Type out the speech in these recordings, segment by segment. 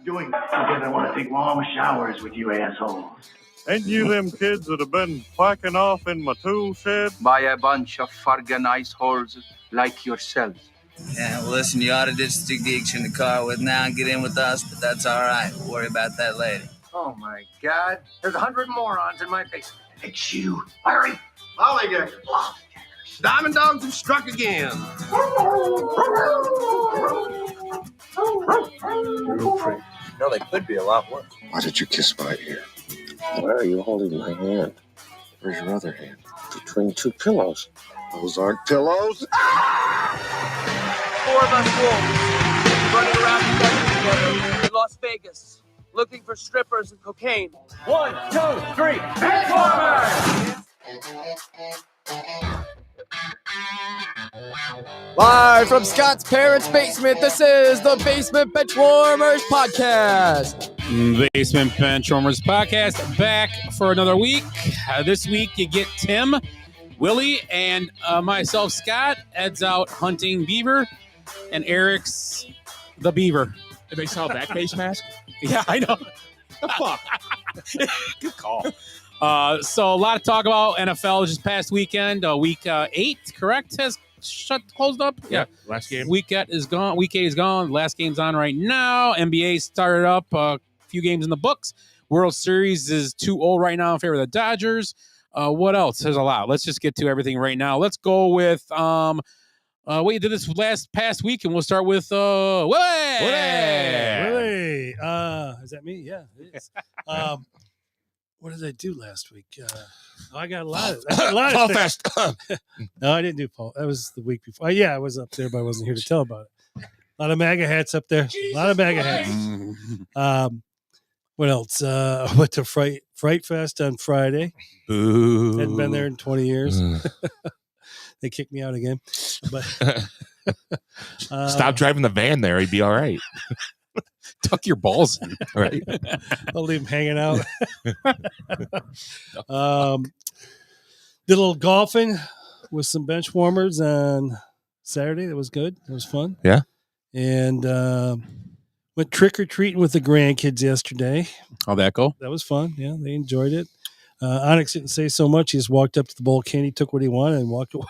doing because I want to take long showers with you assholes. Ain't you them kids that have been quacking off in my tool shed? By a bunch of fucking iceholes like yourselves. Yeah, well, listen, you ought to ditch the Diggs in the car with now and get in with us, but that's all right. We'll worry about that later. Oh my God. There's 100 morons in my basement. It's you, Larry. Lollygaggers. Diamond dogs have struck again. Real pretty. No, they could be a lot worse. Why did you kiss my ear? Why are you holding my hand? Where's your other hand? Between two pillows. Those aren't pillows. 4 of us wolves running around the country together in Las Vegas, looking for strippers and cocaine. 1, 2, 3. Benchwarmers! Live from Scott's parents' basement, this is the Basement Benchwarmers Podcast. Basement Benchwarmers Podcast, back for another week. This week you get Tim, Willie, and myself, Scott. Ed's out hunting beaver, and Eric's the beaver. Did they sell that face mask? Yeah, I know. The fuck? Good call. So a lot to talk about. NFL just past weekend. Week 8, correct? Has closed up. Yeah. Last game. Week 8 is gone. Week 8 is gone. Last game's on right now. NBA started up. A few games in the books. World Series is 2-0 right now in favor of the Dodgers. What else? There's a lot. Let's just get to everything right now. Let's go with what you did this past week, and we'll start with Willie. Willie. Is that me? Yeah, it is. What did I do last week? I got a lot of Paul Fest. No, I didn't do Paul. That was the week before. Yeah, I was up there, but I wasn't here to tell about it. A lot of MAGA hats up there. A lot of MAGA hats. What else? I went to Fright Fest on Friday. Boo. Hadn't been there in 20 years. They kicked me out again. But Stop driving the van there. He'd be all right. Tuck your balls in. Right. I'll leave them hanging out. Did a little golfing with some bench warmers on Saturday. That was good. It was fun. Yeah. And went trick-or-treating with the grandkids yesterday. How'd that go? That was fun. Yeah, they enjoyed it. Onyx didn't say so much. He just walked up to the bowl of candy, took what he wanted, and walked away.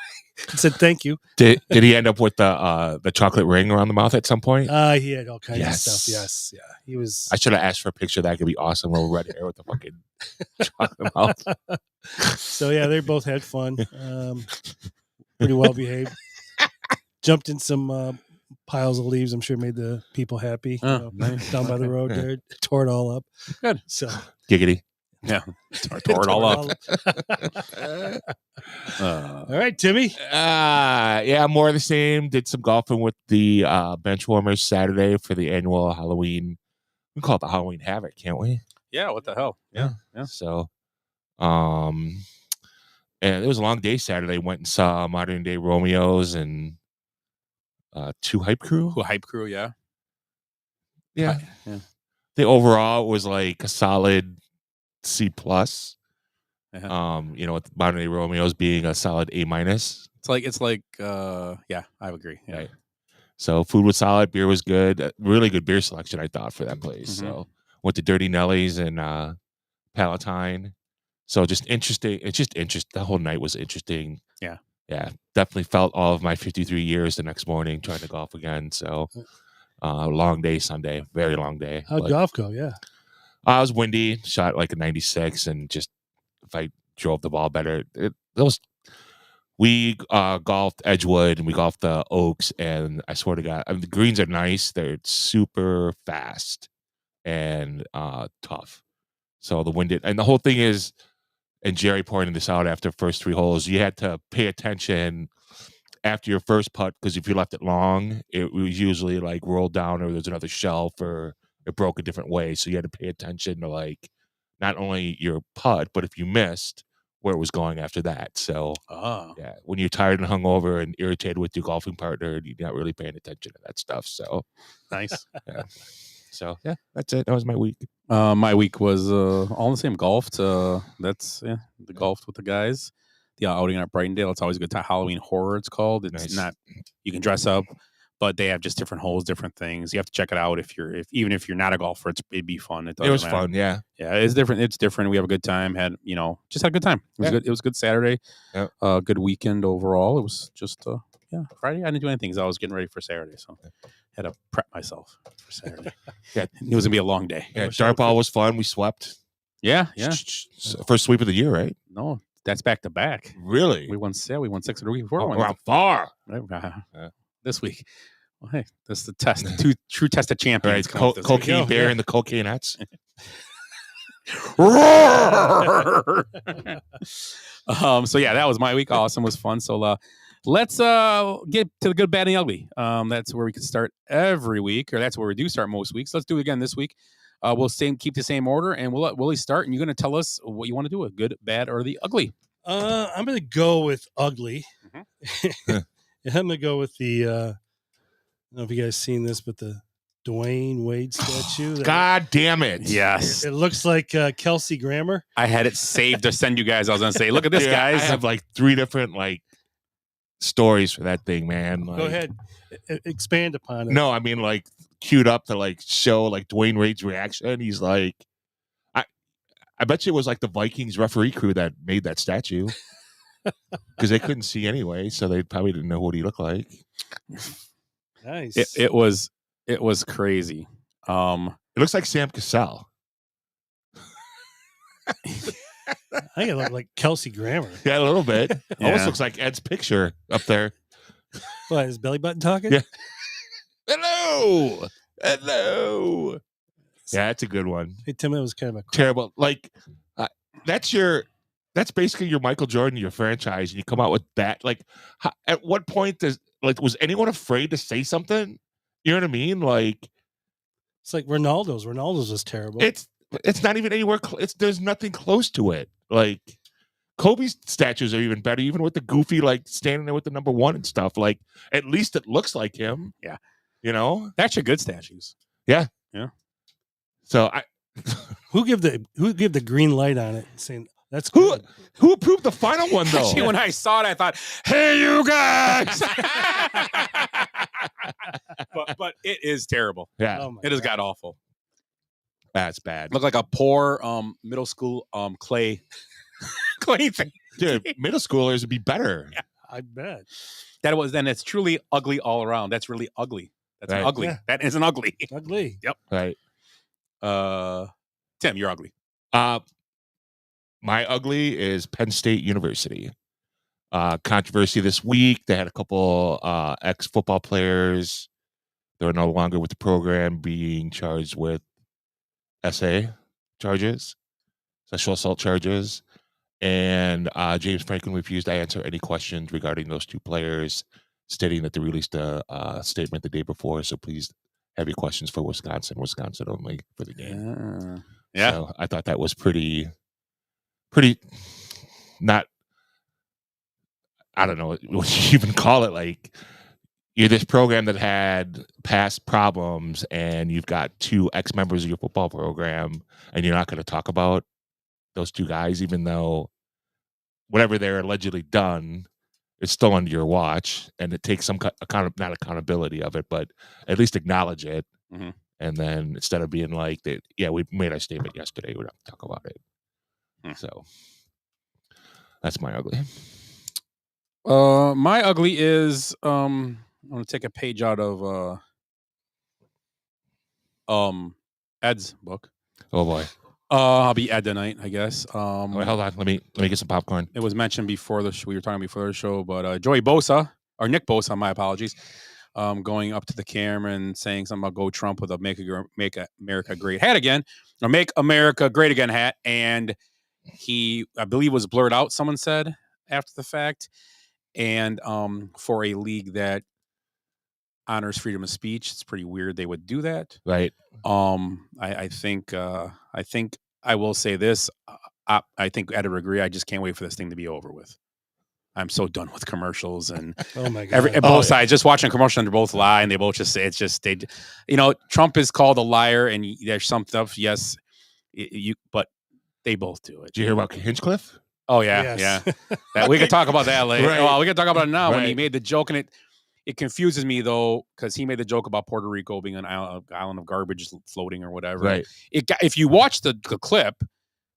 He said, "Thank you." Did he end up with the chocolate ring around the mouth at some point? He had all kinds of stuff. Yes, yeah. He was. I should have asked for a picture. That could be awesome. Little red hair with the fucking chocolate mouth. So yeah, they both had fun. Pretty well behaved. Jumped in some piles of leaves. I'm sure made the people happy. Nice. Down by the road there, tore it all up. Good. So Giggity. Yeah, tore it all up. All right, Timmy. Yeah, more of the same. Did some golfing with the Benchwarmers Saturday for the annual Halloween. We call it the Halloween Havoc, can't we? Yeah, what the hell? Yeah. So, and it was a long day Saturday. Went and saw Modern Day Romeos and Two Hype Crew. Hype Crew, yeah. Yeah. Yeah. The overall was like a solid C+. Uh-huh. With Modern Day Romeos being a solid A-. It's like yeah, I would agree. Yeah. Right. So food was solid, beer was good. Really good beer selection, I thought, for that place. Mm-hmm. So went to Dirty Nelly's and Palatine. So just interesting. It's just interesting. The whole night was interesting. Yeah. Yeah. Definitely felt all of my 53 years the next morning trying to golf again. So long day Sunday, very long day. How'd golf go? Yeah. I was windy, shot like a 96, and just if I drove the ball better, we golfed Edgewood and we golfed the Oaks, and I swear to God, the greens are nice. They're super fast and tough. So the wind, and the whole thing is, and Jerry pointed this out after the first 3 holes, you had to pay attention after your first putt, because if you left it long, it was usually like rolled down or there's another shelf or it broke a different way. So you had to pay attention to like not only your putt, but if you missed, where it was going after that. So yeah, when you're tired and hungover and irritated with your golfing partner, you're not really paying attention to that stuff. So Nice. Yeah. So yeah, that's it. That was my week. My week was all the same. Golfed. The golfed with the guys. The outing at Brightondale. It's always a good time. Halloween Horror, it's called. It's Nice. not. You can dress up, but they have just different holes, different things. You have to check it out even if you're not a golfer. It'd be fun. It was matter. fun. Yeah. Yeah, it's different. It's different. We have a good time. Just had a good time. It was good. It was a good Saturday. Yeah. Good weekend overall. It was just Friday. I didn't do anything because I was getting ready for Saturday, so I had to prep myself for Saturday. Yeah, it was gonna be a long day. Yeah, dart ball was fun. We swept. Yeah. First sweep of the year, right? No, that's back to back. Really? We won 6 of the week before. We're on far. This week. Well, hey, this is the test. The true test of champions. Right. Cocaine bear and the cocainettes. So yeah, that was my week. Awesome, was fun. So let's get to the good, bad, and the ugly. That's where we can start every week, or that's where we do start most weeks. Let's do it again this week. We'll keep the same order, and we'll let Willie start. And you're going to tell us what you want to do: a good, bad, or the ugly. I'm going to go with ugly. Mm-hmm. I'm going to go with the. I don't know if you guys seen this, but the Dwayne Wade statue. God damn it! Yes, it looks like Kelsey Grammer. I had it saved to send you guys. I was going to say, look at this, guys. I have like 3 different stories for that thing, man. Go ahead, expand upon it. No, I mean queued up to show Dwayne Wade's reaction. He's like, I bet you it was the Vikings referee crew that made that statue because they couldn't see anyway, so they probably didn't know what he looked like. Nice. It was crazy. It looks like Sam Cassell. I think it looked like Kelsey Grammer. Yeah, a little bit. Almost looks like Ed's picture up there. What, his belly button talking? Yeah. Hello. Yeah, that's a good one. Hey, Tim, it was kind of a terrible. That's basically your Michael Jordan, your franchise, and you come out with that. At what point was anyone afraid to say something? You know what I mean? It's like Ronaldo's. Ronaldo's was terrible. It's not even anywhere. There's nothing close to it. Kobe's statues are even better, even with the goofy standing there with the number 1 and stuff. At least it looks like him. Yeah, they're actually good statues. Yeah. So who give the green light on it, saying that's who approved the final one though? Actually, when I saw it, I thought, "Hey, you guys!" but it is terrible. Yeah, it has got awful. That's bad. Looked like a poor middle school clay thing. Dude, middle schoolers would be better. Yeah, I bet. Then it's truly ugly all around. That's really ugly. That's an ugly. Yeah. That is an ugly. Ugly. Yep. Right. Tim, you're ugly. My ugly is Penn State University. Controversy this week. They had a couple ex-football players that are no longer with the program being charged with SA charges, sexual assault charges. And James Franklin refused to answer any questions regarding those 2 players, stating that they released a statement the day before. So please have your questions for Wisconsin only for the game. Yeah. So I thought that was pretty not, I don't know what you even call it. You're this program that had past problems and you've got 2 ex-members of your football program and you're not going to talk about those 2 guys, even though whatever they're allegedly done is still under your watch, and it takes some not accountability of it, but at least acknowledge it. Mm-hmm. And then instead of being like that, yeah, we made our statement yesterday, we don't have to talk about it. So that's my ugly. My ugly is I'm gonna take a page out of Ed's book. Oh boy. I'll be Ed tonight, I guess. Wait, hold on. Let me get some popcorn. It was mentioned before the show. We were talking before the show, but Joey Bosa, or Nick Bosa, my apologies, going up to the camera and saying something about "Go Trump" with a "Make America Great" hat again, or "Make America Great Again" hat, and he, I believe, was blurred out. Someone said after the fact, and for a league that honors freedom of speech, it's pretty weird they would do that. Right. I think I will say this. I think Ed would agree. I just can't wait for this thing to be over with. I'm so done with commercials and oh my God. Both sides. Just watching a commercial and they both lie and they both just say it's just they. Trump is called a liar and there's some stuff. Yes, but they both do it. Did you hear about Hinchcliffe? Oh yeah, yes. yeah. We could talk about that later. Right. Well, we can talk about it now when he Right. made the joke and It confuses me though, because he made the joke about Puerto Rico being an island of garbage floating or whatever. Right. If you watch the clip,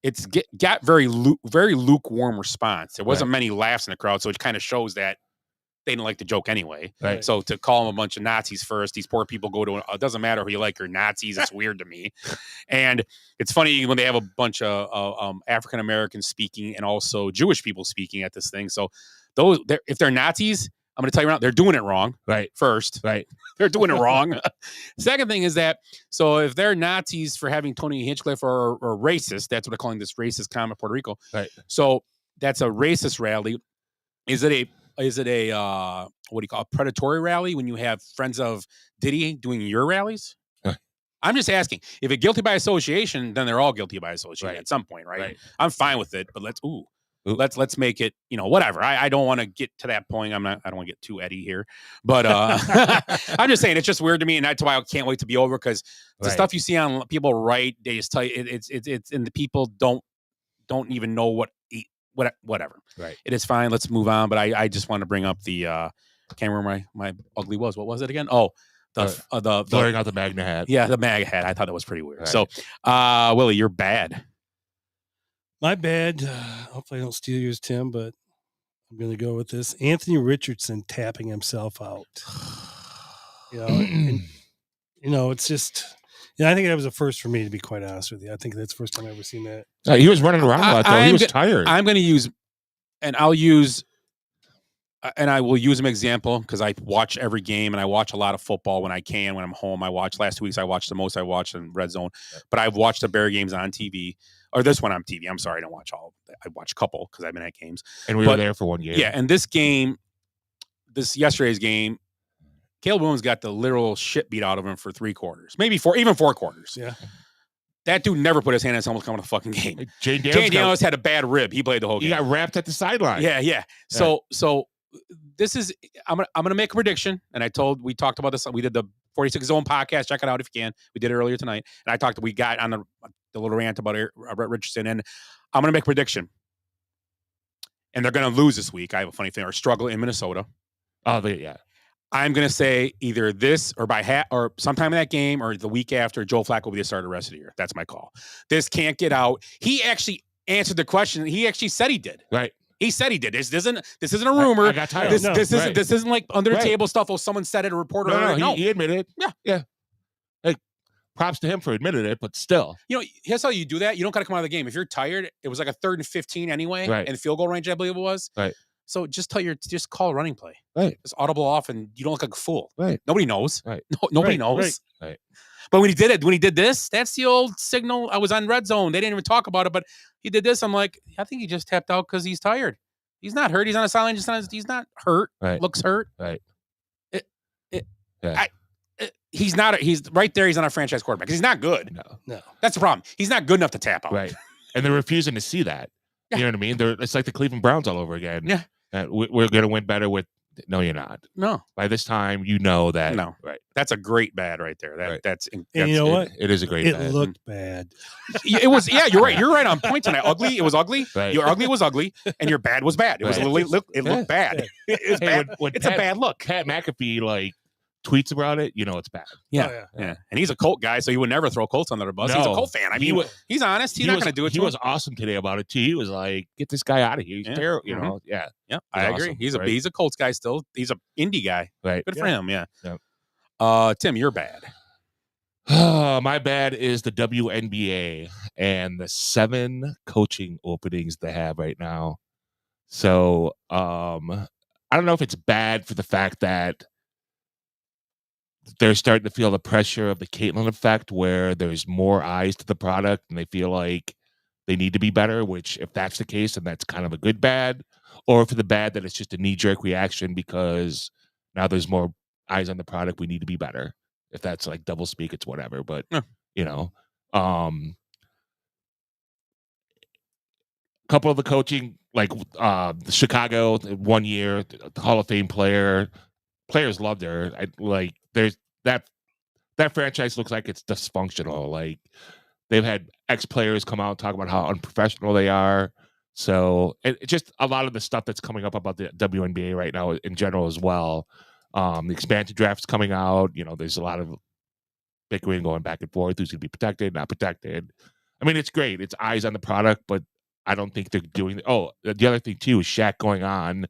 it's got very lukewarm response. There wasn't many laughs in the crowd, so it kind of shows that they didn't like the joke anyway. Right. So to call them a bunch of Nazis first, these poor people go to it doesn't matter who you like, you're Nazis. It's weird to me. And it's funny when they have a bunch of African Americans speaking and also Jewish people speaking at this thing. So if they're Nazis, I'm going to tell you right now, they're doing it wrong. Right. First. Right. They're doing it wrong. Second thing is that, so if they're Nazis for having Tony Hinchcliffe or racist, that's what they're calling this racist comment Puerto Rico. Right. So that's a racist rally. Is it a what do you call a predatory rally when you have friends of Diddy doing your rallies? I'm just asking. If it's guilty by association, then they're all guilty by association at some point, right? I'm fine with it, but let's make it, whatever. I don't want to get to that point. I don't want to get too Eddie here, but I'm just saying it's just weird to me, and that's why I can't wait to be over, because the stuff you see on people write, they just tell you it's and the people don't even know whatever. Right. It is fine. Let's move on. But I just want to bring up the can't remember my ugly was. What was it again? Oh, the blurring out the MAGA hat. Yeah, the MAGA hat. I thought that was pretty weird. Right. So, Willie, you're bad. My bad. Hopefully I don't steal yours, Tim, but I'm going to go with this. Anthony Richardson tapping himself out. It's just, I think that was a first for me, to be quite honest with you. I think that's the first time I've ever seen that. He was running around a lot, though. He was tired. I'm going to use, and I will use an example, because I watch every game and I watch a lot of football when I can. When I'm home, I watch. Last 2 weeks, I watched the most I watched in Red Zone, but I've watched the Bear games on TV. Or this one on TV. I'm sorry, I don't watch all. I watch a couple because I've been at games. And we were there for one game. Yeah, and yesterday's game, Caleb Williams got the literal shit beat out of him for 3 quarters. Maybe 4 quarters. Yeah. That dude never put his hand on someone coming to the fucking game. Jane Daniels had a bad rib. He played the whole game. He got wrapped at the sideline. Yeah. So this is I'm gonna make a prediction, and we talked about this. We did the 46 Zone podcast. Check it out if you can. We did it earlier tonight, and we got on the little rant about Richardson, and I'm gonna make a prediction. And they're gonna lose this week. I have a funny thing, or struggle in Minnesota. Oh, yeah. I'm gonna say either this or or sometime in that game or the week after, Joe Flacco will be the starter the rest of the year. That's my call. This can't get out. He actually answered the question. He actually said he did. Right. He said he did. This isn't a rumor. I got tired. This isn't like under the table stuff. Oh, someone said it. A reporter. No. He admitted it. Yeah. Like, props to him for admitting it, but still. Here's how you do that. You don't got to come out of the game. If you're tired, it was like a 3rd and 15 anyway, right, and field goal range, I believe it was. Right. So just call a running play. Right. Just audible off, and you don't look like a fool. Right. Nobody knows. Right. Nobody knows. Right. But when he did this, that's the old signal. I was on Red Zone. They didn't even talk about it, but he did this. I'm like, I think he just tapped out because he's tired. He's not hurt. He's on a sideline. He's not hurt. Right. Looks hurt. Right. He's not. He's right there. He's on a franchise quarterback. He's not good. No. That's the problem. He's not good enough to tap out. Right. And they're refusing to see that. Yeah. You know what I mean? It's like the Cleveland Browns all over again. Yeah. We're going to win better with. No, you're not. No. By this time, you know that. No. Right. That's a great bad right there. That's and you know what? It is a great bad. It looked bad. It was. Yeah, you're right. You're right on point tonight. Ugly. It was ugly. Right. Your ugly was ugly, and your bad was bad. It was. Right. It looked bad. It's bad. It's a bad look. Pat McAfee tweets about it. You know it's bad. Yeah. And he's a Colt guy, so he would never throw Colts under the bus. No. He's a Colt fan. I mean, he's honest. He's not going to do it. He was awesome today about it too. He was like, "Get this guy out of here. He's terrible." You know. Yeah. Yeah. I agree. Awesome, He's a Colts guy still. He's a indie guy. Right. Good for him. Yeah. Yep. Tim, you're bad. My bad is the WNBA and the 7 coaching openings they have right now. So I don't know if it's bad for the fact that they're starting to feel the pressure of the Caitlyn effect, where there's more eyes to the product and they feel like they need to be better, which if that's the case, then that's kind of a good bad. Or for the bad that it's just a knee-jerk reaction because now there's more eyes on the product, we need to be better. If that's like double speak, it's whatever. But, couple of the coaching, like Chicago, 1 year, the Hall of Fame player, players loved her. There's that franchise looks like it's dysfunctional. Like they've had ex-players come out and talk about how unprofessional they are. So it just a lot of the stuff that's coming up about the WNBA right now in general as well. The expansion draft's coming out. There's a lot of bickering going back and forth. Who's going to be protected, not protected? I mean, it's great. It's eyes on the product, but I don't think they're doing. Oh, the other thing too is Shaq going on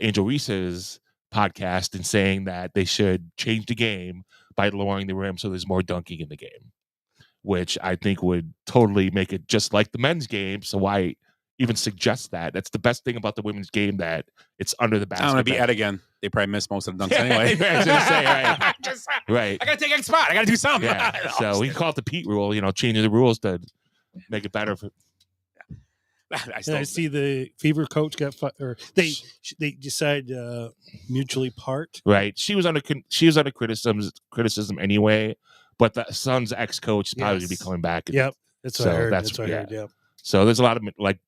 Angel Reese's podcast and saying that they should change the game by lowering the rim so there's more dunking in the game, which I think would totally make it just like the men's game. So why even suggest that? That's the best thing about the women's game, that it's under the basket. I'm going to be Ed again. They probably miss most of the dunks anyway. I was going to say, right. Right. I got to take X spot. I got to do something. Yeah. So we can call it the Pete rule, changing the rules to make it better. I see the Fever coach got or they decide mutually part. Right. She was under criticism anyway, but the Suns ex-coach is probably going to be coming back. Yep. That's what I heard. That's what I heard. Yeah. So there's a lot of like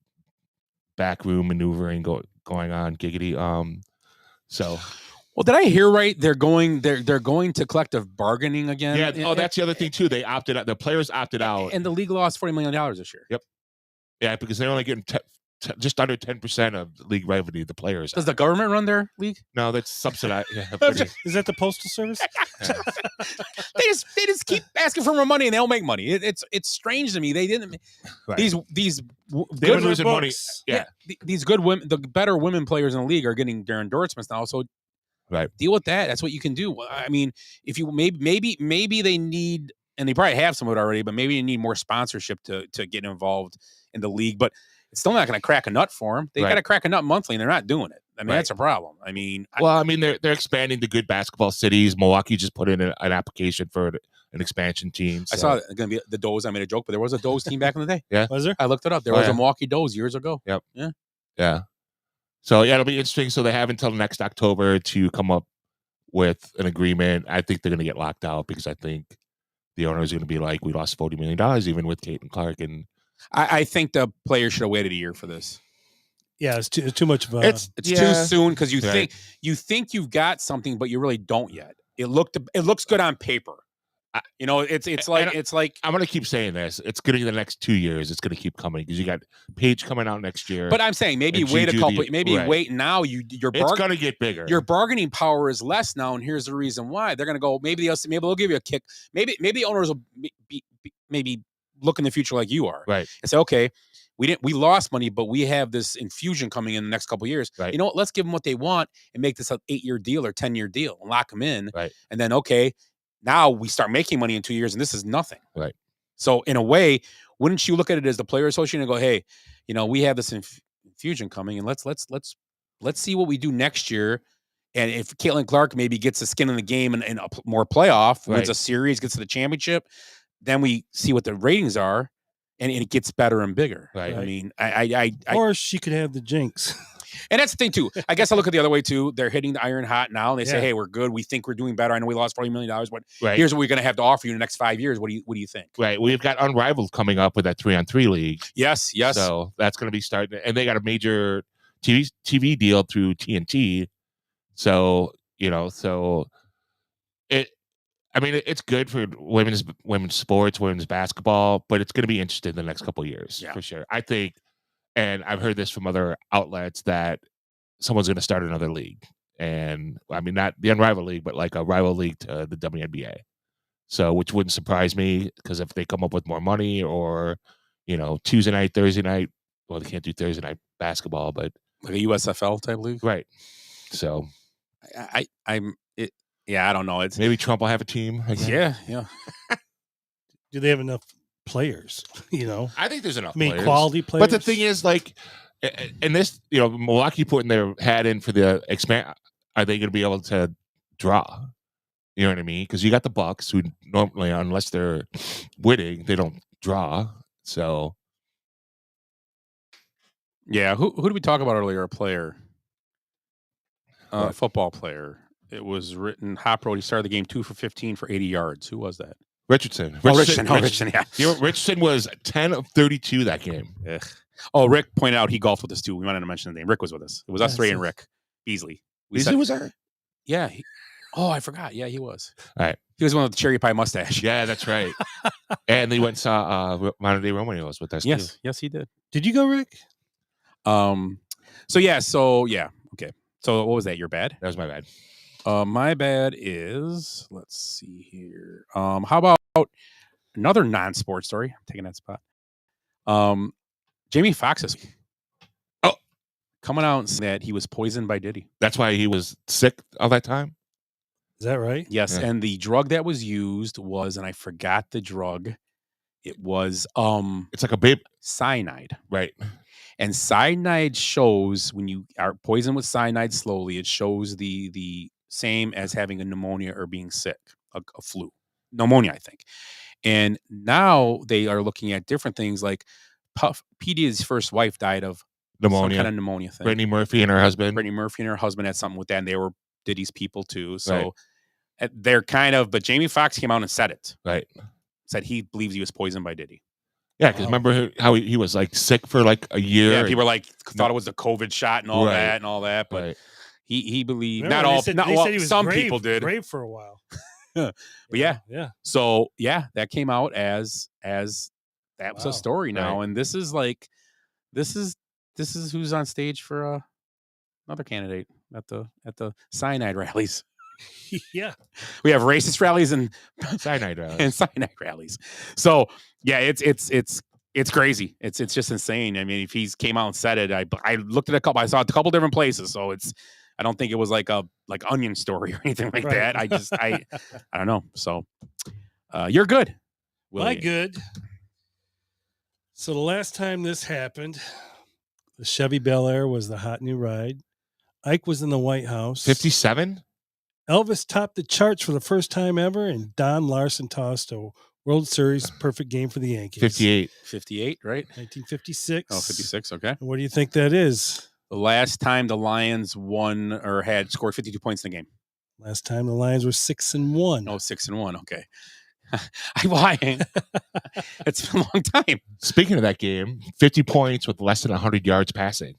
backroom maneuvering going on. Giggity. So. Well, did I hear right? They're going to collective bargaining again. Yeah. Oh, that's the other thing too. They opted out. The players opted out, and the league lost $40 million this year. Yep. Yeah, because they're only getting just under 10% of the league revenue. The players. Does the government run their league? No, that's subsidized. Yeah, is that the postal service? They just keep asking for more money and they don't make money. It's strange to me. They didn't. Right. These good losing money. Yeah. These good women, the better women players in the league are getting their endorsements now. So. Right. Deal with that. That's what you can do. I mean, if you maybe they need, and they probably have some of it already, but maybe you need more sponsorship to get involved in the league. But it's still not going to crack a nut for them. They got to crack a nut monthly, and they're not doing it. I mean, that's a problem. I mean, they're expanding to good basketball cities. Milwaukee just put in an application for an expansion team. So. I saw it going to be the Does. I made a joke, but there was a Does team back in the day. Yeah, was there? I looked it up. There was a Milwaukee Does years ago. Yep. Yeah. Yeah. So it'll be interesting. So they have until next October to come up with an agreement. I think they're going to get locked out because I think the owner is going to be like, we lost $40 million even with Caitlin Clark. And I think the players should have waited a year for this. Yeah, it's too much of a... It's too soon because you think you've got something, but you really don't yet. It looks good on paper. It's like I'm gonna keep saying this. It's gonna be the next 2 years. It's gonna keep coming because you got Paige coming out next year. But I'm saying maybe wait a couple. Wait now. It's gonna get bigger. Your bargaining power is less now, and here's the reason why. They're gonna go. Maybe they'll give you a kick. Maybe the owners will maybe look in the future like you are. Right. And say, okay, we lost money, but we have this infusion coming in the next couple of years. Right. You know what? Let's give them what they want and make this an 8-year deal or 10-year deal and lock them in. Right. And then now we start making money in 2 years, and this is nothing. Right. So in a way, wouldn't you look at it as the player association and go, "Hey, we have this infusion coming, and let's see what we do next year." And if Caitlin Clark maybe gets a skin in the game and more playoff, wins a series, gets to the championship, then we see what the ratings are, and it gets better and bigger. Right. I mean, or she could have the jinx. And that's the thing too. I guess I look at the other way too. They're hitting the iron hot now, and they say, "Hey, we're good. We think we're doing better. I know we lost $40 million, but here's what we're going to have to offer you in the next 5 years. What do you think?" Right. We've got Unrivaled coming up with that 3-on-3 league. Yes. So that's going to be starting, and they got a major TV deal through TNT. So it's good for women's sports, women's basketball, but it's going to be interesting in the next couple of years for sure. I think. And I've heard this from other outlets that someone's going to start another league. And I mean, not the Unrivaled League, but like a rival league to the WNBA. So, which wouldn't surprise me because if they come up with more money or, Tuesday night, Thursday night, well, they can't do Thursday night basketball, but like a USFL type league. Right. So I don't know. It's maybe Trump will have a team. Again. Yeah. Do they have enough players? I think there's enough players. Quality players. But the thing is, like, in this, Milwaukee putting their hat in for the expand, are they going to be able to draw? You know what I mean? Because you got the Bucks, who normally, unless they're winning, they don't draw. So, yeah. Who did we talk about earlier? A player, football player. It was written. Hop Road. He started the game 2 for 15 for 80 yards. Who was that? Richardson. Richardson, yeah. Richardson was 10 of 32 that game. Ugh. Oh, Rick pointed out he golfed with us too. We wanted to mention the name. Rick was with us. It was us three and Rick Beasley. Beasley was there? Yeah. I forgot. Yeah, he was. All right. He was one with the cherry pie mustache. Yeah, that's right. And they went and saw Modern Day Romeos with us too. Yes, he did. Did you go, Rick? Okay. So what was that? Your bad? That was my bad. My bad is, let's see here. How about another non-sports story? I'm taking that spot. Jamie Foxx is coming out and saying that he was poisoned by Diddy. That's why he was sick all that time. Is that right? Yes, Yeah. and the drug that was used was, and I forgot the drug. It was It's like a babe, cyanide. right? And cyanide shows when you are poisoned with cyanide slowly, it shows the same as having a pneumonia or being sick, a flu, pneumonia, I think. And now they are looking at different things like P. Diddy's first wife died of Pneumonia. some kind of pneumonia thing. Brittany Murphy and her husband. Brittany Murphy and her husband had something with that, and they were Diddy's people too. So they're kind of, but Jamie Foxx came out and said it. Right. Said he believes he was poisoned by Diddy. Yeah, because remember how he was like sick for like a year. Yeah, people like thought it was the COVID shot and all that, but Right. he believed Remember, not they all. said- Not they well, said he was some grave- people did, grave for a while. but yeah. Yeah. So yeah, that came out as that was Wow. a story now, Right. and this is who's on stage for another candidate at the cyanide rallies. Yeah. We have racist rallies and Cyanide rallies. and cyanide rallies. So yeah, it's crazy. It's just insane. I mean, if he's came out and said it, I looked at a couple. I saw it a couple different places. So I don't think it was like a Onion story or anything like Right. that. I don't know. So you're good. My Willie. good. So the last time this happened, the Chevy Bel Air was the hot new ride. Ike was in the White House. 57? Elvis topped the charts for the first time ever, and Don Larson tossed a World Series perfect game for the Yankees. 58. 58, right? 1956. Oh, 56. Okay. And what do you think that is? The last time the Lions won or had scored 52 points in the game. Last time the Lions were 6-1. Oh, 6-1. Okay. It's been a long time. Speaking of that game, 50 points with less than 100 yards passing.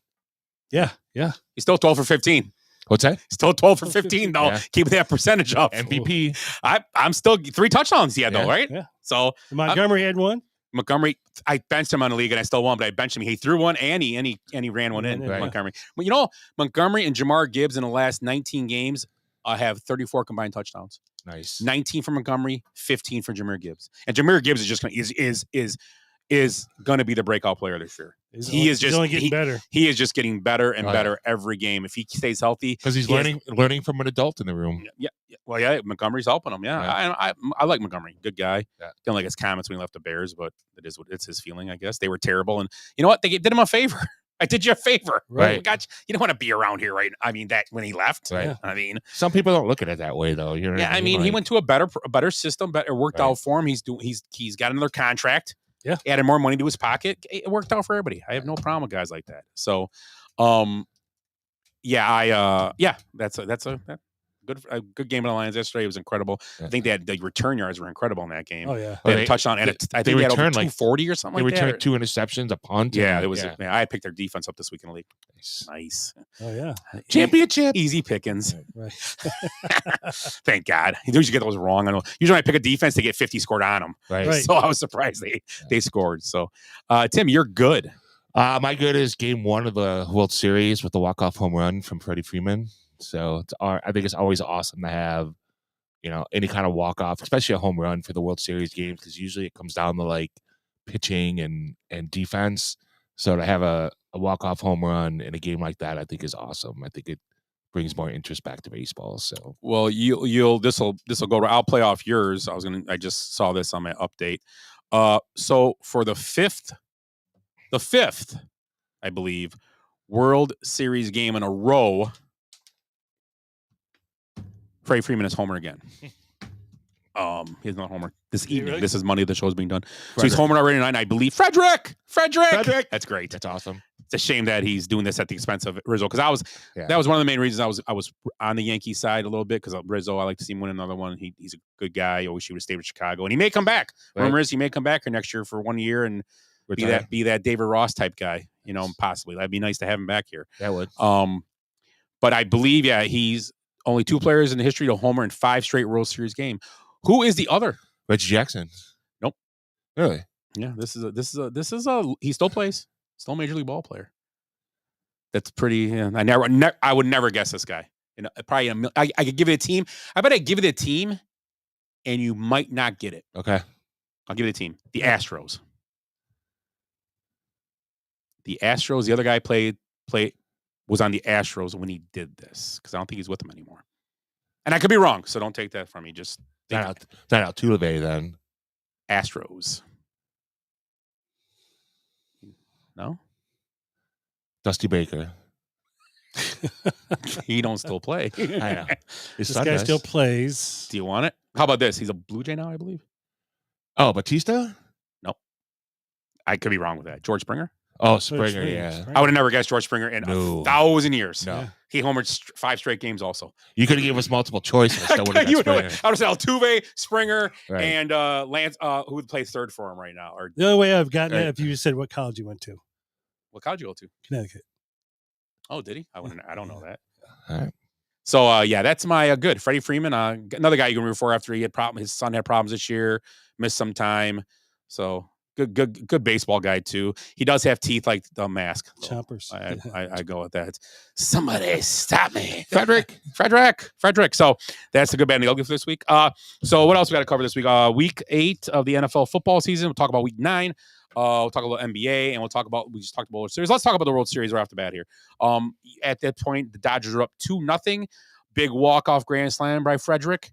Yeah, yeah. He's still 12 for 15. What's that? Still 12 for 15, though. Yeah. Keep that percentage up. MVP. I'm still 3 touchdowns he had, though, Yeah. right? Yeah. So Montgomery had one. Montgomery, I benched him on the league and I still won, but I benched him. He threw one and he ran one in. Right. Montgomery. But you know, Montgomery and Jamar Gibbs in the last 19 games have 34 combined touchdowns. Nice. 19 for Montgomery, 15 for Jahmyr Gibbs. And Jahmyr Gibbs is just gonna, is going to be the breakout player this year. He's only getting better. He is just getting better and Oh, better every game. If he stays healthy, Because he's he has- learning from an adult in the room. Yeah. Well, yeah, Montgomery's helping him. Yeah, Right. I like Montgomery. Good guy. Yeah. Didn't like his comments when he left the Bears, but it's his feeling, I guess. They were terrible, and you know what? They did him a favor. I did you a favor. Right. Gotcha. You don't want to be around here, right? I mean, that when he left. Right. I mean, Some people don't look at it that way, though. You know what yeah. I mean, he Like, went to a better system, better worked Right. out for him. He's got another contract. Yeah. Added more money to his pocket. It worked out for everybody. I have no problem with guys like that. So, that's a good game of the Lions yesterday. It was incredible. Yeah. I think the return yards were incredible in that game. Oh, yeah. They had they- a touchdown and I they think they had over returned, like, 240 or something They like that. returned 2 interceptions, a punt. Yeah, and- it was. Man, I picked their defense up this week in the league. Nice. Oh, yeah. Championship. Easy pickings. Right. Thank God. You usually get those wrong. I know. Usually when I pick a defense, they get 50 scored on them. Right. Right. So I was surprised they scored. So, Tim, you're good. My good is game 1 of the World Series with the walk-off home run from Freddie Freeman. So I think it's always awesome to have, any kind of walk-off, especially a home run for the World Series games, because usually it comes down to like pitching and defense. So to have a walk-off home run in a game like that, I think is awesome. I think it brings more interest back to baseball. So Well, this will go. I'll play off yours. I just saw this on my update. So for the fifth, I believe, World Series game in a row, Freddie Freeman is homer again. He's not homer this evening. really? This is Monday. The show's being done. So he's homer already tonight. And I believe Frederick. That's great. that's awesome. It's a shame that he's doing this at the expense of Rizzo, because that was one of the main reasons I was on the Yankee side a little bit, because Rizzo, I like to see him win another one. He's a good guy. I wish he would have stayed with Chicago, and he may come back. Right. Rumor is he may come back here next year for 1 year and be that David Ross type guy. Possibly that'd be nice to have him back here. That would. But I believe he's only 2 players in the history to homer in 5 straight World Series game. Who is the other? Reggie Jackson. Nope. Really? Yeah, this is a he still plays, still a major league ball player. That's pretty. I would never guess this guy. Probably I could give it a team. I bet I give it a team, and you might not get it. Okay. I'll give it a team. The Astros. The Astros. The other guy was on the Astros when he did this because I don't think he's with them anymore. And I could be wrong, so don't take that from me. Just Not Altuve then. Astros. No, Dusty Baker. he don't still play. I know. His This son guy does. still plays. Do you want it? How about this? He's a Blue Jay now, I believe. Oh, Batista? I could be wrong with that. George Springer. Oh, Springer, yeah. I would have never guessed George Springer in No. 1,000 years. No. He homered 5 straight games also. You could have given us multiple choice. I still would have You got know Springer. what? I would have said Altuve, Springer, Right. and Lance, who would play third for him right now. Or The only way I've gotten Right. that if you just said what college you went to. what college you go to? Connecticut. Oh, did he? I don't know that. All right. So yeah, that's my good Freddie Freeman. Another guy you can root for after he had his son had problems this year, missed some time. So good baseball guy too. He does have teeth like the mask. though. Chompers. I go with that. Somebody stop me, Frederick. Frederick. So that's the good, bad, and the ugly for this week. So what else we got to cover this week? Week 8 of the NFL football season. We'll talk about week 9. We'll talk about NBA, and we just talked about World Series. Let's talk about the World Series right off the bat here. At that point, the Dodgers are up 2-0. Big walk-off grand slam by Frederick.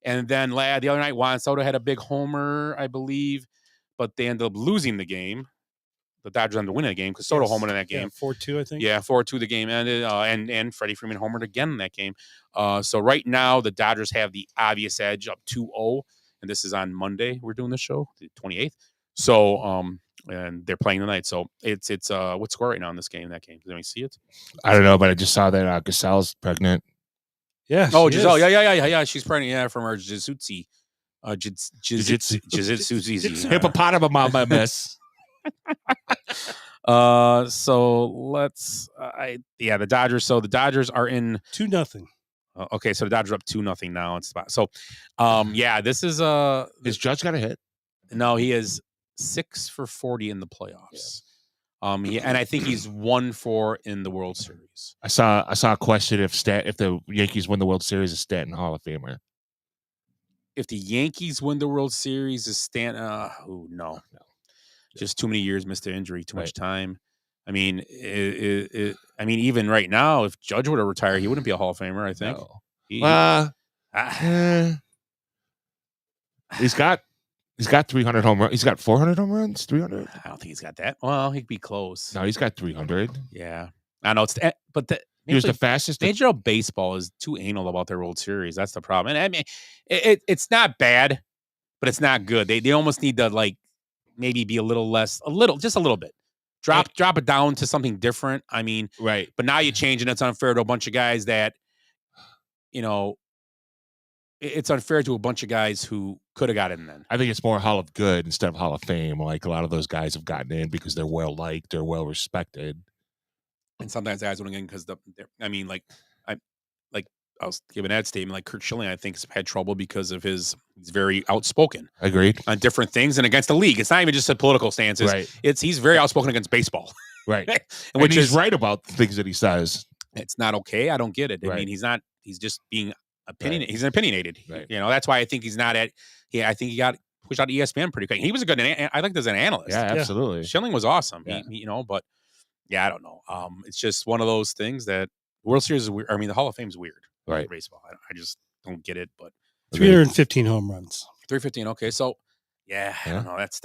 And then the other night, Juan Soto had a big homer, I believe, but they ended up losing the game. The Dodgers ended up winning the game because Soto homered in that game. 4-2, I think. Yeah, 4-2 the game ended, and Freddie Freeman homered again in that game. So right now, the Dodgers have the obvious edge up 2-0, and this is on Monday. We're doing this show, the 28th. So, and they're playing tonight. So it's what score right now in this game? That game? Does anybody see it? I don't know, but I just saw that Gaselle's pregnant. Yeah. Oh, she Giselle. is. Yeah. She's pregnant. Yeah, from her jiu-jitsu. Jiu-jitsu. Hippopotamama miss. So let's. The Dodgers. So the Dodgers are in 2-0. Okay, so the Dodgers are up 2-0 now. It's about so. This is Has Judge got a hit? No, he is 6 for 40 in the playoffs. And I think he's 1-4 in the World Series. I saw a question if the Yankees win the World Series, is Stanton Hall of Famer? If the Yankees win the World Series, is Stanton? No. Just too many years, missed an injury, too much time. I mean, even right now, if Judge were to retire, he wouldn't be a Hall of Famer. I think. No. He's got 300 home runs. He's got 400 home runs. 300. I don't think he's got that. Well, he'd be close. No, he's got 300. Yeah, I know but He was the fastest. Major League Baseball is too anal about their World Series. That's the problem. And I mean, it's not bad, but it's not good. They almost need to maybe be just a little bit. Drop it down to something different. I mean, right. But now you change, and it's unfair to a bunch of guys that, it's unfair to a bunch of guys who could have got in then. I think it's more Hall of Good instead of Hall of Fame. Like a lot of those guys have gotten in because they're well liked, they're well respected. And sometimes guys want to get in because I was giving that statement. Like Kurt Schilling, I think, has had trouble because of he's very outspoken. Agreed. On different things and against the league. It's not even just a political stances. Right. He's very outspoken against baseball. Right. and which he's right about the things that he says. It's not okay. I don't get it. Right. I mean, he's just being opinionated. Right. He's opinionated. Right. That's why I think he's not at. Yeah, I think he got pushed out of ESPN pretty quick. He was a good. I liked as an analyst. Yeah, absolutely. Schilling was awesome. Yeah. But yeah, I don't know. It's just one of those things that World Series is weird. I mean, the Hall of Fame is weird. Right. Baseball. I just don't get it. But 315 home runs. 315. Okay, so yeah, I don't know. It's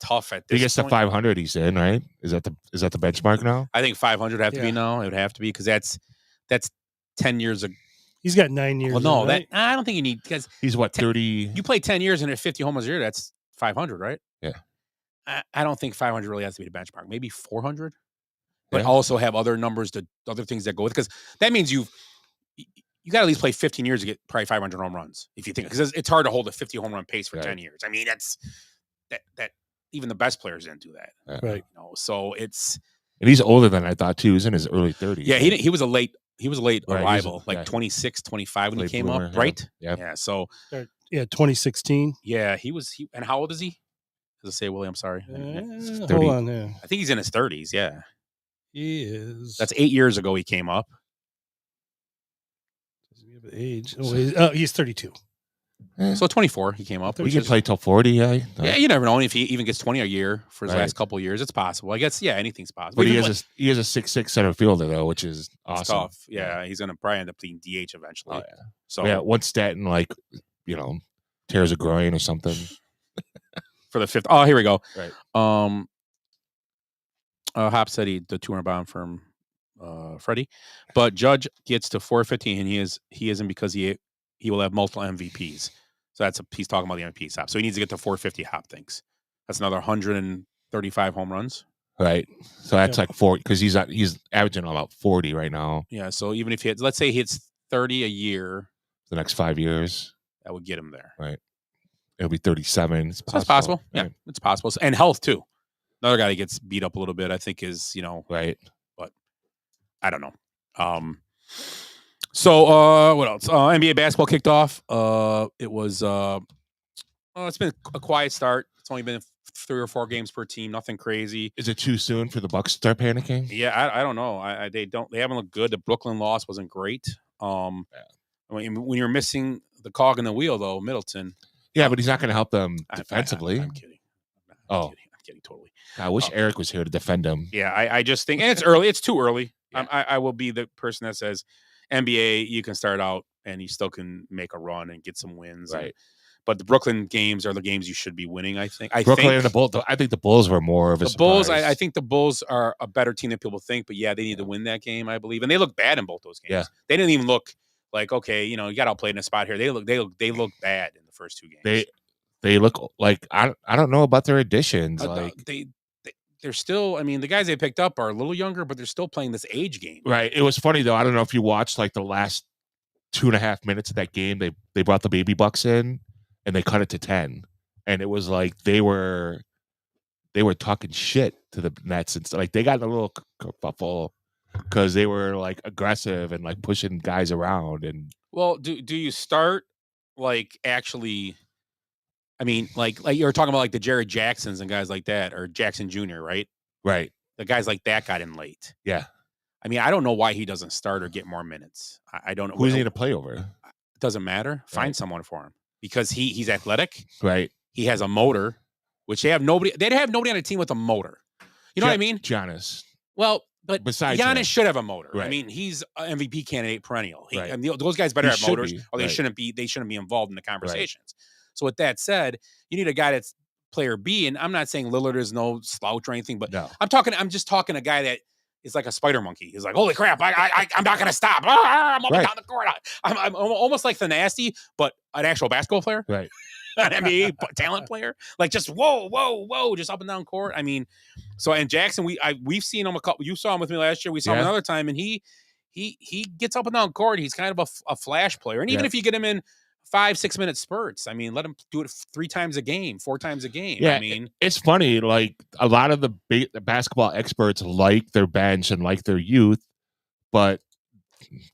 tough at this. He gets point. to 500. He's in, right? Is that the benchmark now? I think 500 have to be now. It would have to be because that's 10 years ago. He's got 9 years. Well, no, right? I don't think you need because he's 30. You play 10 years and at 50 home runs a year, that's 500, right? Yeah. I don't think 500 really has to be the benchmark. Maybe 400, but also have other numbers other things that go with because that means you got to at least play 15 years to get probably 500 home runs if you think because it's hard to hold a 50 home run pace for 10 years. I mean, that's that even the best players didn't do that, right? So it's and he's older than I thought too. He's in his early 30s. Yeah, he was a late. He was a late Right, arrival, yeah. 26, 25 when he Late came bloomer, up, yeah. right? Yep. Yeah. So, 2016. yeah, he was. And how old is he? Does it say William? Sorry. 30. 30. Hold on there. I think he's in his 30s. Yeah. He is. That's 8 years ago he came up. age. He's 32. So 24, he came up. He can play till 40. Yeah, Yeah, you never know if he even gets 20 a year for his Right. last couple of years. It's possible. I guess. Yeah, anything's possible. but he Even is a 6'6" center fielder though, which is it's awesome. tough. Yeah, he's gonna probably end up playing DH eventually. Oh, yeah. So Yeah, once Stanton tears a groin or something. for the fifth. Oh, here we go. Right. Hop said the 200 bomb from Freddie, but Judge gets to 415, and he isn't because he will have multiple MVPs. So he's talking about the MVPs. Hop. So he needs to get to 450. Hop thinks that's another 135 home runs. Right. So that's like 40 because he's averaging about 40 right now. Yeah. So even if let's say he hits 30 a year, The next 5 years, that would get him there. right? It'll be 37. It's So that's possible. Yeah, Right. it's possible. And health too. Another guy that gets beat up a little bit, I think, is Right. but I don't know. So what else? NBA basketball kicked off. It was it's been a quiet start. It's only been 3 or 4 games per team. Nothing crazy. Is it too soon for the Bucks to start panicking? Yeah, I don't know. They haven't looked good. The Brooklyn loss wasn't great. When you're missing the cog in the wheel though, Middleton. Yeah, but he's not going to help them I'm defensively. I'm kidding. Oh. I'm kidding totally. I wish Eric was here to defend him. Yeah, I just think, and it's early. It's too early. Yeah. I will be the person that says NBA, you can start out and you still can make a run and get some wins. Right. But the Brooklyn games are the games you should be winning, I think. Brooklyn and the Bulls. I think the Bulls were more of a the Bulls, surprise. I think the Bulls are a better team than people think. But yeah, they need to win that game, I believe. And they look bad in both those games. Yeah. They didn't even look like, okay, you got outplayed in a spot here. They look bad in the first 2 games. They look like I don't know about their additions. They're still, the guys they picked up are a little younger, but they're still playing this age game. Right. It was funny though. I don't know if you watched like the last 2.5 minutes of that game. They brought the baby Bucks in and they cut it to 10, and it was like they were talking shit to the Nets and like they got in a little kerfuffle because they were like aggressive and like pushing guys around. And Well, do you start like actually? Like you were talking about like the Jared Jacksons and guys like that, or Jackson Jr., right? right. The guys like that got in late. Yeah. I don't know why he doesn't start or get more minutes. I don't know. Who's he going to play over? It doesn't matter. Find Right. someone for him because he's athletic. Right. He has a motor, which they have nobody. They'd have nobody on a team with a motor. You know what I mean? Giannis. Well, but Besides Giannis him. should have a motor. Right. He's an MVP candidate perennial. Right. Those guys better He have should motors, be, or they right. shouldn't be. They shouldn't be involved in the conversations. So with that said, you need a guy that's player B, and I'm not saying Lillard is no slouch or anything, but No. I'm just talking a guy that is like a spider monkey. He's like, holy crap, I'm not gonna stop. I'm up and Right. down the court. I'm almost like the nasty, but an actual basketball player. Right. An NBA talent player, like just whoa, just up and down court. So and Jackson, we've seen him a couple. You saw him with me last year. We saw him Yeah. another time, and he gets up and down court. He's kind of a flash player, and even Yeah. if you get him in 5-6 minute spurts, let him do it 3 times a game, 4 times a game. Yeah, it's funny. Like a lot of the basketball experts like their bench and like their youth, but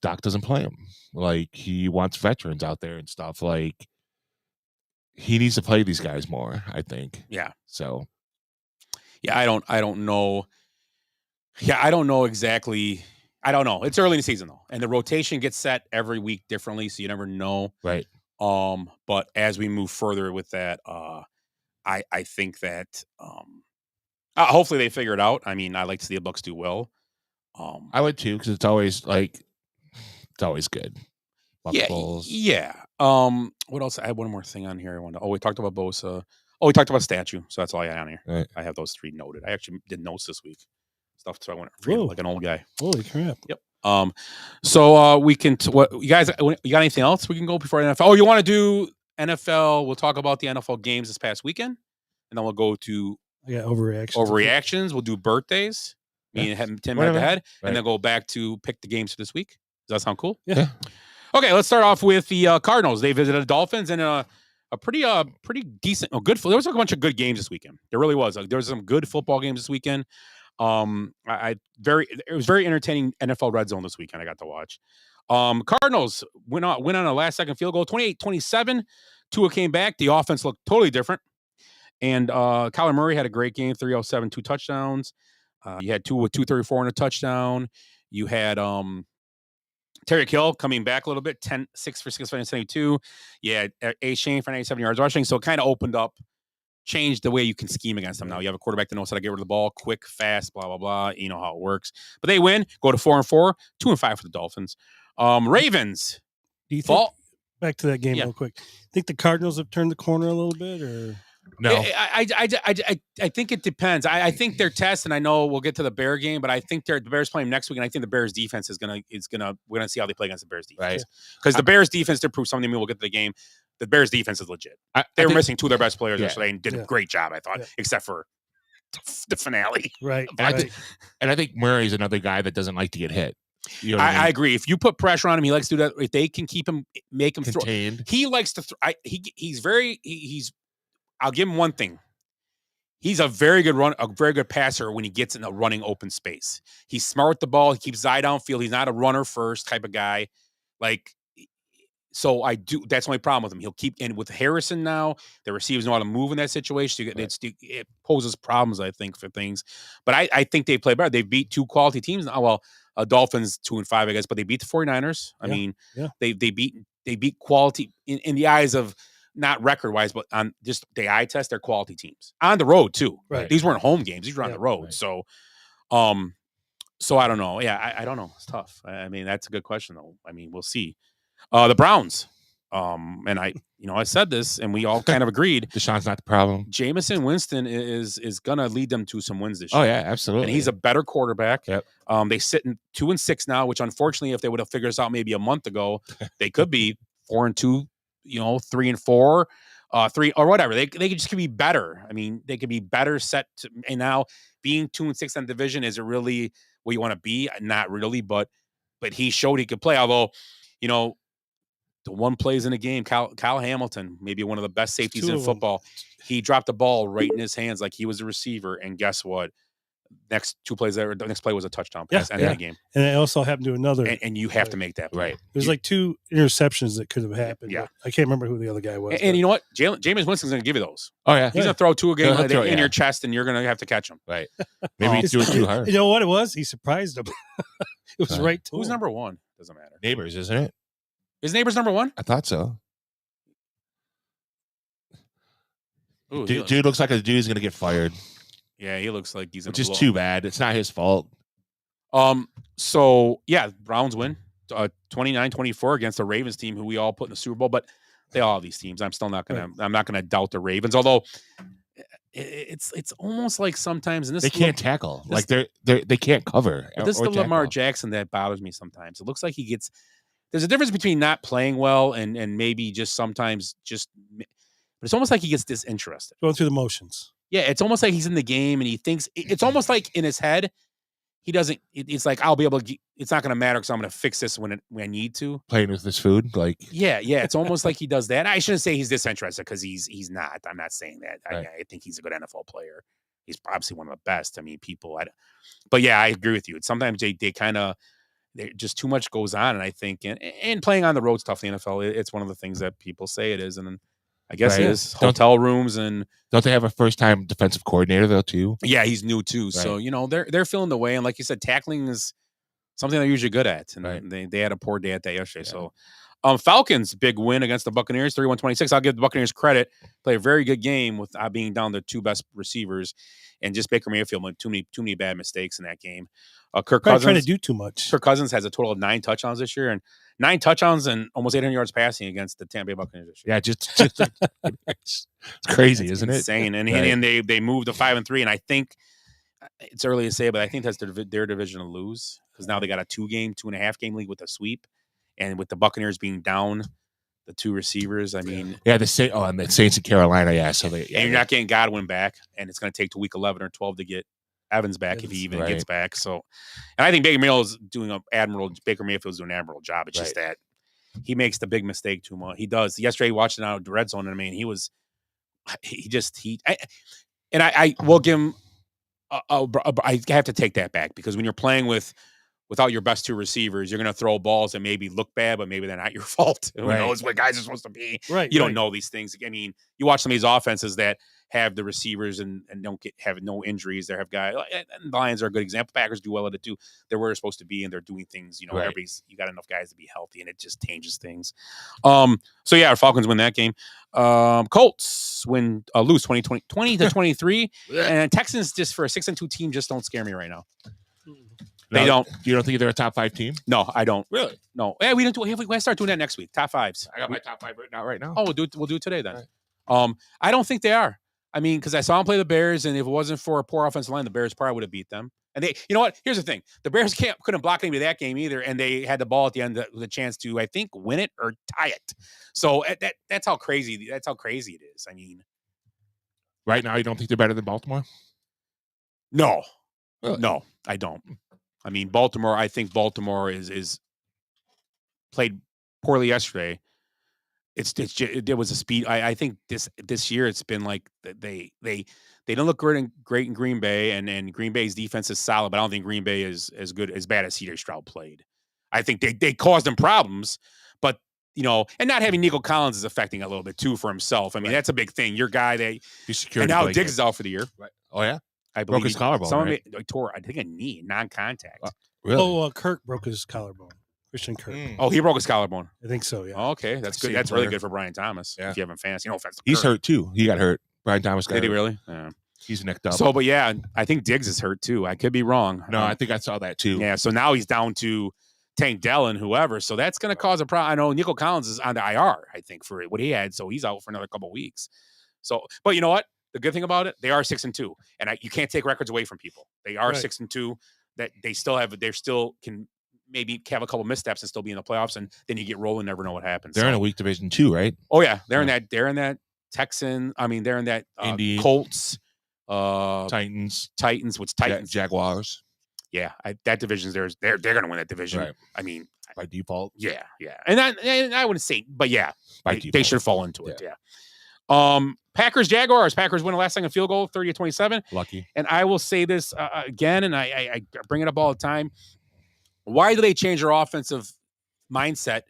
Doc doesn't play them. Like he wants veterans out there and stuff. Like he needs to play these guys more, I think. Yeah. So yeah, I don't know. Yeah, I don't know exactly. I don't know. It's early in the season though, and the rotation gets set every week differently, so you never know. Right. But as we move further with that, I think that hopefully they figure it out. I like to see the Bucks do well. I would too, because it's always good. Bucks Yeah, Bulls. yeah. What else? I had one more thing on here. We talked about Bosa. Oh, we talked about statue. So that's all I had on here. Right. I have those 3 noted. I actually did notes this week. Stuff, so I went read Whoa. like an old guy. Holy crap. Yep. So we can. What you guys? You got anything else we can go before NFL? Oh, you want to do NFL? We'll talk about the NFL games this past weekend, and then we'll go to I got overreactions. overreactions. We'll do birthdays. Me and Tim head Whatever. to head, Right. and then go back to pick the games for this week. Does that sound cool? Yeah. Okay, let's start off with the Cardinals. They visited the Dolphins and a pretty decent, good. There was a bunch of good games this weekend. There really was. There was some good football games this weekend. It was very entertaining NFL Red Zone this weekend. I got to watch. Cardinals went on a last second field goal, 28-27. Tua came back. The offense looked totally different. And Kyler Murray had a great game, 307, 2 touchdowns. You had Tua with 234 and a touchdown. You had Tyreek Hill coming back a little bit, 6 for 6 for 72. Yeah, A. Shane for 97 yards rushing. So it kind of opened up, changed the way you can scheme against them. Now you have a quarterback that knows how to get rid of the ball, quick, fast, blah, blah, blah. You know how it works. But they win, go to 4-4, 2-5 for the Dolphins. Ravens. Do you think, back to that game Yeah. real quick, think the Cardinals have turned the corner a little bit, or? No, I think it depends. I think their test, and I know we'll get to the Bear game, but I think the Bears playing next week, and I think the Bears defense is gonna we're gonna see how they play against the Bears defense. Because the Bears defense did prove something. We'll get to the game. The Bears defense is legit. They were missing 2 of their best players yesterday and did a great job, I thought, except for the finale. Right. And I think Murray's another guy that doesn't like to get hit. You know what I agree. If you put pressure on him, he likes to do that. If they can keep him, make him Contained. throw. He likes to. He's. I'll give him one thing. He's a very good passer when he gets in a running open space. He's smart with the ball. He keeps his eye downfield. He's not a runner first type of guy. So that's the only problem with him. He'll keep in with Harrison now. The receivers know how to move in that situation. It poses problems, I think, for things. But I think they play better. They beat 2 quality teams now. Well, Dolphins 2-5, I guess, but they beat the 49ers. I mean, they beat quality in the eyes of, not record wise, but on just the eye test, they're quality teams on the road too. Right. These weren't home games; these were on the road. Right. So I don't know. Yeah, I don't know. It's tough. I mean, that's a good question though. I mean, we'll see. The Browns. And I said this, and we all kind of agreed. Deshaun's not the problem. Jameson Winston is gonna lead them to some wins this year. Oh yeah, absolutely. And he's a better quarterback. Yep. They sit in 2-6 now, which unfortunately, if they would have figured this out maybe a month ago, they could be 4-2. 3-4, 3 or whatever. They just could be better. I mean, they could be better set. And now being 2-6 on division, is it really where you want to be? Not really, but he showed he could play. Although, the one plays in a game, Kyle Hamilton, maybe one of the best safeties in football. He dropped the ball right in his hands like he was a receiver. And guess what? Next 2 plays there, the next play was a touchdown pass end of the game. And it also happened to another. And you have to make that play. Right. There's like 2 interceptions that could have happened. Yeah. I can't remember who the other guy was. And you know what? Jameis Winston's going to give you those. Oh yeah, He's going to throw 2 a game He'll throw, in your chest, and you're going to have to catch them. Right. Maybe he threw it too hard. You know what it was? He surprised him. It was right to Who's him. number 1? Doesn't matter. Neighbors, isn't it? Is Neighbors number 1? I thought so. Ooh, Dude looks like a dude's going to get fired. Yeah, he looks like he's in. Which is too bad. It's not his fault. So yeah, Browns win 29-24 against the Ravens team, who we all put in the Super Bowl. But they all have these teams. I'm not gonna doubt the Ravens. Although it's almost like sometimes, and this They can't tackle. Like they can't cover. This is the Lamar Jackson that bothers me sometimes. It looks like there's a difference between not playing well and maybe just sometimes but it's almost like he gets disinterested. Going through the motions. Yeah, it's almost like he's in the game and he thinks it's almost like in his head, he doesn't. It's like I'll be able to. It's not going to matter because I'm going to fix this when I need to. Playing with his food, like yeah. It's almost like he does that. I shouldn't say he's disinterested because he's not. I'm not saying that. Right. I think he's a good NFL player. He's obviously one of the best. I mean, but yeah, I agree with you. Sometimes they kind of just too much goes on, and I think and playing on the road's tough. In the NFL, it's one of the things that people say it is, and I guess it is. Hotel rooms and don't they have a first-time defensive coordinator though too? Yeah, he's new too. Right. So they're feeling the way, and like you said, tackling is something they're usually good at, and right. they had a poor day at that yesterday. Yeah. So, Falcons big win against the Buccaneers, 31-26. I'll give the Buccaneers credit. Play a very good game with being down their 2 best receivers, and just Baker Mayfield made too many bad mistakes in that game. Kirk Cousins trying to do too much. Kirk Cousins has a total of 9 touchdowns this year, and 9 touchdowns and almost 800 yards passing against the Tampa Bay Buccaneers this year. Yeah, just it's crazy, isn't insane. it? Insane. And they moved to 5-3, and I think it's early to say, but I think that's their division to lose because now they got a 2.5 game league with a sweep, and with the Buccaneers being down the 2 receivers, I mean, and the Saints in Carolina, yeah. So and you're not getting Godwin back, and it's going to take to week 11 or 12 to get Evans back if he even gets back. So, and I think Baker Mayfield's doing an admirable job. It's just that he makes the big mistake too much. He does. Yesterday, watching out the red zone, and I mean, I will give him. I have to take that back because when you're playing without your best 2 receivers, you're going to throw balls that maybe look bad, but maybe they're not your fault. Who knows what guys are supposed to be? Right. You don't know these things. I mean, you watch some of these offenses that have the receivers and don't have no injuries. They have guys, and the Lions are a good example. Packers do well at it too. They're where they're supposed to be, and they're doing things. You know, Right. you got enough guys to be healthy, and it just changes things. So yeah, Falcons win that game. Colts lose 20-23, and Texans just for a 6-2 team just don't scare me right now. They don't. You don't think they're a top 5 team? No, I don't. Really? No. Yeah, we don't do. We got to start doing that next week. Top 5s. I got my top 5 written out right now. Oh, we'll do it today then. Right. I don't think they are. I mean, because I saw them play the Bears, and if it wasn't for a poor offensive line, the Bears probably would have beat them. And they, you know what? Here's the thing: the Bears couldn't block any of that game either, and they had the ball at the end with a chance to, I think, win it or tie it. So that's how crazy. That's how crazy it is. I mean, Right now, you don't think they're better than Baltimore? no, Really? no, I don't. I mean, Baltimore. I think Baltimore is played poorly yesterday. There was a speed. I think this year it's been like they don't look great in Green Bay, and Green Bay's defense is solid, but I don't think Green Bay is as bad as CJ Stroud played. I think they caused them problems, but you know, and not having Nico Collins is affecting a little bit too for himself. I mean, that's a big thing. Your guy, and now Diggs is out for the year. Right. Oh yeah, I believe broke his collarbone. Right? Tore, I think, a knee, non-contact. Really? Oh, Kirk broke his collarbone. Christian Kirk. Oh, he broke his collarbone. I think so. Yeah. Oh, okay, that's good. That's really good for Brian Thomas. Yeah. If you haven't fantasy, offense. He's hurt too. He got hurt. Brian Thomas got Did he hurt. really? Yeah. He's necked up. So, but yeah, I think Diggs is hurt too. I could be wrong. No, I think I saw that too. Yeah, so now he's down to Tank Dell and whoever. So that's going to cause a problem. I know Nico Collins is on the IR, I think, for what he had. So he's out for another couple of weeks. So, but you know what? The good thing about it, they are 6-2, and you can't take records away from people. They are 6-2. That they still can maybe have a couple missteps and still be in the playoffs, and then you get rolling. Never know what happens. They're in a weak division too, right? Oh yeah, they're in that. They're in that Texan. I mean, they're in that Indy. Colts, Titans, What's Titans? Jaguars. Yeah, that division's theirs. They're going to win that division. Right. I mean, by default. Yeah. And I wouldn't say, but yeah, they should fall into it. Yeah. Packers Jaguars. Packers win a last second field goal, 30-27. Lucky. And I will say this again, and I bring it up all the time. Why do they change their offensive mindset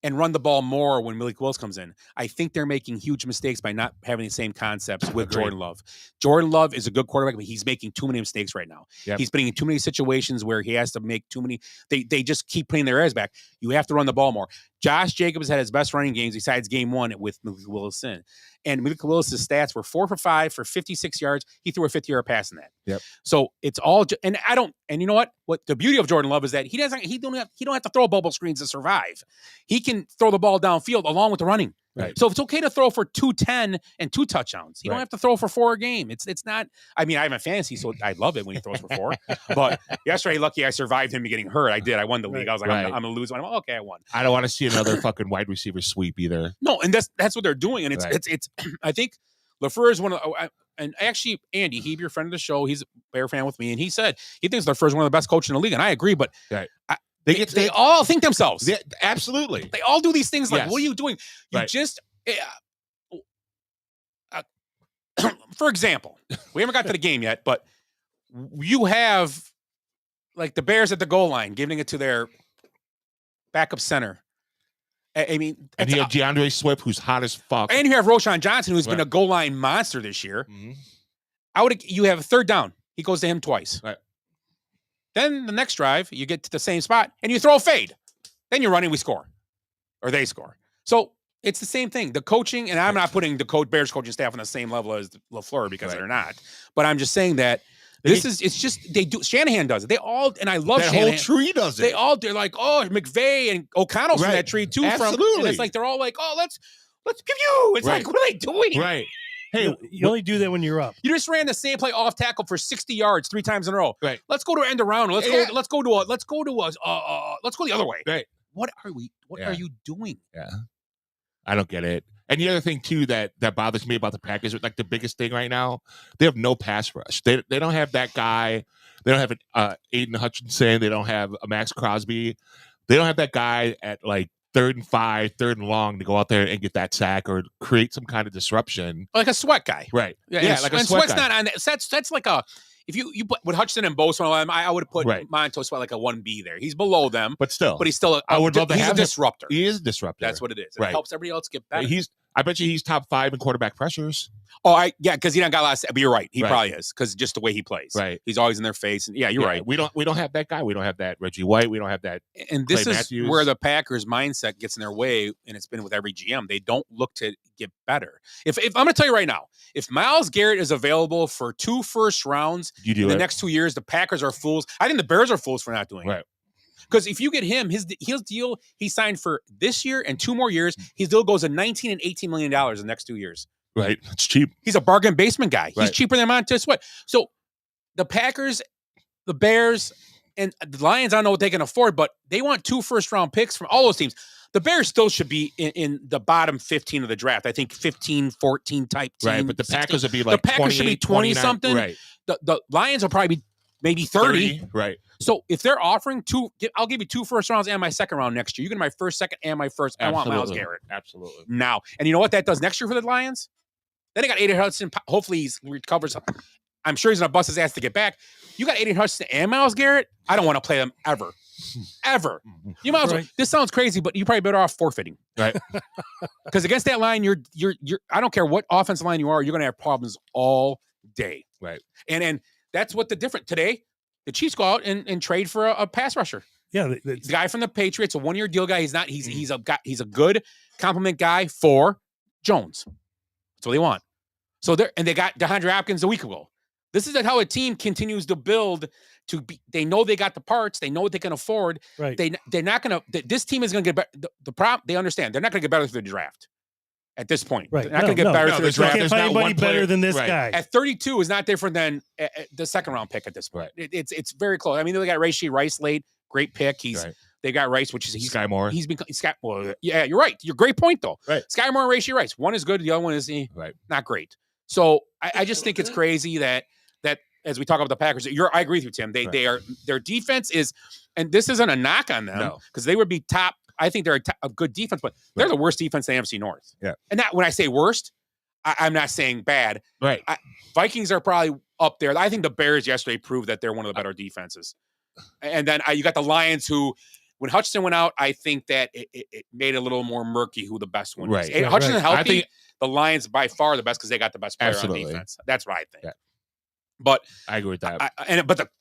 and run the ball more when Malik Willis comes in? I think they're making huge mistakes by not having the same concepts with Jordan Love. Jordan Love is a good quarterback, but he's making too many mistakes right now. Yep. He's putting in too many situations where he has to make too many. They just keep putting their airs back. You have to run the ball more. Josh Jacobs had his best running games besides game one with Malik Willis in. And Malik Willis' stats were 4 for 5 for 56 yards. He threw a 50-yard pass in that. Yep. So it's all, and I don't, and you know what? What the beauty of Jordan Love is that he don't have to throw bubble screens to survive. He can throw the ball downfield along with the running. Right. So it's okay to throw for 210 and 2 touchdowns. You don't have to throw for 4 a game. It's not. I mean, I have a fantasy, so I love it when he throws for 4. But yesterday, lucky I survived him getting hurt. I did. I won the league. I was like, I'm gonna lose. I'm like, okay, I won. I don't want to see another fucking wide receiver sweep either. No, and that's what they're doing. And it's. I think LaFleur is one of. And actually, Andy, he's your friend of the show. He's a Bear fan with me, and he said he thinks LaFleur is one of the best coaches in the league, and I agree. But they all think themselves. Absolutely. They all do these things like, Yes. what are you doing? You just. For example, we haven't got to the game yet, but you have like the Bears at the goal line giving it to their backup center. I mean, and you have DeAndre Swift, who's hot as fuck, and you have Roshan Johnson, who's been a goal line monster this year. Mm-hmm. You have a third down. He goes to him twice. Right. Then the next drive, you get to the same spot and you throw a fade. Then you're running, we score, or they score. So it's the same thing. The coaching, and I'm not putting the Bears coaching staff on the same level as LaFleur because they're not. But I'm just saying that it's just they do. Shanahan does it. They all, and I love that Shanahan. whole tree does it. They're like, oh, McVay and O'Connell's from that tree too. Absolutely. And it's like they're all like, oh, let's pew. It's like, what are they doing? Right. Hey, you only do that when you're up. You just ran the same play off tackle for 60 yards 3 times in a row. Right. Let's go to end around. Let's go the other way. Right. What are you doing? Yeah. I don't get it. And the other thing too that bothers me about the Packers, like the biggest thing right now, they have no pass rush. They don't have that guy. They don't have an Aiden Hutchinson. They don't have a Max Crosby. They don't have that guy at like 3rd and 5, 3rd and long to go out there and get that sack or create some kind of disruption. Like a Sweat guy. Right. Yeah, like a Sweat's guy. not on that. That's like a. If you put with Hutchinson and Bosa, I would have put Montez Sweat like a 1B there. He's below them, but still, he's still. I would love to he's have a disruptor. He is a disruptor. That's what it is. It Right. helps everybody else get better. I bet you he's top 5 in quarterback pressures. Oh, because he done got a lot of, but you're right. He Right. probably is because just the way he plays. Right. He's always in their face. And you're right. We don't have that guy. We don't have that Reggie White. We don't have that. And this Clay is Matthews. where the Packers mindset gets in their way, and it's been with every GM. They don't look to get better. If I'm going to tell you right now, if Myles Garrett is available for 2 first rounds You do in the it. next 2 years, the Packers are fools. I think the Bears are fools for not doing Right. it. Because if you get him, his deal he signed for this year and 2 more years, his deal goes to $19 and $18 million in the next 2 years. Right. It's cheap. He's a bargain basement guy. He's Right. cheaper than Montez Sweat. So the Packers, the Bears, and the Lions, I don't know what they can afford, but they want 2 first-round picks from all those teams. The Bears still should be in the bottom 15 of the draft. I think 15, 14 type team. Right. But the 16. Packers would be like the Packers should be 28, 29. 20-something. Right. The Lions will probably be maybe 30. Right. So if they're offering 2, I'll give you 2 first rounds and my second round next year. You get my first, second, and my first. I want Myles Absolutely. Garrett Absolutely. now. And you know what that does next year for the Lions? Then they got Aiden Hudson. Hopefully he recovers. I'm sure he's going to bust his ass to get back. You got Aiden Hudson and Myles Garrett. I don't want to play them ever. Ever. You might as well. Right. This sounds crazy, but you're probably better off forfeiting. Right. Because against that line, you're. I don't care what offensive line you are, you're going to have problems all day. Right. And that's what the difference today. The Chiefs go out and trade for a pass rusher. Yeah, The guy from the Patriots, a 1-year deal guy. He's not. He's a good compliment guy for Jones. That's what they want. So they got DeAndre Hopkins a week ago. This is how a team continues to build. They know they got the parts. They know what they can afford. right. They're not going to. This team is going to get better. The problem they understand they're not going to get better through the draft. At this point, Right. they're not going to get better no, through the there's You not- draft. can't there's find not anybody one player- better than this right. guy. At 32 is not different than the second round pick at this point. Right. It's very close. I mean, they got Rashee Rice late, great pick. Right. They got Rice, which is Sky Moore. He's been Scott. Well, yeah, you're right. You're great point though. Right. Sky Moore and Rashee Rice. One is good. The other one is Right. not great. So I just think it's crazy that as we talk about the Packers, I agree with you, Tim. Right. They are their defense is, and this isn't a knock on them No. because they would be top. I think they're a good defense, but they're the worst defense in the NFC North. Yeah. And that when I say worst, I'm not saying bad. Right. Vikings are probably up there. I think the Bears yesterday proved that they're one of the better defenses. And then you got the Lions who, when Hutchinson went out, I think that it made it a little more murky who the best one Right. is. Right, Hutchinson right. healthy, I think- the Lions by far the best because they got the best player Absolutely. on defense. That's what I think. Yeah. But I agree with that.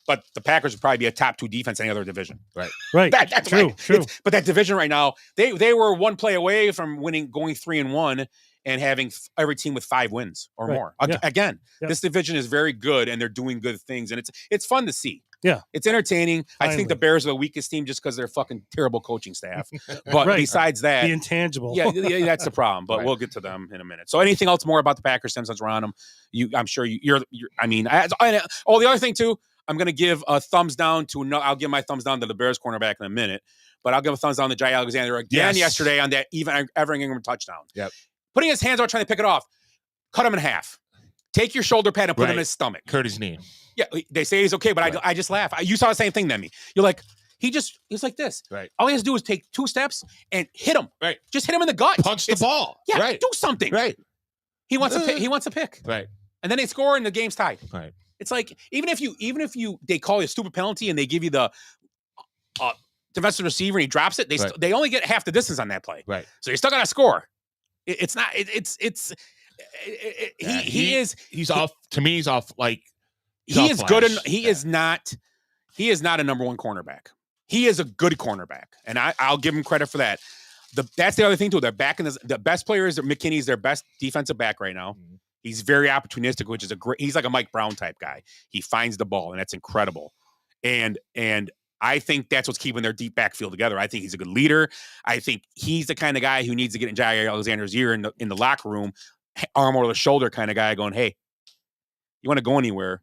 but the Packers would probably be a top 2 defense in any other division. Right. That's true. right. True. But that division right now, they were 1 play away from going 3-1 and having every team with 5 wins or Right. more. Yeah. Again, Yep. this division is very good and they're doing good things and it's fun to see. Yeah. It's entertaining. I think the Finally. Bears are the weakest team just because they're fucking terrible coaching staff. But Right. besides that, The intangible. yeah, that's the problem. But Right. we'll get to them in a minute. So, anything else more about the Packers since we're on them? I'm sure you're. I mean, the other thing too, I'm going to give a thumbs down to. No, I'll give my thumbs down to the Bears cornerback in a minute. But I'll give a thumbs down to Jay Alexander again Yes. yesterday on that Evan Ingram touchdown. Yep. Putting his hands out trying to pick it off, cut him in half. Take your shoulder pad and put him in Right. his stomach. Hurt his knee. Yeah, they say he's okay, but Right. I just laugh. You saw the same thing than me. You're like, he's like this. Right. All he has to do is take 2 steps and hit him. Right. Just hit him in the gut. Punch the ball. Yeah, Right. do something. Right. He wants a pick. He wants a pick. Right. And then they score and the game's tied. Right. It's like even if you they call you a stupid penalty and they give you the defensive receiver and he drops it, Right. they only get half the distance on that play. Right. So you're still gonna score. It's not. Yeah, He is. He's off. To me, he's off. Like he's He off is good. flash. He Yeah. is not. He is not a number 1 cornerback. He is a good cornerback, and I'll give him credit for that. That's the other thing too. They're back in the best players. McKinney's their best defensive back right now. Mhm. He's very opportunistic, which is he's like a Mike Brown type guy. He finds the ball, and that's incredible. And I think that's what's keeping their deep backfield together. I think he's a good leader. I think he's the kind of guy who needs to get in Jair Alexander's ear in the locker room, arm over the shoulder kind of guy going, hey, you want to go anywhere,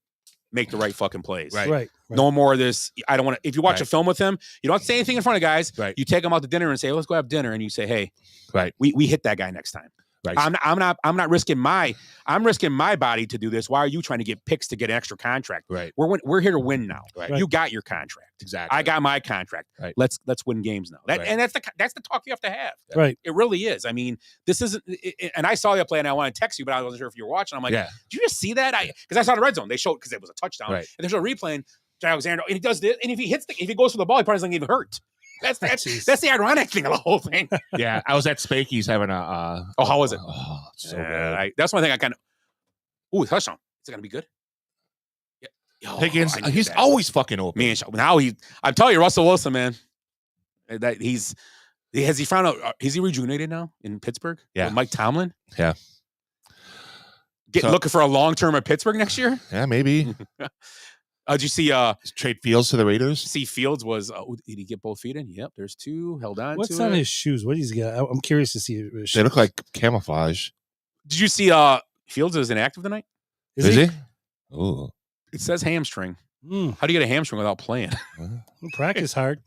make the right fucking plays. Right. Right. No more of this. I don't want to. If you watch Right. a film with him, you don't say anything in front of guys. Right. You take them out to dinner and say, let's go have dinner. And you say, hey, Right. we hit that guy next time. Right. I'm not risking I'm risking my body to do this. Why are you trying to get picks to get an extra contract? Right. We're here to win now. Right. You got your contract. Exactly. I got my contract. Right. Let's win games now. Right. And that's the talk you have to have. Right. It really is. I mean, this isn't. And I saw that play, and I want to text you, but I wasn't sure if you were watching. I'm like, Yeah. did you just see that? Because I saw the red zone. They showed because it was a touchdown, Right. and they showed a replay. And Jay Alexander, and he does this, and if he goes for the ball, he probably doesn't even hurt. That's the ironic thing of the whole thing. Yeah, I was at Spanky's having a. Oh, how was it? Oh, so Yeah, good. that's one thing I kind of. Ooh, touchdown. Is it gonna be good? Yeah. Yo, Higgins, I need he's that. always fucking open. Me and now I'm telling you, Russell Wilson, man. That has he found out? Is he rejuvenated now in Pittsburgh? Yeah. With Mike Tomlin. Yeah. Looking for a long term at Pittsburgh next year. Yeah, maybe. Did you see? Trade Fields to the Raiders. See, Fields was. Did he get both feet in? Yep. There's two held on. What's to on it. his shoes? What he's got? I'm curious to see. His shoes. They look like camouflage. Did you see? Fields is inactive tonight. Is he? Oh, It says hamstring. Mm, How do you get a hamstring without playing? practice hard.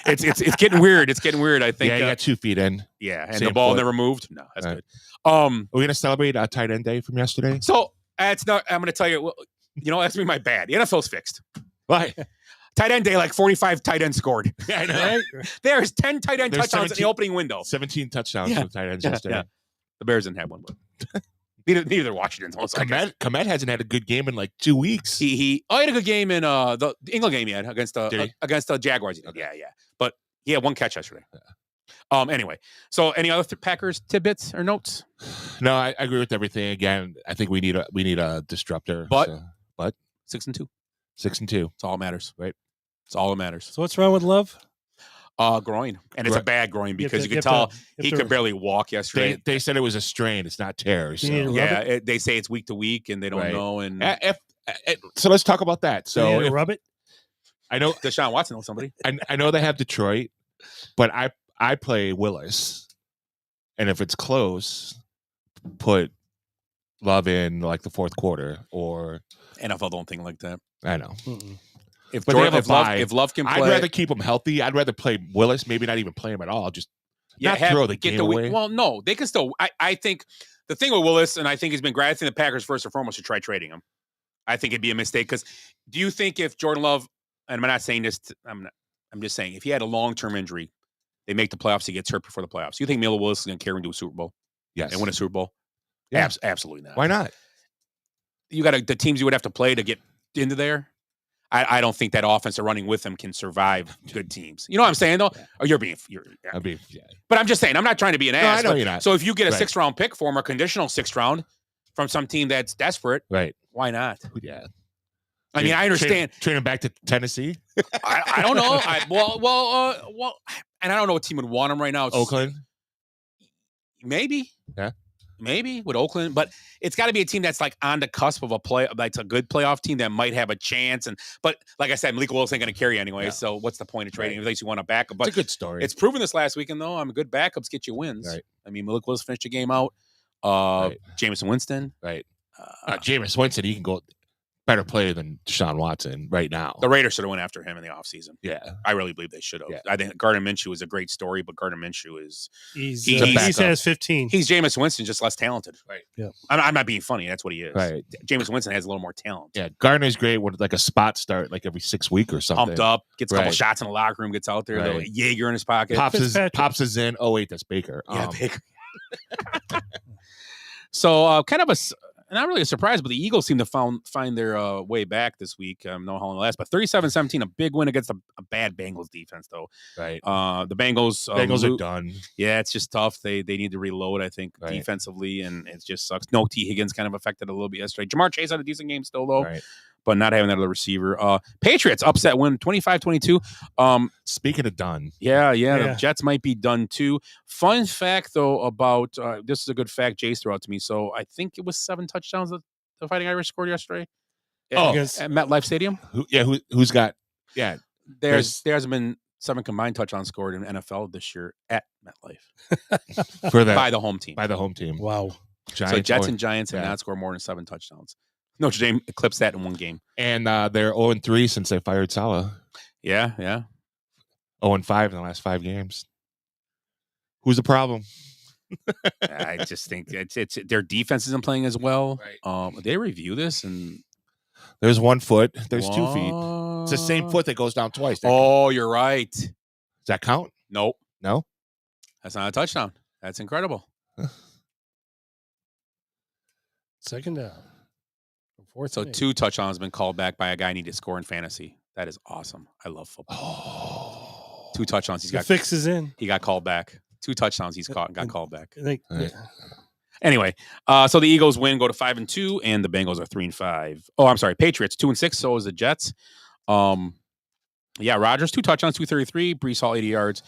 it's getting weird. It's getting weird. I think. yeah, he got 2 feet in. Yeah, and Same the ball foot. never moved. No, that's Right. good. Are we gonna celebrate tight end day from yesterday? So it's not. I'm going to tell you. Well, that's me. My bad. The NFL's fixed. Why? Tight end day, like 45 tight ends scored. Yeah, I know. There's 10 tight end There's touchdowns in the 17 opening window. 17 touchdowns Yeah. from tight ends Yeah, yesterday. yeah. The Bears didn't have one, but neither Washington. Also, I guess. Komet hasn't had a good game in like 2 weeks. He had a good game in the England game he had against Did he? against the Jaguars. Okay. Yeah. But he had one catch yesterday. Anyway, so any other Packers tidbits or notes? No, I agree with everything. Again, I think we need a disruptor. But- so- 6-2. 6-2. It's all that matters. Right. It's all that matters. So what's wrong with Love? Groin, and it's a bad groin because you have can tell to- he could barely walk yesterday. They said it was a strain. It's not tear. So, You need to rub They say it's week to week, and they don't Right. know. And so let's talk about that. So So you if- rub it. I know Deshaun Watson knows somebody. I know they have Detroit, but I play Willis, and if it's close, put Love in like the fourth quarter, or NFL don't think like that. I know. Mm-mm. If But they have a if Love, bye. if Love can play, I'd rather keep him healthy. I'd rather play Willis, maybe not even play him at all. Just not throw the game away. Well, no, they can still. I think the thing with Willis, and I think he's been great. I think the Packers first and foremost should try trading him. I think it'd be a mistake because do you think if Jordan Love, and I'm not saying this, I'm just saying if he had a long-term injury, they make the playoffs, he gets hurt before the playoffs. You think Miller Willis is going to carry him to a Super Bowl Yes. and win a Super Bowl? Yeah. Absolutely not. Why not? You got the teams you would have to play to get into there. I don't think that offense they're running with him can survive good teams. You know what I'm saying though? Or you're being, but I'm just saying I'm not trying to be an ass. I know but- you're not. So if you get a Right. 6th round pick for him, or conditional 6th round from some team that's desperate, Right. why not? Yeah. I mean, I understand. Train him back to Tennessee, I don't know. Well, and I don't know what team would want him right now. It's- Oakland. maybe. Yeah. Maybe with Oakland, but it's got to be a team that's like on the cusp of a play, like a good playoff team that might have a chance. But like I said, Malik Willis ain't going to carry anyway. Yeah. So what's the point of trading? Right. At least you want a backup. But It's a good story. it's proven this last weekend though. Good backups get you wins. Right. I mean, Malik Willis finished the game out. Right. Jameson Winston. right. Jameis Winston, he can go better player than Deshaun Watson right now. The Raiders should have went after him in the offseason. Yeah. I really believe they should have. Yeah. I think Gardner Minshew is a great story, but Gardner Minshew is He's He's a he backup. says 15. he's Jameis Winston, just less talented. Right. Yeah. I'm not being funny. That's what he is. Right. Jameis Winston has a little more talent. Yeah. Gardner's great with like a spot start like every 6 weeks or something. Pumped up, gets a couple Right. shots in the locker room, gets out there, Right. little Jaeger in his pocket. Fitzpatrick. Pops is in. Oh wait, that's Baker. Yeah, Baker. So kind of not really a surprise, but the Eagles seem to find their way back this week. I don't know how long it lasts, but 37-17, a big win against a bad Bengals defense, though. Right. The Bengals Bengals are done. Yeah, it's just tough. They need to reload, I think, Right. defensively, and it just sucks. No, T. Higgins kind of affected a little bit yesterday. Jamar Chase had a decent game still, though, Right. but not having that other receiver. Patriots upset win 25-22. Speaking of done, Yeah, Yeah. the Jets might be done too. Fun fact, though, about this is a good fact Jace threw out to me. So I think it was 7 touchdowns that the Fighting Irish scored yesterday Oh. at MetLife Stadium. who's got? Yeah. There hasn't been 7 combined touchdowns scored in NFL this year at MetLife For that by the home team. by the home team. Wow. So Giants Jets or- and Giants have yeah. not scored more than 7 touchdowns. Notre Dame eclipsed that in one game. and they're 0-3 since they fired Saleh. Yeah. 0-5 in the last 5 games. Who's the problem? I just think it's their defense isn't playing as well. Right. They review this and There's 1 foot. There's 2 feet. It's the same foot that goes down twice. Oh, you're right. Does that count? Nope. No. That's not a touchdown. That's incredible. Second down. Fourth. So and 8. 2 touchdowns been called back by a guy I need to score in fantasy. That is awesome. I love football. Oh. 2 touchdowns. He's The got fix is in. He got called back. 2 touchdowns he's got called back. Like, Anyway, so the Eagles win, go to 5-2, and the Bengals are 3-5. Oh, I'm sorry, Patriots 2-6. So is the Jets. Rodgers 2 touchdowns, 233. Brees Hall 80 yards,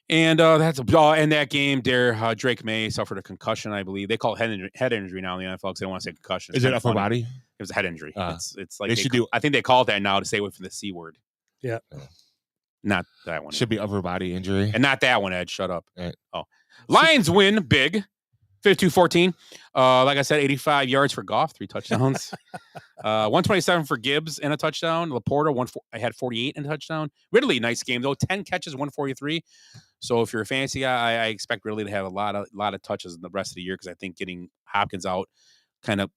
and that's in that game. Drake May suffered a concussion, I believe. They call it head injury now in the NFL because they don't want to say concussion. Is it upper body? It was a head injury. It's like they should do. I think they call it that now to stay away from the C word. Yeah. Not that one. Should be upper body injury. And not that one, Ed. Shut up. Right. Oh. Lions win big. 52-14. Like I said, 85 yards for Goff, 3 touchdowns. 127 for Gibbs and a touchdown. Laporta had 48 and a touchdown. Ridley, nice game though. 10 catches, 143. So if you're a fantasy guy, I expect Ridley to have a lot of touches in the rest of the year because I think getting Hopkins out kind of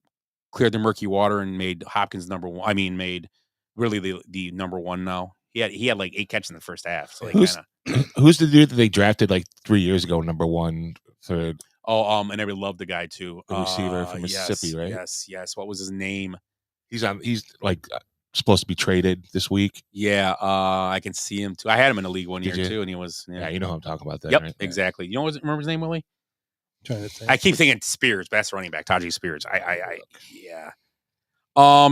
cleared the murky water and made Hopkins number one. I mean, made Ridley the number one now. He had like 8 catches in the first half. So who's the dude that they drafted like 3 years ago, number 1 for? Oh, and I really love the guy too. The receiver from Mississippi, right? Yes. What was his name? He's like supposed to be traded this week. Yeah, I can see him too. I had him in the league one year too, and he was. Yeah, you know who I'm talking about. That, yep, right? exactly. You know remember his name, Willie? Trying to think. I keep thinking Spears, best running back, Tajay Spears. Yeah.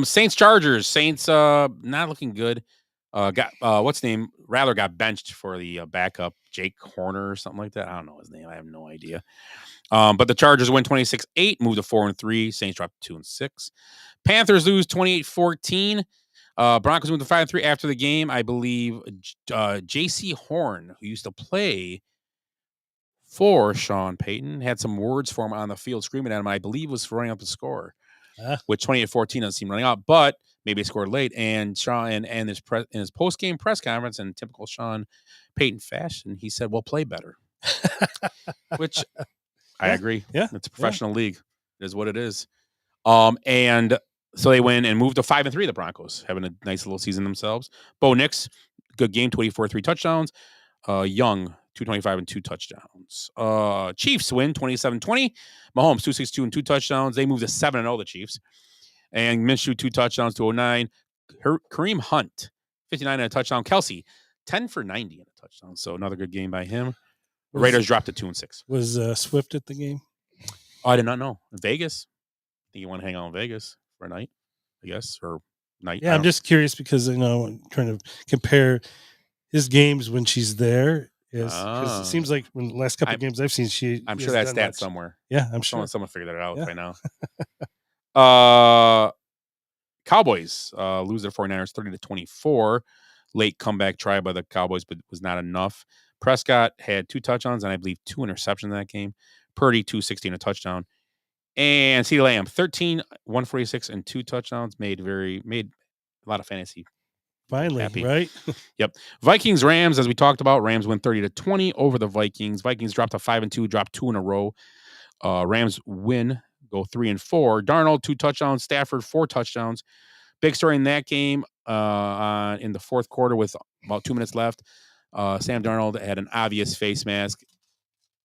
Saints Chargers. Saints not looking good. Got what's his name? Rattler got benched for the backup, Jake Horner or something like that. I don't know his name. I have no idea. But the Chargers win 26-8, move to 4-3. Saints drop 2-6. Panthers lose 28-14. Broncos move to 5-3 after the game. I believe J.C. Horn, who used to play for Sean Payton, had some words for him on the field, screaming at him. I believe was for running up the score. With 28-14 doesn't seem running out, but maybe he scored late. And Sean and in his post-game press conference, in typical Sean Payton fashion, he said, "We'll play better," which I agree. Yeah, it's a professional league. It is what it is. And so they win and move to 5-3. The Broncos having a nice little season themselves. Bo Nix, good game, 24, 3 touchdowns. Young, 225 and 2 touchdowns. Chiefs win 27-20. Mahomes 262 and 2 touchdowns. They move to 7-0. The Chiefs and Minshew 2 touchdowns, 209. Kareem Hunt 59 and a touchdown. Kelsey 10 for 90 and a touchdown. So another good game by him. The Raiders dropped to 2-6. Was Swift at the game? Oh, I did not know. In Vegas. I think you want to hang out in Vegas for a night, I guess, or night. Yeah, I'm just curious because I'm trying to compare his games when she's there. Because it seems like when the last couple of games I've seen, I'm sure that's stat somewhere. Yeah, I'm sure someone figured that out by now. Cowboys lose their 49ers 30-24. Late comeback try by the Cowboys, but was not enough. Prescott had 2 touchdowns and I believe 2 interceptions in that game. Purdy 216 a touchdown. And CeeDee Lamb 13, 146 and 2 touchdowns. Made a lot of fantasy. Finally, happy. Right? Yep. Vikings Rams, as we talked about, Rams win 30-20 over the Vikings. Vikings dropped to 5-2, dropped 2 in a row. Rams win, go 3-4. Darnold 2 touchdowns. Stafford 4 touchdowns. Big story in that game in the fourth quarter with about 2 minutes left. Sam Darnold had an obvious face mask,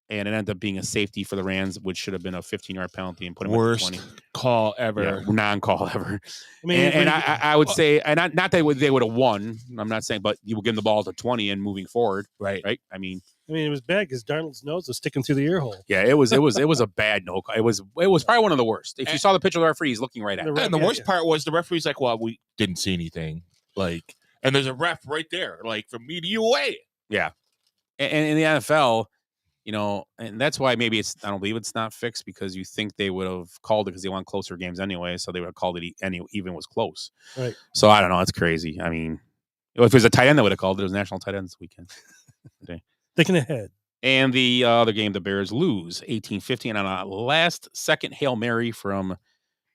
and it ended up being a safety for the Rams, which should have been a 15-yard penalty and put him worst at the 20. Call ever. Yeah, non-call ever. I mean, and I would say, and not that they would have won. I'm not saying, but you would give them the ball to 20 and moving forward, right? I mean, it was bad because Darnold's nose was sticking through the ear hole. Yeah, it was a bad no call. It was probably one of the worst. If you saw the picture of the referee, he's looking right at it. And the worst part was the referee's like, "Well, we didn't see anything." Like, and there's a ref right there, like from me to you away. Yeah, and in the NFL. And that's why maybe I don't believe it's not fixed because you think they would have called it because they want closer games anyway. So they would have called it even was close. Right. So I don't know. It's crazy. I mean, if it was a tight end, they would have called it. It was National Tight Ends Weekend. Thinking ahead. And the other game, the Bears lose 18-15 on a last-second Hail Mary from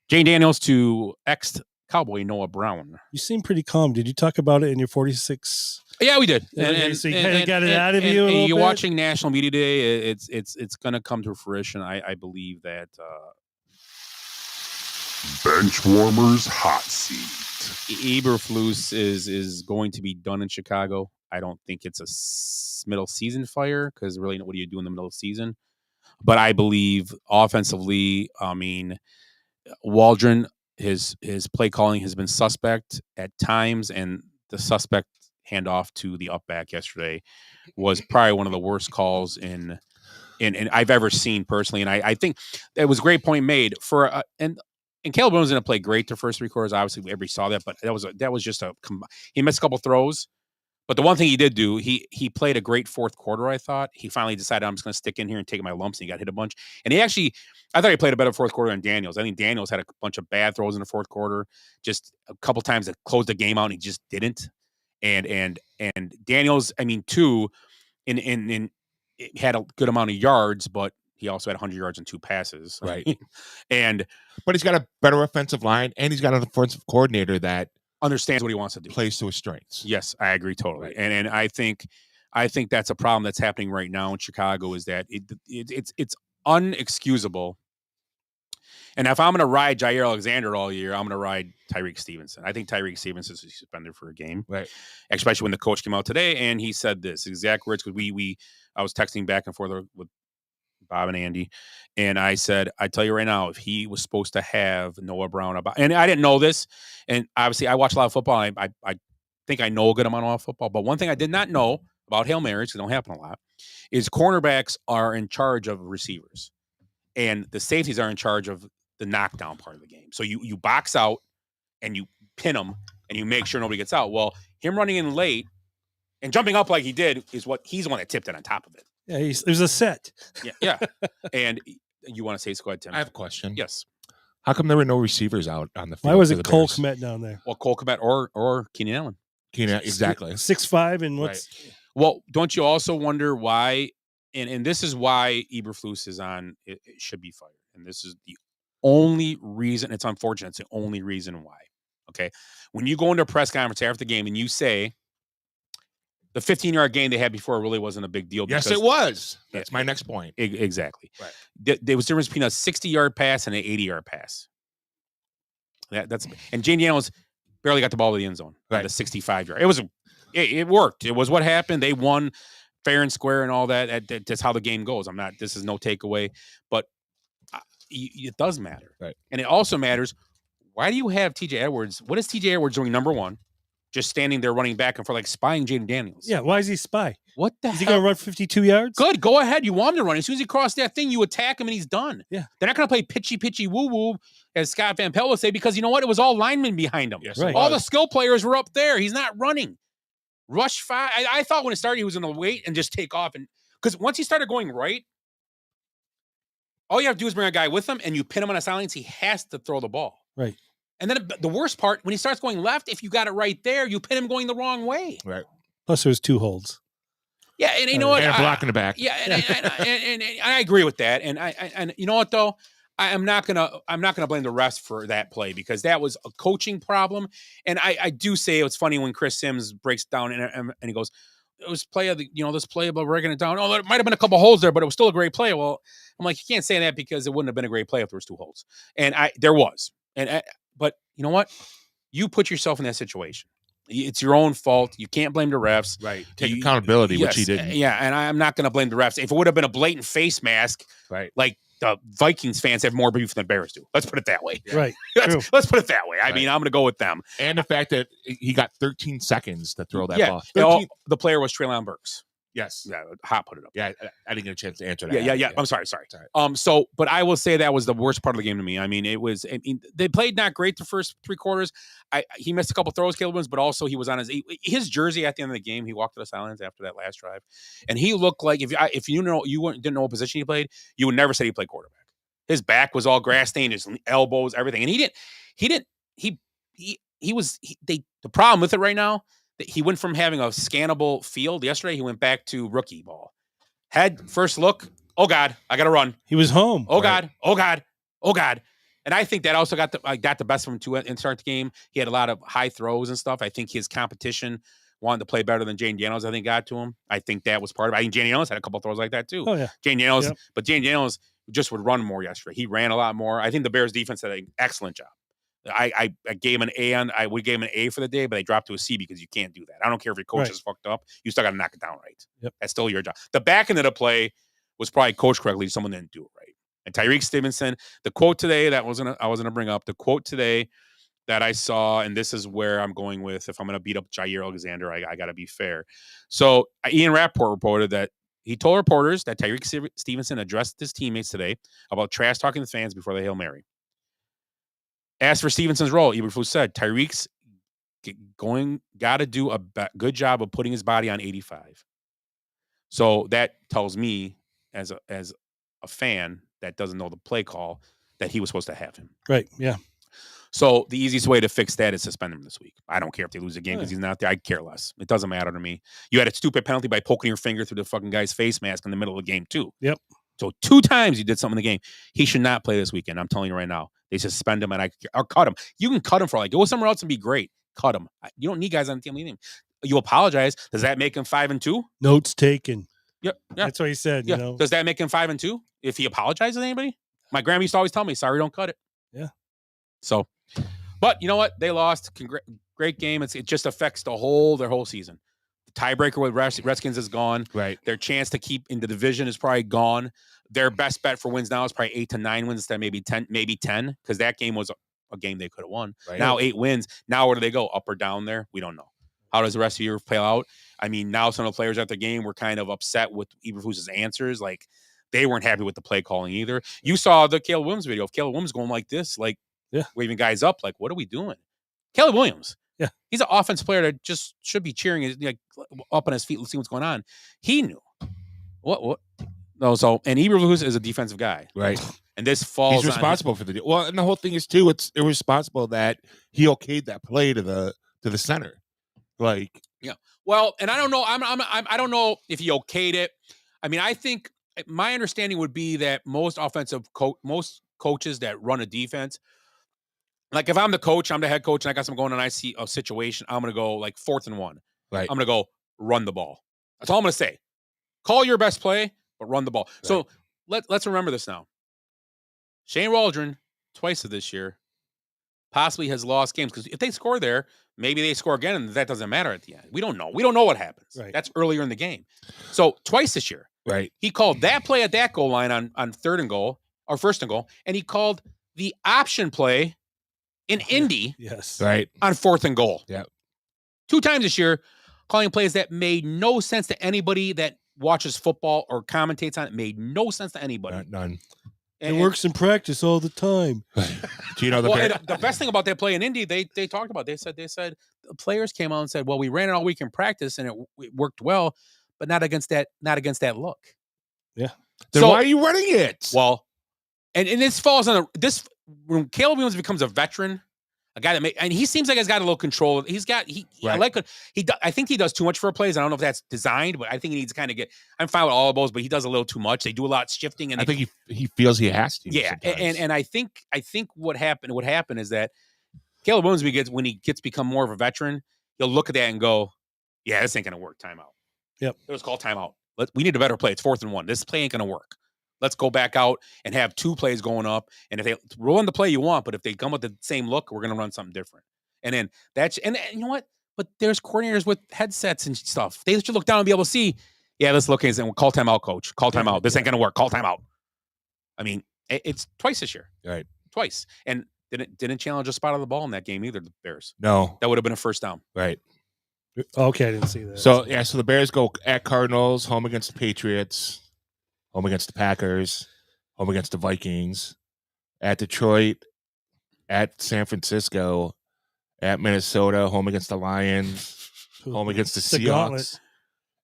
Jane Daniels to ex-Cowboy Noah Brown. You seem pretty calm. Did you talk about it in your 46? Yeah, we did. So you kind of got it out of you a little you're bit? watching National Media Day. It's going to come to fruition. I believe that. Benchwarmers Hot Seat. Eberflus is going to be done in Chicago. I don't think it's a middle season fire because really, what do you do in the middle of the season? But I believe offensively, Waldron, his play calling has been suspect at times, and the suspect handoff to the up back yesterday was probably one of the worst calls in I've ever seen personally. And I think it was a great point made for and Caleb Williams didn't play great the first 3 quarters. Obviously, everybody saw that, but that was just he missed a couple throws. But the one thing he did do, he played a great fourth quarter, I thought. He finally decided, I'm just going to stick in here and take my lumps, and he got hit a bunch. And I thought he played a better fourth quarter than Daniels. I think Daniels had a bunch of bad throws in the fourth quarter, just a couple times that closed the game out, and he just didn't. And Daniels, I mean, too, in had a good amount of yards, but he also had 100 yards and 2 passes. Right. But he's got a better offensive line, and he's got an offensive coordinator that understands what he wants to do, plays to his strengths. Yes, I agree totally. Right. And I think that's a problem that's happening right now in Chicago, is that it's unexcusable. And if I'm going to ride Jair Alexander all year, I'm going to ride Tyreek Stevenson. I think Tyreek Stevenson is suspended for a game, right? Especially when the coach came out today and he said this exact words, because I was texting back and forth with Bob and Andy, and I said, I tell you right now, if he was supposed to have Noah Brown and I didn't know this, and obviously I watch a lot of football. I think I know a good amount of football, but one thing I did not know about Hail Marys, because they don't happen a lot, is cornerbacks are in charge of receivers, and the safeties are in charge of the knockdown part of the game. So you box out and you pin them and you make sure nobody gets out. Well, him running in late and jumping up like he did is he's the one that tipped it on top of it. Yeah, it was a set. Yeah. And you want to say, go ahead, Tim. I have a question. Yes. How come there were no receivers out on the field? Why wasn't Cole Kmet down there? Well, Cole Kmet or Keenan Allen. Exactly. 6'5" and what's... Right. Well, don't you also wonder why, and this is why Eberflus is on, it should be fired. And this is the only reason, it's unfortunate, it's the only reason why. Okay. When you go into a press conference after the game and you say the 15-yard gain they had before really wasn't a big deal. Yes, it was. That's my next point. Exactly. Right. There was a difference between a 60-yard pass and an 80-yard pass. And Jane Daniels barely got the ball to the end zone. Right. The 65-yard. It worked. It was what happened. They won fair and square and all that. That's how the game goes. This is no takeaway, but it does matter. Right. And it also matters, why do you have TJ Edwards? What is TJ Edwards doing, number one? Just standing there running back and forth, like spying Jaden Daniels. Yeah, why is he spy? What the hell? Is he going to run 52 yards? Good, go ahead. You want him to run. As soon as he crosses that thing, you attack him and he's done. Yeah. They're not going to play pitchy woo-woo, as Scott Van Pelt would say, because you know what? It was all linemen behind him. Yes, right. All the skill players were up there. He's not running. Rush 5. I thought when it started, he was going to wait and just take off. And because once he started going right, all you have to do is bring a guy with him and you pin him on a silence. He has to throw the ball. Right. And then the worst part, when he starts going left, if you got it right there, you pin him going the wrong way. Right. Plus, there's 2 holds. Yeah, and you know what? And a block in the back. Yeah, and I agree with that. And you know what though? I'm not gonna blame the refs for that play, because that was a coaching problem. And I do say it's funny when Chris Sims breaks down and he goes, it was play of this play about breaking it down. Oh, there might have been a couple holes there, but it was still a great play. Well, I'm like, you can't say that, because it wouldn't have been a great play if there was 2 holes. And there was. But you know what? You put yourself in that situation. It's your own fault. You can't blame the refs. Right. Take accountability, yes, which he didn't. Yeah, and I'm not going to blame the refs. If it would have been a blatant face mask, right, like the Vikings fans have more beef than Bears do. Let's put it that way. Yeah. Right. Let's put it that way. I mean, I'm going to go with them. And the fact that he got 13 seconds to throw that ball. The player was Treylon Burks. Yes. Yeah, Hot put it up. Yeah, I didn't get a chance to answer that. Yeah. I'm sorry. So, but I will say that was the worst part of the game to me. I mean, they played not great the first 3 quarters. He missed a couple throws, Caleb Williams, but also he was on his jersey at the end of the game. He walked to the sidelines after that last drive, and he looked like, if you didn't know what position he played, you would never say he played quarterback. His back was all grass stained, his elbows, everything, and the problem with it right now, he went from having a scannable field yesterday. He went back to rookie ball. Head first look. Oh God, I got to run. He was home. Oh God. Oh God. Oh God. And I think that also got the best of him to start the game. He had a lot of high throws and stuff. I think his competition wanted to play better than Jane Daniels. I think got to him. I think that was part of it. I think Jane Daniels had a couple throws like that too. Oh yeah, Jane Daniels. Yep. But Jane Daniels just would run more yesterday. He ran a lot more. I think the Bears defense did an excellent job. I gave him an A we gave him an A for the day, but they dropped to a C because you can't do that. I don't care if your coach is fucked up. You still got to knock it down right. Yep. That's still your job. The back end of the play was probably coached correctly. Someone didn't do it right. And Tyreek Stevenson, the quote today I was gonna bring up. The quote today that I saw, and this is where I'm going with, if I'm going to beat up Jair Alexander, I got to be fair. So Ian Rappaport reported that he told reporters that Tyreek Stevenson addressed his teammates today about trash talking to fans before the Hail Mary. As for Stevenson's role, Eberflus said Tyreek's got to do a good job of putting his body on 85. So that tells me, as a fan that doesn't know the play call, that he was supposed to have him. Right. Yeah. So the easiest way to fix that is suspend him this week. I don't care if they lose a game because he's not there. I care less. It doesn't matter to me. You had a stupid penalty by poking your finger through the fucking guy's face mask in the middle of the game too. Yep. So 2 times you did something in the game. He should not play this weekend. I'm telling you right now. They suspend him or cut him. You can cut him for go somewhere else and be great. Cut him. You don't need guys on the team. You apologize. Does that make him 5-2? Notes taken. Yeah. That's what he said. Yeah. You know. Does that make him 5-2 if he apologizes to anybody? My grandma used to always tell me, "Sorry, don't cut it." Yeah. So, but you know what? They lost. Great game. It just affects their whole season. The tiebreaker with Redskins is gone. Right. Their chance to keep in the division is probably gone. Their best bet for wins now is probably 8 to 9 wins instead of maybe 10, because that game was a game they could have won. Right. Now 8 wins. Now where do they go? Up or down there? We don't know. How does the rest of the year play out? I mean, now some of the players at the game were kind of upset with Eberflus's answers. Like, they weren't happy with the play calling either. You saw the Caleb Williams video of Caleb Williams going like this, like waving guys up, like, what are we doing? Caleb Williams. Yeah. He's an offensive player that just should be cheering like up on his feet. Let's see what's going on. He knew. What? No, so, and Eberflus is a defensive guy. Right. And this falls He's responsible for the well, and the whole thing is too, it's irresponsible that he okayed that play to the center. Like, yeah. Well, and I don't know. I don't know if he okayed it. I mean, I think my understanding would be that most most coaches that run a defense, like if I'm the coach, I'm the head coach, and I got something going on, and I see a situation, I'm going to go like 4th and 1. Right. I'm going to go run the ball. That's all I'm going to say. Call your best play, but run the ball. Right. So let's remember this now. Shane Waldron, twice of this year, possibly has lost games because if they score there, maybe they score again, and that doesn't matter at the end. We don't know. We don't know what happens. Right. That's earlier in the game. So twice this year, right? He called that play at that goal line on 3rd and goal or 1st and goal, and he called the option play in Indy, right, on 4th and goal. Yeah, 2 times this year, calling plays that made no sense to anybody that watches football or commentates on it. Made no sense to anybody. None. It works in practice all the time. Do you know the best thing about that play in Indy? They talked about. They said the players came out and said, "Well, we ran it all week in practice and it worked well, but not against that look." Yeah. Then why are you running it? Well, and this falls on this when Caleb Williams becomes a veteran, a guy that and he seems like he's got a little control. I like it. I think he does too much for plays. I don't know if that's designed, but I think he needs to kind of get. I'm fine with all of those, but he does a little too much. They do a lot of shifting, and I think he feels he has to. Yeah, and I think what happened is that Caleb Williams when he gets become more of a veteran, he'll look at that and go, "Yeah, this ain't gonna work. Timeout." Yep. It was called timeout. We need a better play. It's 4th and 1. This play ain't gonna work. Let's go back out and have 2 plays going up. And if they run the play you want, but if they come with the same look, we're going to run something different. And then and you know what? But there's coordinators with headsets and stuff. They should look down and be able to see, yeah, let's look and say, well, call timeout, coach. Call timeout. This ain't going to work. Call timeout. I mean, it's twice this year. Right. Twice. And didn't challenge a spot on the ball in that game either, the Bears. No. That would have been a first down. Right. Okay, I didn't see that. So the Bears go at Cardinals, home against the Patriots, home against the Packers, home against the Vikings, at Detroit, at San Francisco, at Minnesota, home against the Lions, home against the Seahawks,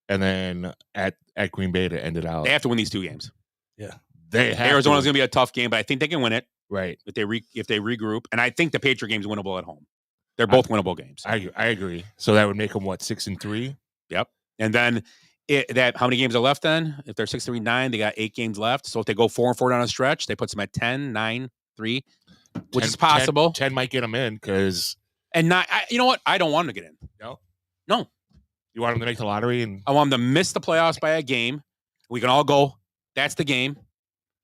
and then at Green Bay to end it out. They have to win these 2 games. Yeah. Arizona's going to be a tough game, but I think they can win it. Right. If they regroup. And I think the Patriot game's winnable at home. They're both winnable games. I agree. So that would make them, 6-3? Yep. And then how many games are left then? If they're 6-3-9, they got 8 games left. So if they go 4-4 down a stretch, they put them at 10-9-3, which is possible. 10 might get them in because. And you know what? I don't want them to get in. No. You want them to make the lottery? And I want them to miss the playoffs by a game. We can all go, that's the game.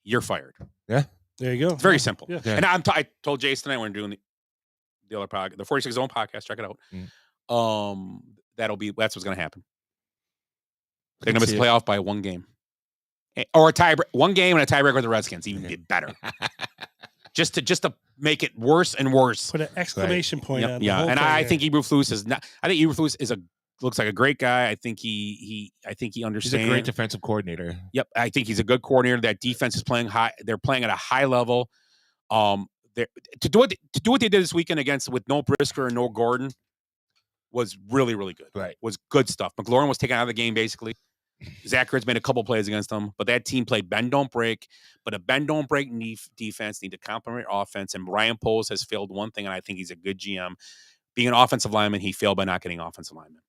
You're fired. Yeah. There you go. It's very simple. Yeah. And I told Jason tonight when we're doing the other podcast, the 46 Zone podcast, check it out. That's what's going to happen. They're going to miss the playoff by 1 game. Or one game and a tiebreaker with the Redskins. Even get better. just to make it worse and worse. Put an exclamation point Yep, on the yeah, whole and thing, I yeah. think Eberflus is not. I think Eberflus looks like a great guy. I think he He's understands. a great defensive coordinator. Yep, I think he's a good coordinator. That defense is playing high. They're playing at a high level. To do what they did this weekend with no Brisker and no Gordon was really, really good. Right, was good stuff. McLaurin was taken out of the game basically. Zach Ertz made a couple plays against them, but that team played bend don't break. But a bend don't break defense need to complement offense. And Brian Poles has failed one thing, and I think he's a good GM. Being an offensive lineman, he failed by not getting offensive linemen.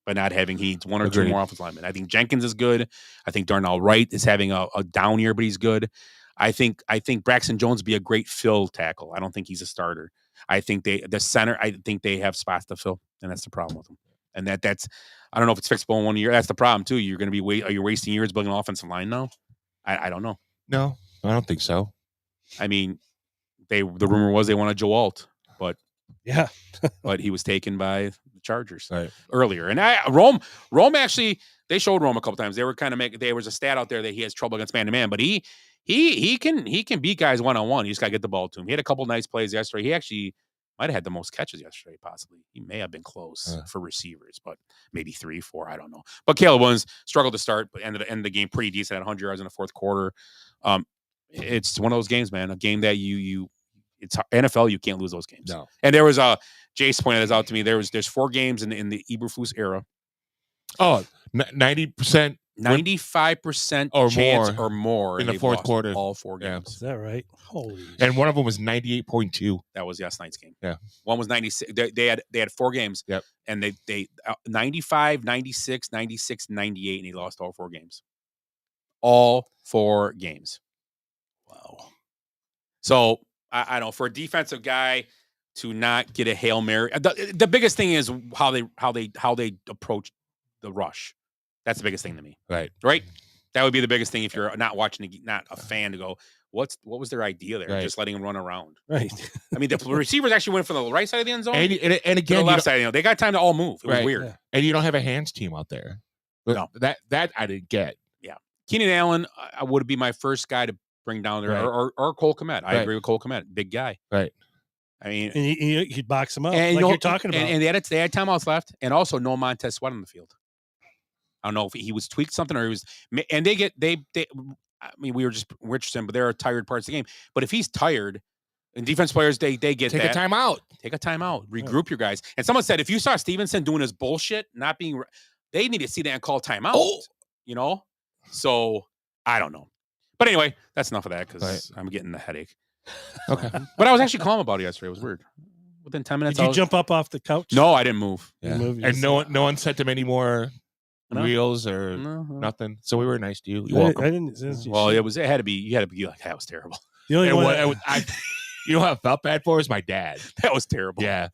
By not having one or two more offensive linemen. I think Jenkins is good. I think Darnell Wright is having a down year, but he's good. I think Braxton Jones would be a great fill tackle. I don't think he's a starter. I think they have spots to fill, and that's the problem with them. And that's I don't know if it's fixable in 1 year. That's the problem too. You're going to be are you wasting years building an offensive line now? I don't know. No, I don't think so. I mean, the rumor was they wanted Joe Alt, but yeah, but he was taken by the Chargers right. earlier. And Rome actually they showed Rome a couple times. They were kind of there was a stat out there that he has trouble against man to man, but he can beat guys one on one. You just got to get the ball to him. He had a couple nice plays yesterday. He actually might have had the most catches yesterday, possibly. He may have been close for receivers, but maybe 3, 4, I don't know. But Caleb Williams struggled to start, but ended the game pretty decent at 100 yards in the fourth quarter. It's one of those games, man. A game that it's NFL. You can't lose those games. No. And there was Jace pointed this out to me. There's 4 games in the Eberflus era. Oh, 90%. 95% or chance more or more in the fourth quarter. All 4 games. Is that right? Holy. And one of them was 98.2. That was last night's game. Yeah. One was 96. They had 4 games. Yep. And they 95, 96, 96, 98, and he lost all 4 games. All 4 games. Wow. So I don't know, for a defensive guy to not get a Hail Mary. The biggest thing is how they approach the rush. That's the biggest thing to me. Right. That would be the biggest thing if you're not watching, not a fan, to go, what was their idea there? Right. Just letting him run around. Right. I mean, the receivers actually went from the right side of the end zone And to again, the left side. They got time to all move. It was Right. weird. Yeah. and you don't have a hands team out there. No. That I didn't get. Keenan Allen would be my first guy to bring down there, Right. or Cole Kmet. I Right. agree with Cole Kmet. Big guy. Right. I mean, And he'd box him up and like you're talking about. And they had timeouts left, and also no Montez Sweat on the field. I don't know if he was tweaked something or he was. And they. I mean, we were interested, but there are tired parts of the game. But if he's tired, and defense players, they get Take that. a timeout. Take a timeout. Regroup your guys. And someone said if you saw Stevenson doing his bullshit, not being, they need to see that and call timeout. You know, so I don't know. But anyway, that's enough of that because I'm getting a headache. Okay. But I was actually calm about it yesterday. It was weird. Within 10 minutes, Did you jump up off the couch? No, I didn't move. Yeah. Move And no one sent him any more No. reels or No. nothing. So we were nice to you. You're welcome. I didn't. You Well, you had to be like, that was terrible. The only And one you know what I felt bad for is my dad. That was terrible. Yeah.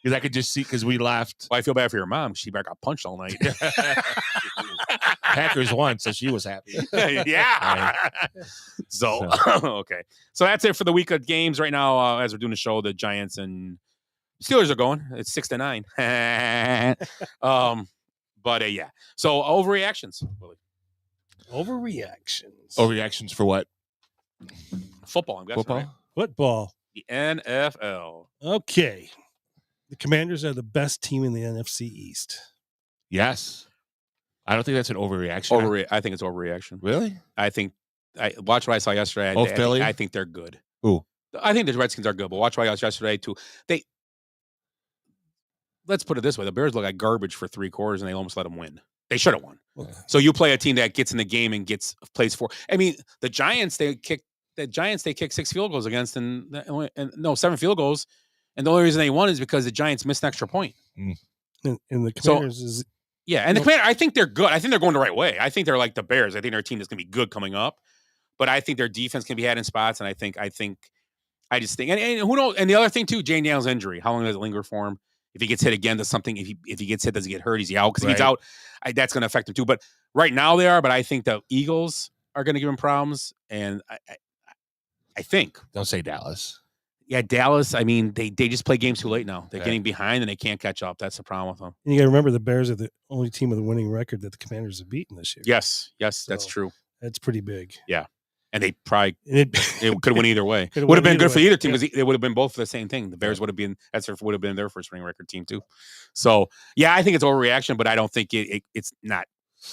Because I could just see, because we laughed. Well, I feel bad for your mom. She got punched all night. Packers won, so she was happy. Yeah. So, okay. So that's it for the week of games right now. As we're doing the show, the Giants and Steelers are going. It's 6-9. But yeah. So overreactions, Willie. overreactions. Overreactions for what? Football. I'm guessing, Football? right? Football. The NFL. Okay. The Commanders are the best team in the NFC East. Yes. I don't think that's an overreaction. I think it's overreaction. Really? I think watch what I saw yesterday. Philly? I think they're good. Who? I think the Redskins are good, but watch what I saw yesterday too. Let's put it this way: the Bears look like garbage for 3 quarters, and they almost let them win. They should have won. Okay. So you play a team that gets in the game and plays for. I mean, the Giants they kicked 6 field goals against, and 7 field goals, and the only reason they won is because the Giants missed an extra point. And the Commanders And the Commanders, I think they're good. I think they're going the right way. I think they're like the Bears. I think they're a team that's going to be good coming up, but I think their defense can be had in spots, and I just think, and who knows? And the other thing too, Jane Daniels' injury. How long does it linger for him? If he gets hit again, does something? If he gets hit, does he get hurt? Is he out? Because if he's out, that's going to affect him too. But right now they are. But I think the Eagles are going to give him problems, and I think. Don't say Dallas. Yeah, Dallas. I mean, they just play games too late now. They're getting behind and they can't catch up. That's the problem with them. And you got to remember the Bears are the only team with a winning record that the Commanders have beaten this year. Yes, that's true. That's pretty big. Yeah. And they probably It could have went either way. Could've Would have went been good either for way. either team because it would have been both for the same thing. The Bears would have been would have been their first winning record team too. So yeah, I think it's overreaction, but I don't think it's not.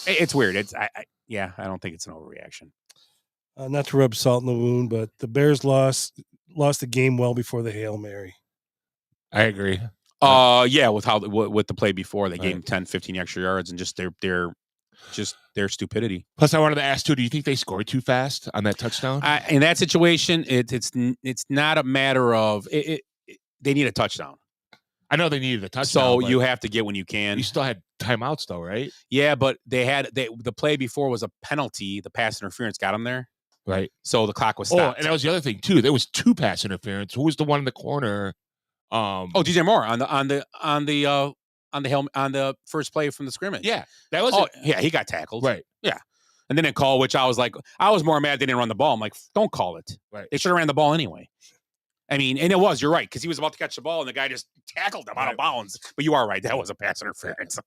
It's weird. I don't think it's an overreaction. not to rub salt in the wound, but the Bears lost the game well before the Hail Mary. I agree. Yeah, with the play before they gave him 10, 15 extra yards and just their stupidity. Plus, I wanted to ask too. Do you think they scored too fast on that touchdown? In that situation, it's not a matter of they need a touchdown. I know they needed a touchdown. So but you have to get when you can. you still had timeouts though, right? Yeah, but the play before was a penalty. The pass interference got him there. Right. So the clock was Oh, stopped. and that was the other thing too. There was 2 pass interference. Who was the one in the corner? DJ Moore on the first play from the scrimmage. Yeah, that was. Yeah, he got tackled. Right. Yeah, and then they call, which I was more mad they didn't run the ball. I'm like, don't call it. Right. They should have ran the ball anyway. I mean, and it was. You're right because he was about to catch the ball and the guy just tackled him out of bounds. But you are right. That was a pass interference.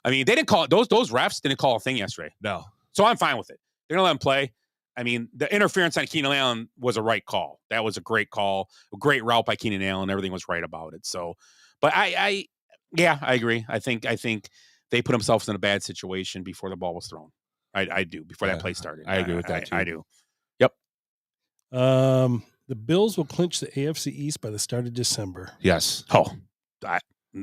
I mean, they didn't call it. Those refs didn't call a thing yesterday. No. So I'm fine with it. They're gonna let him play. I mean, the interference on Keenan Allen was a right call. That was a great call, a great route by Keenan Allen. Everything was right about it. So, but I agree. I think they put themselves in a bad situation before the ball was thrown. I do before that play started. I agree with that too. I do. Yep. The Bills will clinch the AFC East by the start of December. Yes. Oh,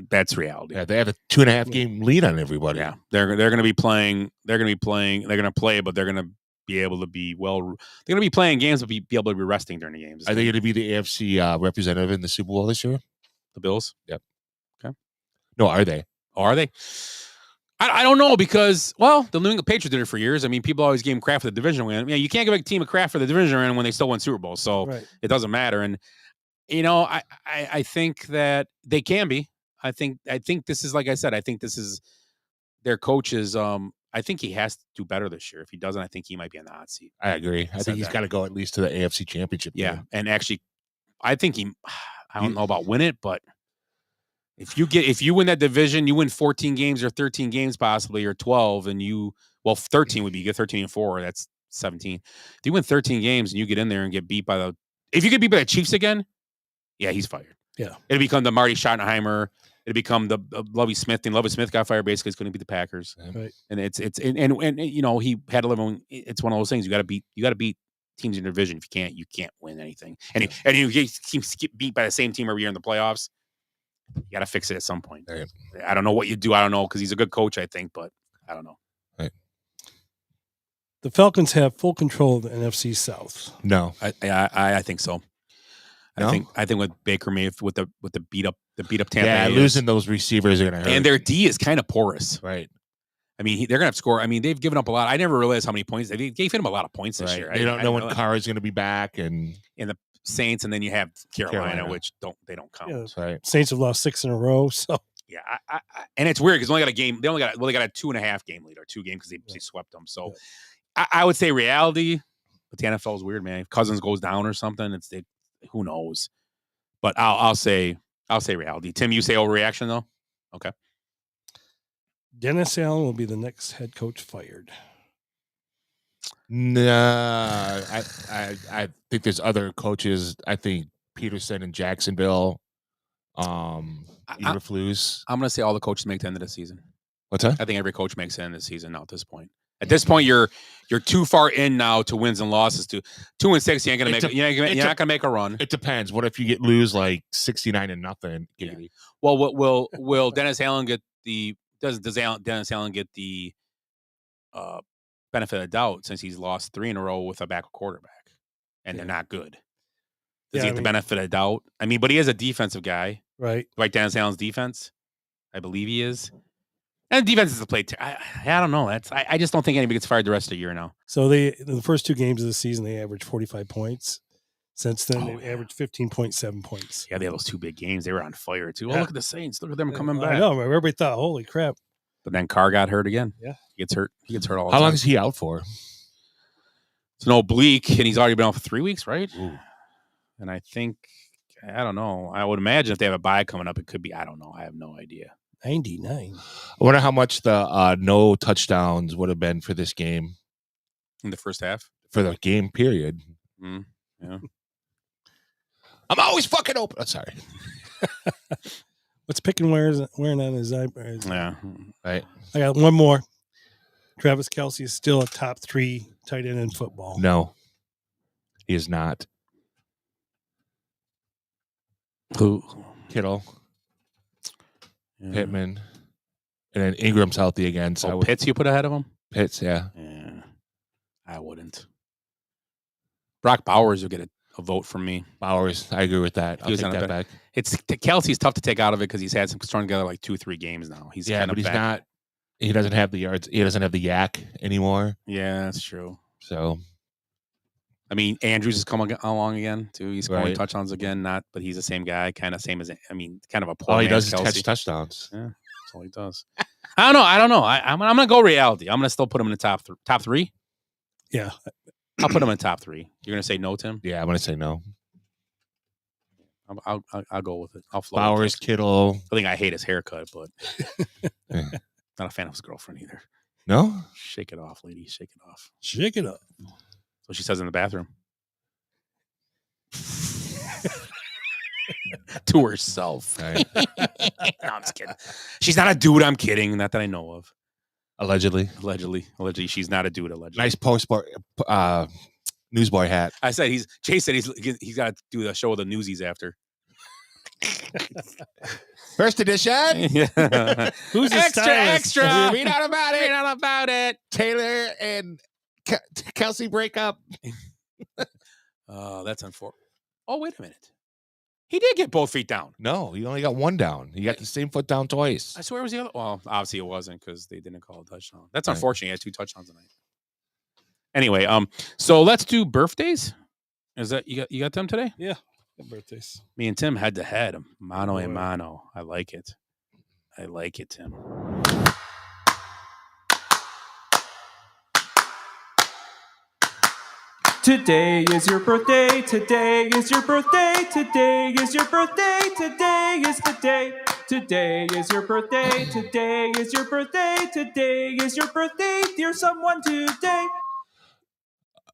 that's reality. Yeah, they have a 2.5 game lead on everybody. Yeah, they're going to be playing. They're going to play, but they're going to be able to be They're going to be playing games, but be able to be resting during the games. Are they going to be the AFC representative in the Super Bowl this year? The Bills? Yep. Okay. No, are they? Oh, are they? I don't know because, well, the New England Patriots did it for years. I mean, people always gave them crap for the division win. You can't give a team a crap for the division win when they still win Super Bowl. So It doesn't matter. And, I think that they can be. I think this is, like I said, I think this is their coaches. I think he has to do better this year. If he doesn't, I think he might be on the hot seat. I agree. I think he's got to go at least to the AFC Championship. Yeah, game. and actually, I think I don't know about win it, but if you win that division, you win 14 games or 13 games possibly or 12, and 13 would be good. 13-4, that's 17. If you win 13 games and you get in there and get beat by if you get beat by the Chiefs again, yeah, he's fired. Yeah, it'll become the Marty Schottenheimer. It'll become the Lovie Smith thing. Lovie Smith got fired. Basically, it's going to be the Packers. Right. And it's he had to live on. It's one of those things. You got to beat teams in your division. If you can't win anything. And you get beat by the same team every year in the playoffs. You got to fix it at some point. Right. I don't know what you do. I don't know because he's a good coach, I think, but I don't know. Right. The Falcons have full control of the NFC South. No, I think so. No? I think with Baker Mayfield with the beat up Tampa. Yeah, losing those receivers are going to hurt. And their D is kind of porous. Right. I mean, they're going to have to score. I mean, they've given up a lot. I never realized how many points they gave him a lot of points this year. They don't know when Carr is going to be back, and the Saints, and then you have Carolina. Which they don't count. Yeah, right. Saints have lost 6 in a row. So yeah, and it's weird because they only got a game. They got a 2.5 game lead or 2 games because they swept them. So I would say reality, but the NFL is weird, man. If Cousins goes down or something, who knows. But I'll say reality. Tim, you say overreaction though? Okay. Dennis Allen will be the next head coach fired. Nah, I think there's other coaches. I think Peterson in Jacksonville. Eberflus. I'm going to say all the coaches make the end of the season. What's that? I think every coach makes the end of the season now at this point. At this point, you're too far in now to wins and losses. 2-6, you ain't gonna make. You're not gonna make a run. It depends. What if you lose like 69-0? Yeah. Well, will Dennis Allen get the? Does Dennis Allen get the benefit of the doubt since he's lost 3 in a row with a backup quarterback and they're not good? Does he get the benefit of the doubt? I mean, but he is a defensive guy, right? Like Dennis Allen's defense, I believe he is. And defense is a play. I don't know. I just don't think anybody gets fired the rest of the year now. So in the first 2 games of the season, they averaged 45 points. Since then, they've averaged 15.7 points. Yeah, they had those 2 big games. They were on fire too. Oh, look at the Saints. Look at them coming back. I know. Everybody thought, holy crap. But then Carr got hurt again. Yeah. He gets hurt all the time. How long is he out for? It's an oblique, and he's already been out for 3 weeks, right? Ooh. And I think, I don't know. I would imagine if they have a bye coming up, it could be. I don't know. I have no idea. 99. I wonder how much the no touchdowns would have been for this game In the first half? for the game period. Yeah. I'm always fucking open. I'm sorry. What's picking wearing on his eyebrows? Yeah. Right. I got one more. Travis Kelce is still a top 3 tight end in football. No, he is not. Who? Kittle, Yeah. Pittman, and then Ingram's healthy again. So I would, Pitts you put ahead of him? Pitts, yeah. Yeah. I wouldn't. Brock Bowers will get a vote from me. Bowers, I agree with that. I'll was take on a that better- back. It's Kelsey's tough to take out of it because he's had some strung together like 2-3 games now. He's Yeah, kind but of he's back. not. He doesn't have the yards. He doesn't have the yak anymore. Yeah, that's true. So I mean, Andrews is coming along again too. He's scoring Right. touchdowns again, but he's the same guy, kind of same as. I mean, kind of a poor. all he man's does is Kelsey. catch touchdowns. Yeah, that's all he does. I don't know. I'm gonna go reality. I'm gonna still put him in the top 3. Yeah. I'll put him in top 3. You're gonna say no, Tim? Yeah, I'm gonna say no. I'll go with it. I'll float. Bowers, Kittle. I think I hate his haircut, but Yeah. not a fan of his girlfriend either. No, Shake it off, lady. Shake it off. Shake it up. So she says in the bathroom. To herself. Right. No, I'm just kidding. She's not a dude. I'm kidding. Not that I know of. Allegedly. Allegedly, she's not a dude. Allegedly. Nice post-sport newsboy hat. I said Jay said he's got to do the show with the newsies after. First edition. Yeah. Who's the extra? stylist? Read out about it. Read out about it. Taylor and Kelsey break up. That's unfortunate. Oh, wait a minute. He did get both feet down. No, he only got one down. He got the same foot down twice. I swear it was the other. Well, obviously it wasn't because they didn't call a touchdown. That's Right. unfortunate. He had 2 touchdowns tonight. Anyway, so let's do birthdays. Is that you got them today? Yeah. Good birthdays. Me and Tim head to head, mano a Boy. mano. I like it. I like it, Tim. Today is your birthday. Today is your birthday. Today is your birthday. Today is the day. Today is your birthday. Today is your birthday. Today is your birthday. Dear someone today.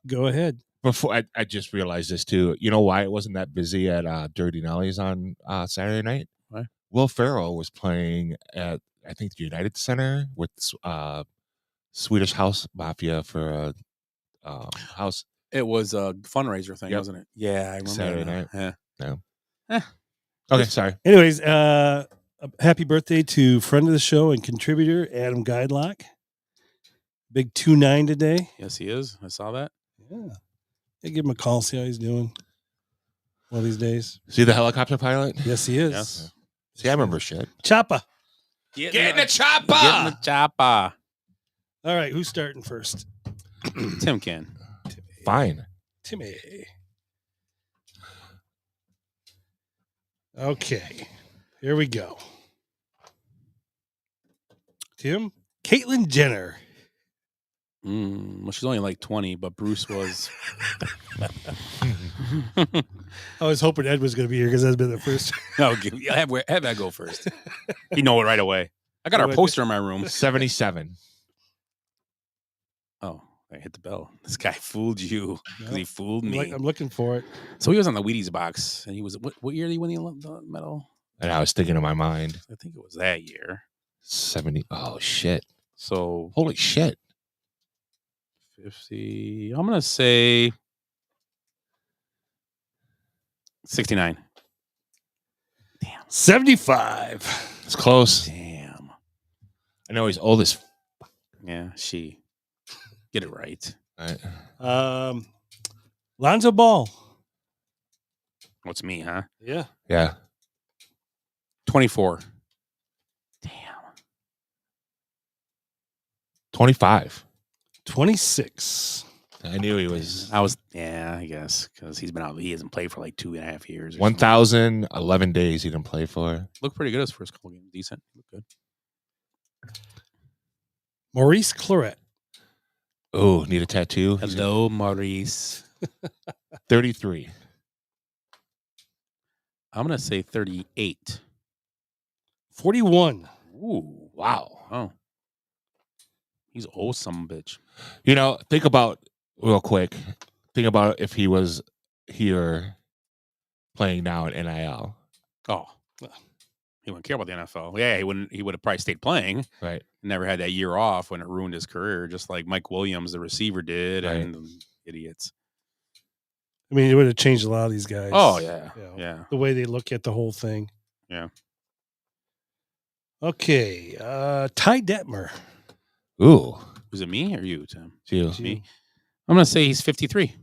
Go ahead. Before I just realized this too. You know why it wasn't that busy at Dirty Nelly's on Saturday night? Why? Will Ferrell was playing at I think the United Center with Swedish House Mafia for a house. It was a fundraiser thing, Yep. wasn't it? Yeah, I remember Saturday that now. night. Yeah. No. Okay, sorry. Anyways, happy birthday to friend of the show and contributor Adam Guidelock. Big 2-9 today. Yes, he is. I saw that. Yeah. Hey, give him a call, see how he's doing one of these days. See the helicopter pilot? Yes, he is. Yes. See, I remember shit. Choppa. Get in the chopper. Get in the chopper. All right, who's starting first? Tim can. Fine. Timmy. Okay, here we go. Tim, Caitlyn Jenner. Well, she's only like 20, but Bruce was. I was hoping Ed was going to be here because that's been the first. No, have that go first. You know it right away. I got our poster in my room. 77. Oh, I hit the bell. This guy fooled you because he fooled me. I'm looking for it. So he was on the Wheaties box, and he was what year did he win the medal? And I was thinking in my mind, I think it was that year. 70. Oh shit. So Holy shit. 50. I'm gonna say 69. 75. It's close. Damn. I know he's old as Yeah, she. Get it right. right. Lonzo Ball. What's me, huh? Yeah. Yeah. 24. Damn. 25. 26. I knew he was I guess because he hasn't played for like 2.5 years. 1,011 days he didn't play for. Looked pretty good his first couple games. Decent. Looked good. Maurice Claret. Oh, need a tattoo? Hello, Maurice. 33. I'm gonna say 38. 41. Ooh, wow. Oh. He's old some bitch. You know, think about real quick, think about if he was here playing now at NIL. Oh, he wouldn't care about the NFL. Yeah, he wouldn't. He would have probably stayed playing. Right. Never had that year off when it ruined his career, just like Mike Williams, the receiver, did, Right. and idiots. I mean, it would have changed a lot of these guys. Oh yeah, you know, yeah. the way they look at the whole thing. Yeah. Okay, Ty Detmer. Ooh. Was it me or you, Tim? It's you. It's you. Me. I'm gonna say he's 53.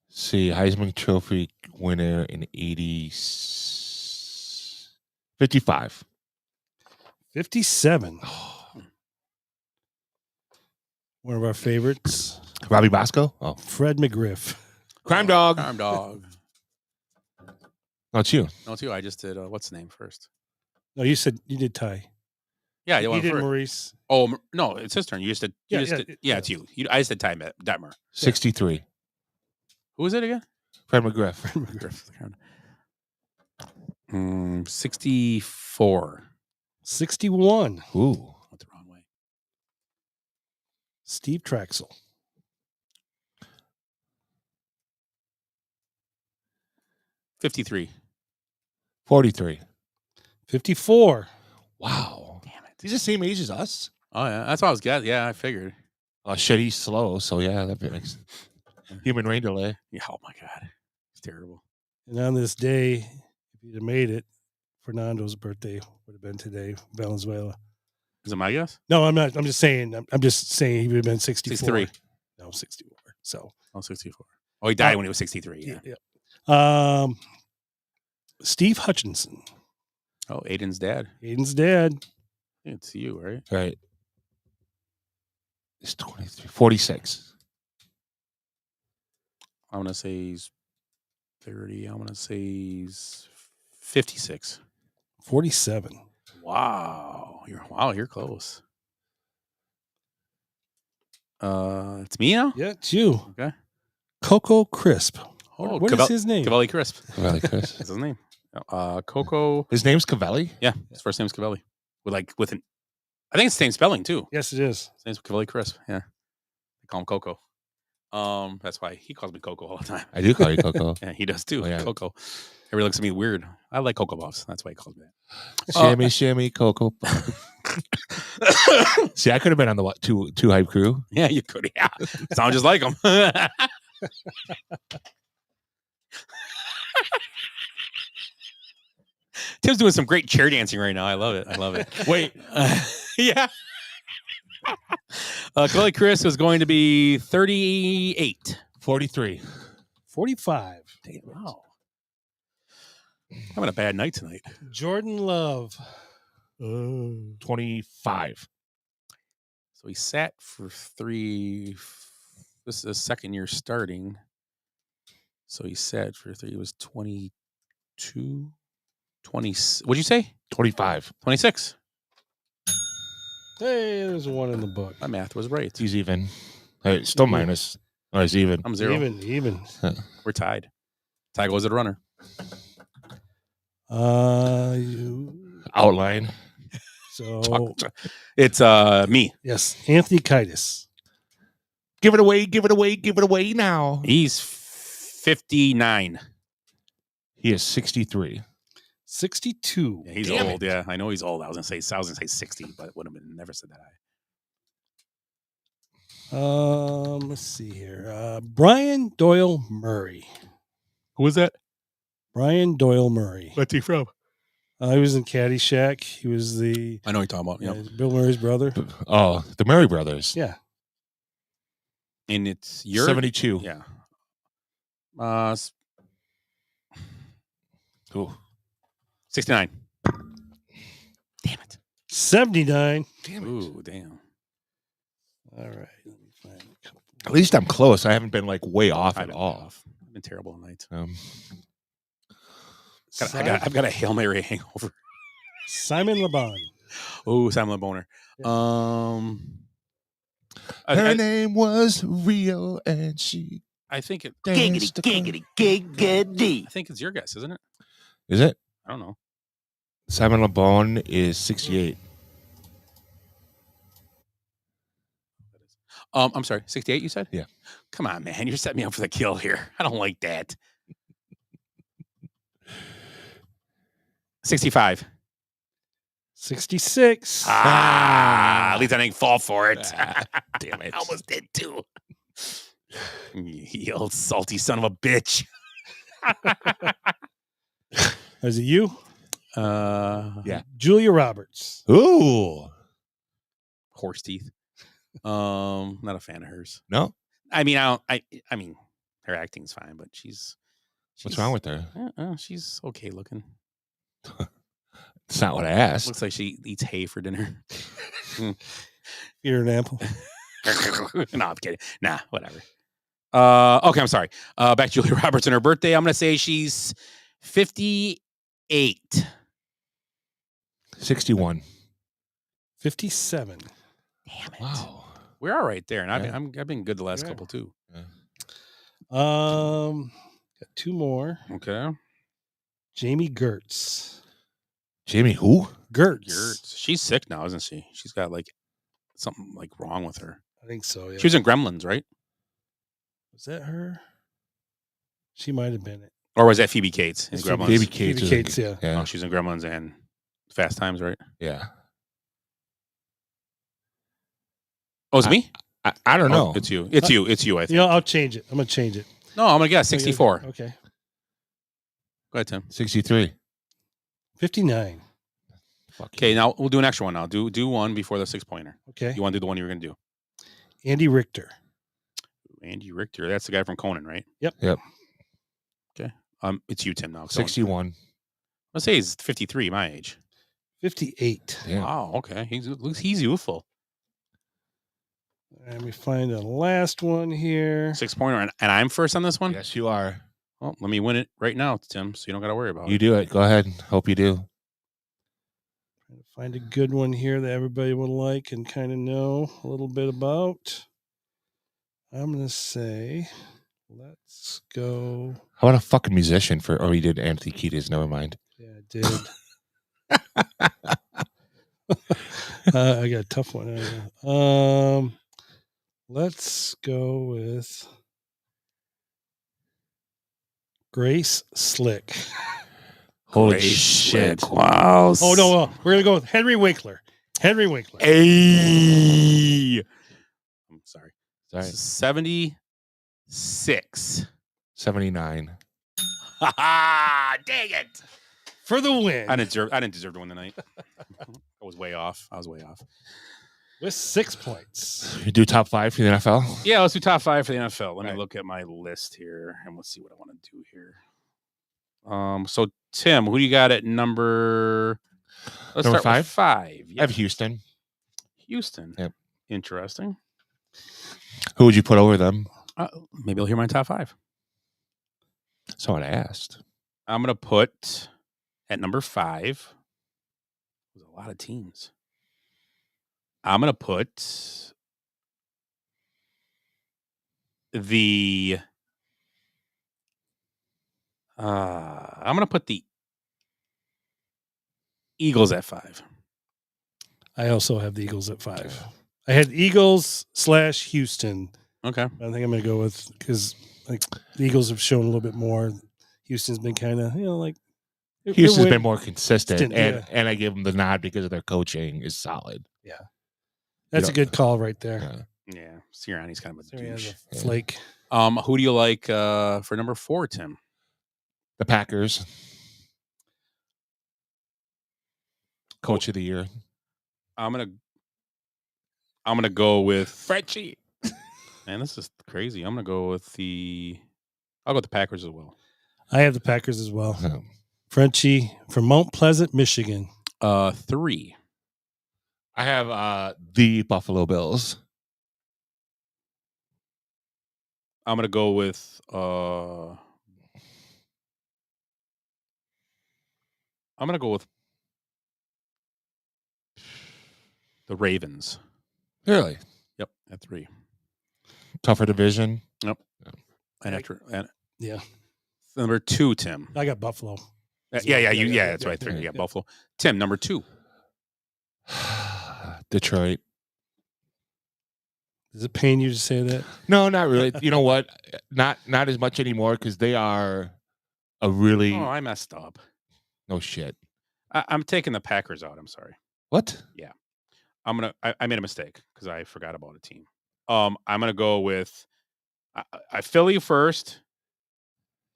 See, Heisman Trophy winner in 55. 57. One of our favorites, Robbie Bosco? Oh. Fred McGriff. Crime Dog. Crime Dog. No, it's you. No, it's you. I just did. What's the name first? No, you said you did Ty. Yeah, He went did first. Maurice. Oh no, it's his turn. You just did. Yeah, Yeah, it's you. I just did Ty Detmer. 63. Who was it again? Fred McGriff. 64. 61. Ooh. Went the wrong way. Steve Traxel. 53. 43. 54. Wow. Damn it. He's the same age as us. Oh yeah, that's what I was guessing. Yeah, I figured. Shit, he's slow. So yeah, that makes human rain delay. Yeah. Oh my god, it's terrible. And on this day, if he'd have made it, Fernando's birthday would have been today, Valenzuela. Is it my guess? No, I'm not. I'm just saying he would have been 64. 63. No, 64. So. Oh, 64. Oh, he died when he was 63. Yeah. Steve Hutchinson. Oh, Aiden's dad. Aiden's dad. It's you, right? Right. It's 23. 46. I want to say he's 30. I want to say he's 56. 47. Wow, you're close. It's me now. Yeah, it's you. Okay. Coco Crisp. Oh, what is his name? Cavelli Crisp. Cavelli Crisp. That's his name. Coco. His name's Cavelli? Yeah, his first name's Cavelli. With an, I think it's the same spelling too. Yes, it is. His name's Cavelli Crisp. Yeah, they call him Coco. That's why he calls me Coco all the time. I do call you Coco. Yeah, he does too. Oh, yeah. Coco. Everybody looks at me weird. I like Cocoa Puffs. That's why he calls me that. Shimmy, shimmy, Coco. See, I could have been on the two hype crew. Yeah, you could. Yeah, sound just like him. Tim's doing some great chair dancing right now. I love it. Wait. Yeah. Cavelli Chris was going to be 38. 43. 45. Damn, wow. Having a bad night tonight. Jordan Love. 25. So he sat for 3. This is his second year starting. So he sat for 3. He was 22. 20. What'd you say? 25. 26. Hey, there's one in the book. My math was right. He's even. Still minus. Oh, he's even. I'm 0. Even. We're tied. Tie goes to the runner. Outline. So it's me. Yes, Anthony Kiedis. Give it away. Give it away. Give it away now. He's 59. He is 63. 62. Yeah, he's Damn old. it. Yeah, I know he's old. I was gonna say 60, but would have been never said that high. Let's see here. Brian Doyle Murray. Who was that? Brian Doyle Murray. What's he from? He was in Caddyshack. He was the I know what you're talking about. Yeah. Bill Murray's brother. Oh, the Murray brothers. Yeah. And it's your 72. Yeah. Ooh. 69. Damn it. 79. Damn it. Ooh, damn. All right. Let me find a couple. At least I'm close. I haven't been like way off at all. I've been terrible tonight. I've got a Hail Mary hangover. Simon LeBon. Oh, Simon LeBoner. Her name was Rio, and she. I think it. Giggity. I think it's your guess, isn't it? Is it? I don't know. Simon LeBon is 68. I'm sorry, 68. You said? Yeah. Come on, man, you're setting me up for the kill here. I don't like that. 65. 66. At least I didn't fall for it. Damn it. I almost did too. You old salty son of a bitch. Is it you? Yeah. Julia Roberts. Ooh. Horse teeth. Not a fan of hers. No? I mean, I mean, her acting's fine, but she's What's wrong with her? She's okay looking. It's not what I asked. Looks like she eats hay for dinner. Eat her an apple. No, I'm kidding. Nah, whatever. Okay, I'm sorry. Back to Julia Roberts and her birthday. I'm gonna say she's 58. 61. 57. Damn it! Wow. We're all right there, and Yeah. I've been good the last Yeah. couple too. Got two more. Okay. Jamie Gertz. Jamie who? Gertz. She's sick now, isn't she? She's got like something like wrong with her. I think so. Yeah. She was in Gremlins, right? Was that her? She might have been it. Or was that Phoebe Cates in It's Gremlins? Phoebe Cates. Phoebe Cates, yeah. Oh, she's in Gremlins and Fast Times, right? Yeah. Oh, it's me? I don't know. Oh, it's you. It's you. It's you, I think. You know, I'll change it. I'm gonna change it. No, I'm going to guess 64. Okay. Go ahead, Tim. 63. 59. Okay, now we'll do an extra one now. Do one before the 6-pointer. Okay. You want to do the one you were going to do? Andy Richter. Andy Richter. That's the guy from Conan, right? Yep. Yep. Okay. It's you, Tim, now. 61. Let's say he's 53, my age. 58. Yeah. Wow, okay. He's youthful. Let me find the last one here. 6-pointer, and I'm first on this one? Yes, you are. Well, let me win it right now, Tim, so you don't got to worry about You it. do it. Go ahead. Hope you do. Trying to find a good one here that everybody would like and kind of know a little bit about. I'm going to say, let's go. How about a fucking musician for? Oh, you did Anthony Kiedis. Never mind. Yeah, I did. I got a tough one. Let's go with Grace Slick. Holy Great shit! Wow. Oh no, we're gonna go with Henry Winkler. Henry Winkler. Hey. I'm sorry. Sorry. 76. 79. Dang it. For the win. I didn't deserve to win the night. I was way off. With 6 points. You do top 5 for the NFL? Yeah, let's do top 5 for the NFL. Let me look at my list here and we'll see what I want to do here. So Tim, who do you got at number? Let's Number start 5? with 5. I have Houston. Houston. Yep. Interesting. Who would you put over them? Maybe I'll hear my top 5. That's what I asked. I'm gonna put at number 5. There's a lot of teams. I'm gonna put the Eagles at 5. I also have the Eagles at 5. I had Eagles / Houston. Okay. I think I'm going to go with, because like the Eagles have shown a little bit more. Houston's been kind of, like. Houston's been more consistent, yeah. and I give them the nod because of their coaching is solid. Yeah. That's a good call right there. Yeah. Sirianni's kind of a Sirianni's douche. a flake. Who do you like for number 4, Tim? The Packers. Coach of the year. I'm gonna go with Frenchie. Man, this is crazy. I'm gonna go with I'll go with the Packers as well. I have the Packers as well. Frenchie from Mount Pleasant, Michigan. 3. I have the Buffalo Bills. I'm gonna go with the Ravens. Really? Yep, at 3. Tougher division. Yep. And Yeah. Number 2, Tim. I got Buffalo. That's what I figured. Yeah, Buffalo. Tim, number 2. Detroit. Does it pain you to say that? No, not really. You know what? Not as much anymore because they are a really Oh, I messed up. no shit. I'm taking the Packers out. I'm sorry. What? Yeah. I made a mistake because I forgot about a team. I'm gonna go with I Philly first.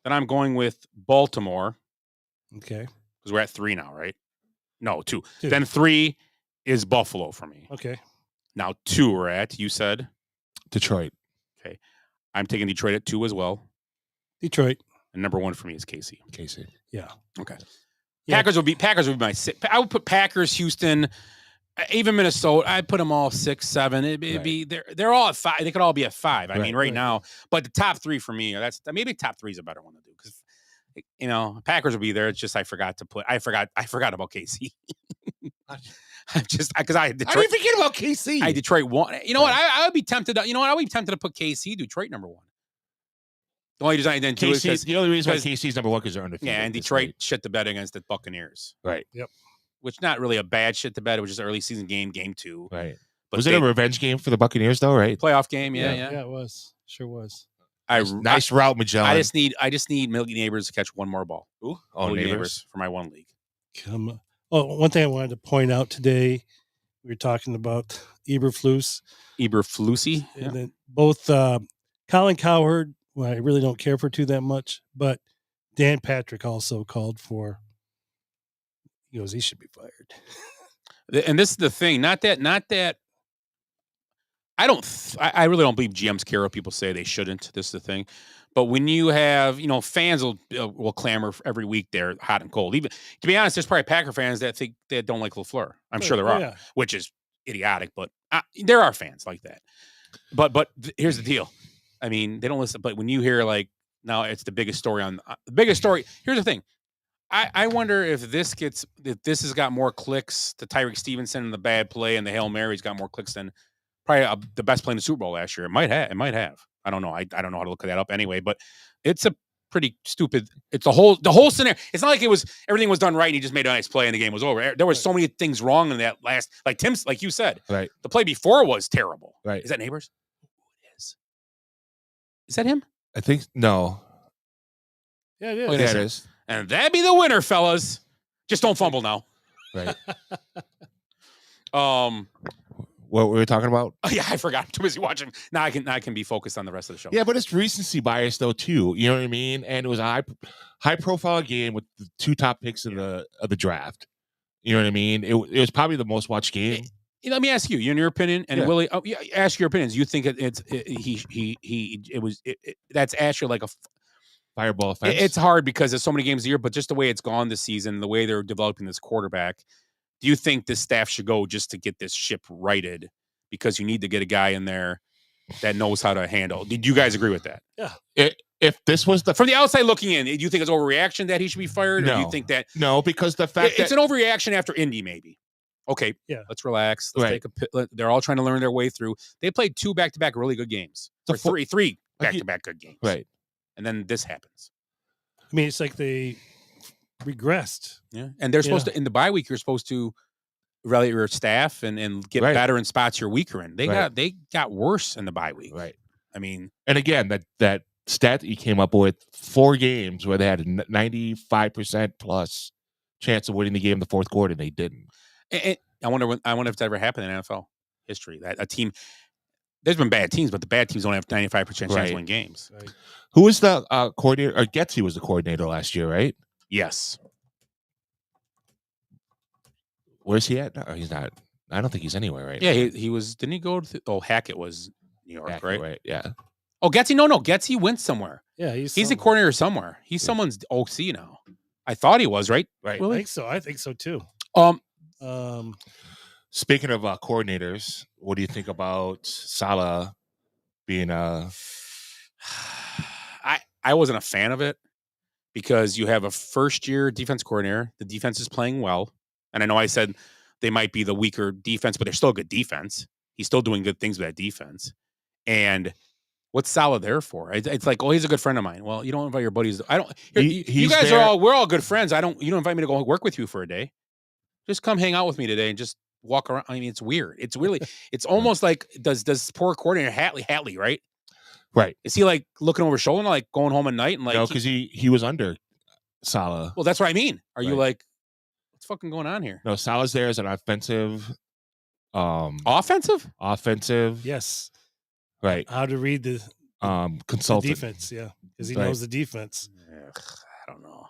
Then I'm going with Baltimore Okay. because we're at 3 now, right? No, 2. Two. Then 3 is Buffalo for me. Okay. Now 2 we're at. You said Detroit. okay. I'm taking Detroit at 2 as well. Detroit. And number 1 for me is KC. KC. Yeah. Okay. Yeah. Packers would be my 6. I would put Packers, Houston, even Minnesota. I'd put them all 6, 7. It'd be they're all at 5. They could all be at 5. I mean, right now, but the top 3 for me, maybe top 3 is a better one to do because Packers will be there. It's just I forgot about KC. I'm just because I had Detroit. How do you forget about KC? I Detroit 1. You know what? I would be tempted. I would be tempted to put KC, Detroit number 1. The only reason I didn't do it is the only reason why KC's number 1 because they're undefeated. Yeah, and Detroit shit the bed against the Buccaneers. Right. Yep. Which not really a bad shit to bed. It was just an early season game 2. Right. But Was it a revenge game for the Buccaneers though? Right. Playoff game. Yeah. Yeah, it was. Sure was. Nice route, Magellan. I just need Milky Neighbors to catch one more ball. Ooh. Oh, Milky Neighbors for my 1 league. Come on. Oh, one thing I wanted to point out today, we were talking about Eberflus. Eberflusy. And then both Colin Cowherd, well, I really don't care for that much, but Dan Patrick also called for, he goes, he should be fired. And this is the thing, not that I really don't believe GMs care what people say they shouldn't. This is the thing. But when you have, fans will clamor every week. They're hot and cold. Even to be honest, there's probably Packer fans that think they don't like LaFleur. I'm sure there are, which is idiotic. But there are fans like that. But here's the deal. I mean, they don't listen. But when you hear now it's the biggest story the biggest story. Here's the thing. I wonder if this has got more clicks to Tyreek Stevenson and the bad play and the Hail Mary's got more clicks than probably the best play in the Super Bowl last year. It might have. I don't know. I don't know how to look that up anyway, but it's a pretty stupid. It's the whole scenario. It's not like everything was done right and he just made a nice play and the game was over. There was so many things wrong in that last, like you said, right. The play before was terrible. Right. Is that Neighbors? It is. Is that him? I think no. Yeah, it is. Oh, yeah, it is. And that'd be the winner, fellas. Just don't fumble now. Right. What were we talking about? Oh, yeah, I forgot. I'm too busy watching. Now I can be focused on the rest of the show. Yeah, but it's recency bias though too. You know what I mean? And it was a high profile game with the 2 top picks of the draft. You know what I mean? It was probably the most watched game. Let me ask you, in your opinion, and Willie, ask your opinions. You think that's actually like a fireball offense? It's hard because there's so many games a year, but just the way it's gone this season, the way they're developing this quarterback, do you think this staff should go just to get this ship righted? Because you need to get a guy in there that knows how to handle. Did you guys agree with that? Yeah. If this was from the outside looking in, do you think it's overreaction that he should be fired? No. Or do you think that because the fact it's an overreaction after Indy, maybe. Okay, yeah. Let's relax. Let's take they're all trying to learn their way through. They played 2 back-to-back really good games. Or three back-to-back good games. Right. And then this happens. I mean, it's like they regressed. Yeah. And they're supposed to, in the bye week, you're supposed to rally your staff and get better in spots you're weaker in. They got worse in the bye week. Right. I mean, and again, that stat that you came up with, 4 games where they had a 95% plus chance of winning the game in the fourth quarter, and they didn't. And I wonder if it's ever happened in NFL history that a team. There's been bad teams, but the bad teams don't have 95% chance to win games. Right. Who was the coordinator? Or Getsy was the coordinator last year, right? Yes. Where's he at? No, he's not. I don't think he's anywhere right now. Yeah, he was. Didn't he go to? Hackett was New York, right? Yeah. Oh, Getsy. No. Getsy went somewhere. Yeah, he's a coordinator somewhere. He's someone's OC now. I thought he was right. Right. I think so. I think so too. Speaking of coordinators, what do you think about Saleh being I wasn't a fan of it because you have a first-year defense coordinator. The defense is playing well. And I know I said they might be the weaker defense, but they're still a good defense. He's still doing good things with that defense. And what's Saleh there for? It's like, oh, he's a good friend of mine. Well, you don't invite your buddies. I don't. You guys we're all good friends. You don't invite me to go work with you for a day. Just come hang out with me today and just walk around. I mean, it's weird. It's really, it's almost like does poor coordinator Hatley, right? Right. Is he like looking over his shoulder, like going home at night and like? No, because he was under Salah. Well, that's what I mean. Are you Right. like, what's fucking going on here? No, Salah's there as an offensive. Offensive? Offensive. Yes. Right. How to read the consultant. defense, yeah, because he Right. knows the defense. I don't know.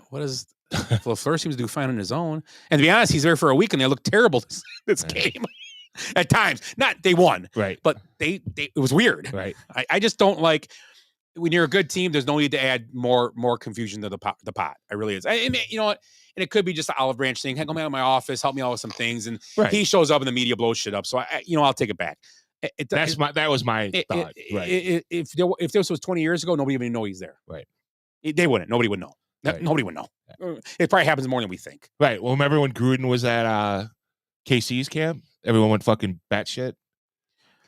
What is LaFleur seems to do fine on his own. And to be honest, he's there for a week and they look terrible this game at times. Not they won, right? But they it was weird, right? I just don't like when you're a good team. There's no need to add more confusion to the pot. It really is. I mean, you know what? And it could be just the olive branch thing. Hey, come out of my office, help me out with some things, and he shows up and the media blows shit up. So I'll take it back. That was my thought. Right. If this was 20 years ago, nobody would even know he's there. Right. They wouldn't. Nobody would know. Right. Nobody would know. It probably happens more than we think. Right. Well, remember when Gruden was at KC's camp? Everyone went fucking batshit.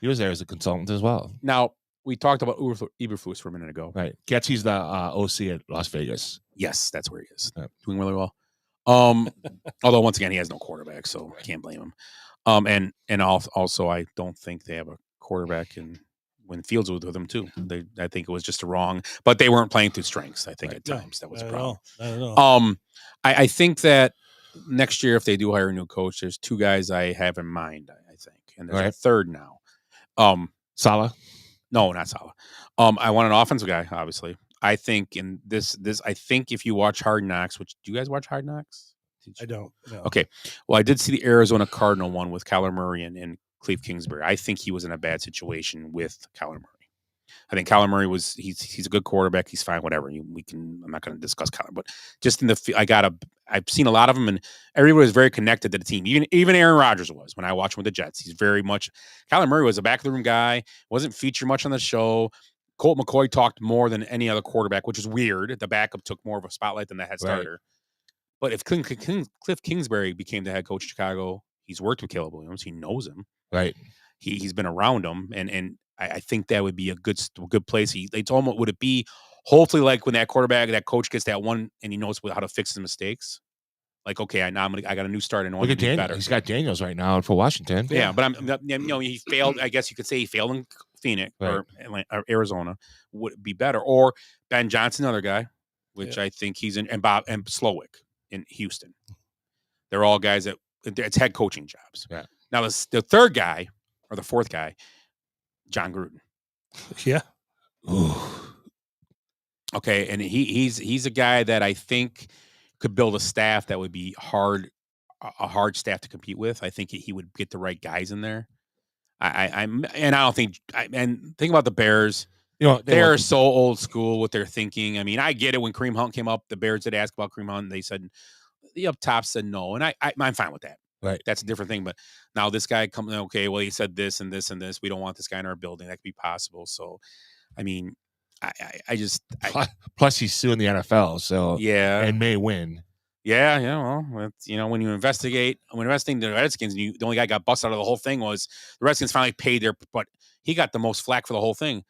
He was there as a consultant as well. Now, we talked about Eberflus for a minute ago. Right. Getsy's the OC at Las Vegas. Yes, that's where he is. Doing really well. Although once again, he has no quarterback, so I can't blame him. And also, I don't think they have a quarterback when Fields was with them too. I think it was just but they weren't playing through strengths. I think at times that was a problem. I don't know. I think that next year, if they do hire a new coach, there's two guys I have in mind. I think, and there's a third now. Salah? No, not Salah. I want an offensive guy, obviously. I think in this, I think if you watch Hard Knocks, which do you guys watch Hard Knocks? I don't. No. Okay. Well, I did see the Arizona Cardinal one with Kyler Murray and Cliff Kingsbury. I think he was in a bad situation with Kyler Murray. I think Kyler Murray he's a good quarterback. He's fine, whatever. I'm not going to discuss Kyler, but just I've seen a lot of them, and everybody was very connected to the team. Even Aaron Rodgers was when I watched him with the Jets. He's very much Kyler Murray was a back of the room guy. Wasn't featured much on the show. Colt McCoy talked more than any other quarterback, which is weird. The backup took more of a spotlight than the head starter. Right. But if Cliff Kingsbury became the head coach of Chicago, he's worked with Caleb Williams. He knows him. Right. He's been around him, and I think that would be a good place. They told him, would it be hopefully like when that coach gets that one and he knows how to fix his mistakes? Like, okay, I got a new start and I want to be better. He's got Daniels right now for Washington. Yeah, but he failed. I guess you could say he failed in Phoenix or Arizona. Would be better, or Ben Johnson, another guy, which I think he's in, and Bob and Slowick in Houston. They're all guys that it's head coaching jobs. Yeah. Now the third guy or the fourth guy, John Gruden. Yeah. Ooh. Okay, and he's a guy that I think could build a staff that would be a hard staff to compete with. I think he would get the right guys in there. And think about the Bears. They're so old school with their thinking. I mean, I get it. When Kareem Hunt came up, the Bears did ask about Kareem Hunt. And they said the up top said no, and I'm fine with that. Right, that's a different thing. But now this guy comes. Okay, well, he said this and this and this. We don't want this guy in our building. That could be possible. So, I mean, plus he's suing the NFL. So and may win. Yeah, well, when you investigating the Redskins, the only guy got busted out of the whole thing was the Redskins finally paid but he got the most flack for the whole thing.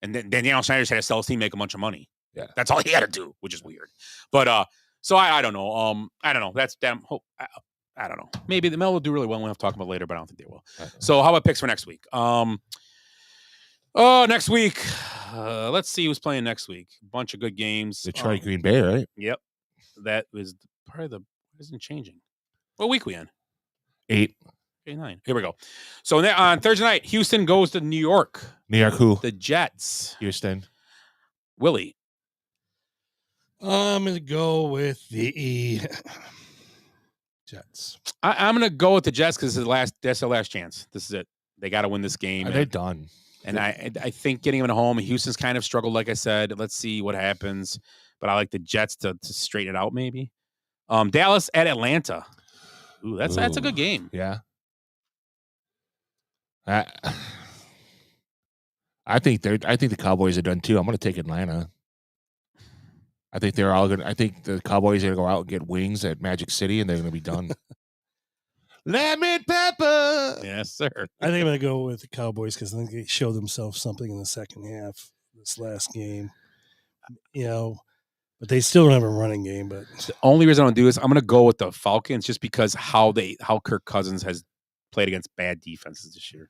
And then Daniel Snyder had to sell his team, make a bunch of money. Yeah. That's all he had to do, which is weird. But, so I don't know. I don't know. That's damn hope. I don't know. Maybe the Mel will do really well. We'll have to talk about it later, but I don't think they will. So how about picks for next week? Next week. Let's see who's playing next week. A bunch of good games. Detroit, Green Bay, right? Yep. That was probably isn't changing. What week we in? 8. Okay, 9. Here we go. So on Thursday night, Houston goes to New York. New York who? The Jets. Houston. Willie. I'm going to go with the Jets. I'm going to go with the Jets because that's their last chance. This is it. They got to win this game. They're done. And I think getting them at home, Houston's kind of struggled, like I said. Let's see what happens. But I like the Jets to straighten it out, maybe. Dallas at Atlanta. Ooh, that's a good game. Yeah. I think the Cowboys are done too. I'm going to take Atlanta. I think they're all going. I think the Cowboys are going to go out and get wings at Magic City, and they're going to be done. Lemon pepper. Yes, sir. I think I'm going to go with the Cowboys because I think they showed themselves something in the second half this last game. But they still don't have a running game. But The only reason I don't do this, I'm going to go with the Falcons just because how Kirk Cousins has played against bad defenses this year.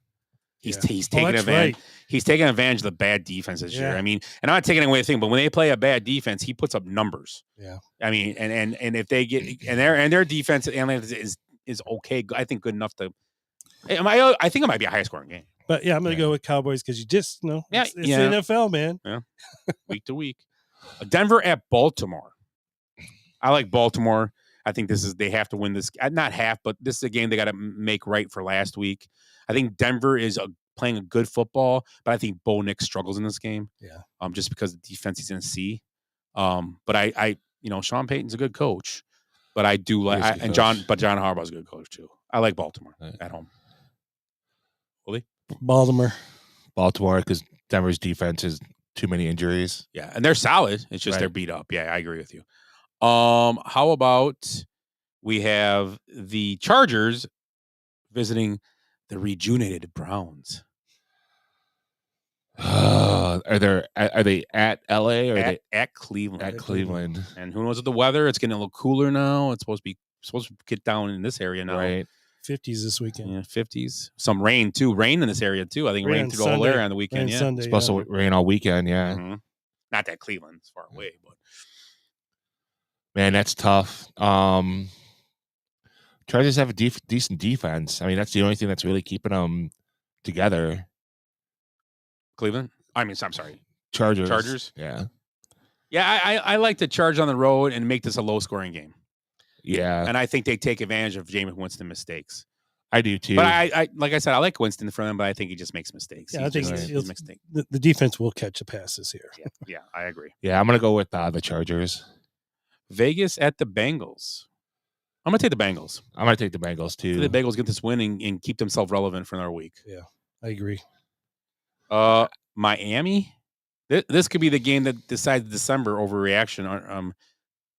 He's taking advantage. Right. He's taking advantage of the bad defense this year. I mean, and I'm not taking away the thing, but when they play a bad defense, he puts up numbers. Yeah. I mean, and if they get and their defense is okay. I think good enough to. I think it might be a high scoring game. But yeah, I'm going to go with Cowboys because you just it's the NFL, man. Yeah, week to week. Denver at Baltimore. I like Baltimore. I think they have to win this. Not half, but this is a game they got to make right for last week. I think Denver is playing a good football, but I think Bo Nix struggles in this game. Yeah. Just because the defense he's going to see. But I Sean Payton's a good coach, but I do like John Harbaugh's a good coach too. I like Baltimore at home. Willie? Baltimore, because Denver's defense is too many injuries. Yeah, and they're solid. It's just they're beat up. Yeah, I agree with you. How about we have the Chargers visiting the rejuvenated Browns? Are they at LA or at Cleveland? At Cleveland. And who knows with the weather? It's getting a little cooler now. It's supposed to get down in this area now. Right. 50s this weekend. Yeah, 50s. Some rain too. Rain in this area too. I think rain through the whole area on the weekend. Yeah, Sunday, supposed to rain all weekend. Yeah. Mm-hmm. Not that Cleveland's far away, but man, that's tough. Chargers have a decent defense. I mean, that's the only thing that's really keeping them together. Cleveland. I'm sorry. Chargers. Yeah. Yeah, I like to charge on the road and make this a low scoring game. Yeah. And I think they take advantage of Jameis Winston's mistakes. I do too. But I like I said, I like Winston for them, but I think he just makes mistakes. Yeah, I think mistakes. The defense will catch the passes here. Yeah, I agree. Yeah, I'm going to go with the Chargers. Vegas at the Bengals. I'm going to take the Bengals. I'm going to take the Bengals too. The Bengals get this win and keep themselves relevant for another week. Yeah, I agree. Miami. This could be the game that decides December overreaction.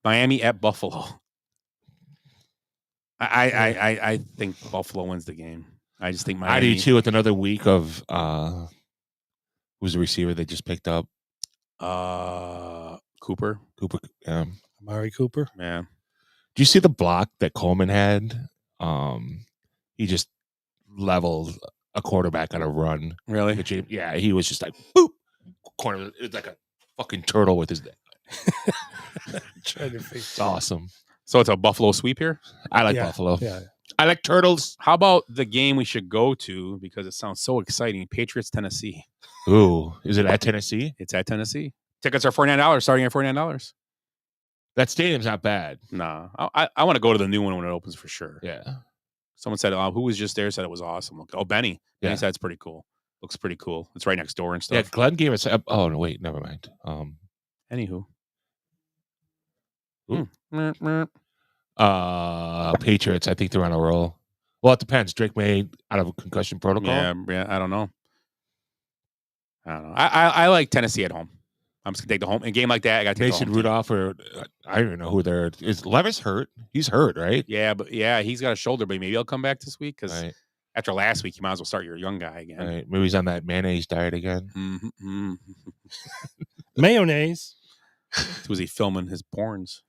Miami at Buffalo. I think Buffalo wins the game. I just think Miami. I do too. With another week of who's the receiver they just picked up? Cooper. Amari Cooper. Yeah. Do you see the block that Coleman had? He just leveled a quarterback on a run. Really? Yeah, he was just like boop. Corner. It was like a fucking turtle with his. Trying to fix it's awesome. So it's a Buffalo sweep here? I like Buffalo. Yeah. I like turtles. How about the game we should go to because it sounds so exciting? Patriots, Tennessee. Ooh, is it at Tennessee? It's at Tennessee. Tickets are $49, starting at $49. That stadium's not bad. Nah, I want to go to the new one when it opens for sure. Yeah. Someone said, who was just there said it was awesome. Benny. Benny said it's pretty cool. Looks pretty cool. It's right next door and stuff. Yeah, Glenn gave us. Oh no, wait, never mind. Anywho. Patriots. I think they're on a roll. Well, it depends. Drake May out of a concussion protocol. Yeah. I don't know. I like Tennessee at home. I'm just gonna take the home. In a game like that, I got to take Mason Rudolph or I don't even know who they're. Is Levis hurt? He's hurt, right? Yeah, but he's got a shoulder, but maybe he'll come back this week because after last week, you might as well start your young guy again. Right. Maybe he's on that mayonnaise diet again. Mm-hmm. Mayonnaise. Was he filming his porns?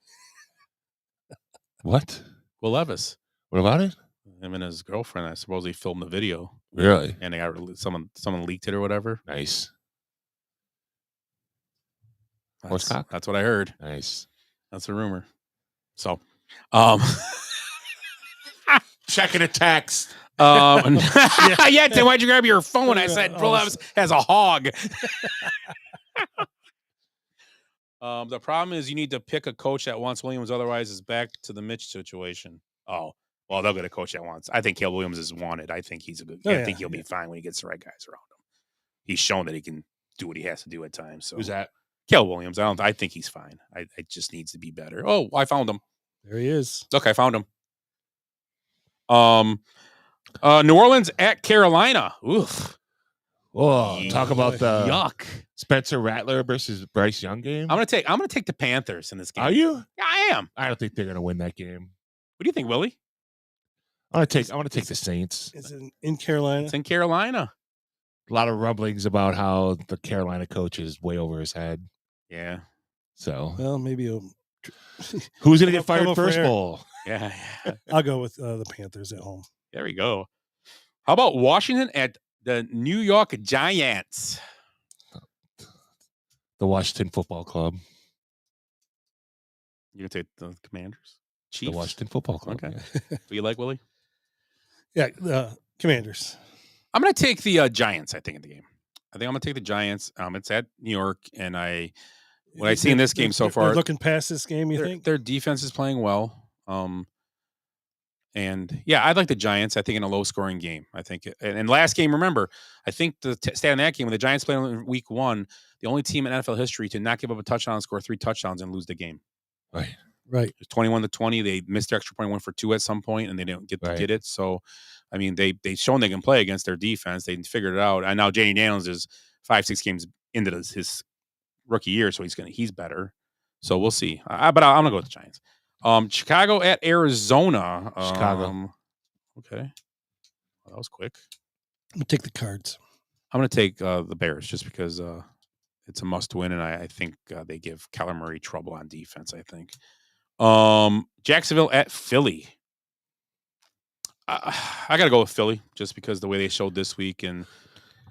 What? Will Levis. What about it? Him and his girlfriend, I suppose he filmed the video. Really? And they got someone leaked it or whatever. Nice. That's what I heard. Nice. That's a rumor. So, checking a text. Yeah, Tim, why'd you grab your phone? I said, Will Levis has a hog. The problem is you need to pick a coach that wants Williams, otherwise it's back to the Mitch situation. Oh, well, they'll get a coach that wants. I think Caleb Williams is wanted. I think he's a good. I think he'll be fine when he gets the right guys around him. He's shown that he can do what he has to do at times. So who's that? Caleb Williams. I think he's fine. It just needs to be better. Oh, I found him. There he is. Look, I found him. New Orleans at Carolina. Oof. Whoa! Talk about the yuck. Spencer Rattler versus Bryce Young game. I'm gonna take the Panthers in this game. Are you? Yeah, I am. I don't think they're gonna win that game. What do you think, Willie? I want to take the Saints. Is it in Carolina? It's in Carolina. A lot of rumblings about how the Carolina coach is way over his head. Yeah. So, Well, maybe he'll. who's going to get Come fired over first, here. Bowl? Yeah. I'll go with the Panthers at home. There we go. How about Washington at the New York Giants? The Washington Football Club. You're going to take the Commanders? Chiefs? The Washington Football Club. Okay. Yeah. Do you like Willie? Yeah, the Commanders. I'm going to take the Giants, I think, in the game. I think I'm going to take the Giants. It's at New York, and what I see in this game so far, they're looking past this game, you think? Their defense is playing well. And yeah, I'd like the Giants. I think in a low-scoring game. I think, and last game, remember, I think the stat in that game when the Giants played in Week 1, the only team in NFL history to not give up a touchdown, score 3 touchdowns, and lose the game. Right. Right. It's 21-20. They missed their extra point, went for 2 at some point, and they didn't get it. So, I mean, they've shown they can play against their defense. They figured it out. And now Janie Daniels is 5-6 games into his rookie year, so he's better. So we'll see. But I'm gonna go with the Giants. Chicago at Arizona. Chicago. Okay. Well, that was quick. I'm going to take the Cards. I'm going to take the Bears just because it's a must win, and I think they give Kyler Murray trouble on defense, I think. Jacksonville at Philly. I got to go with Philly just because the way they showed this week, and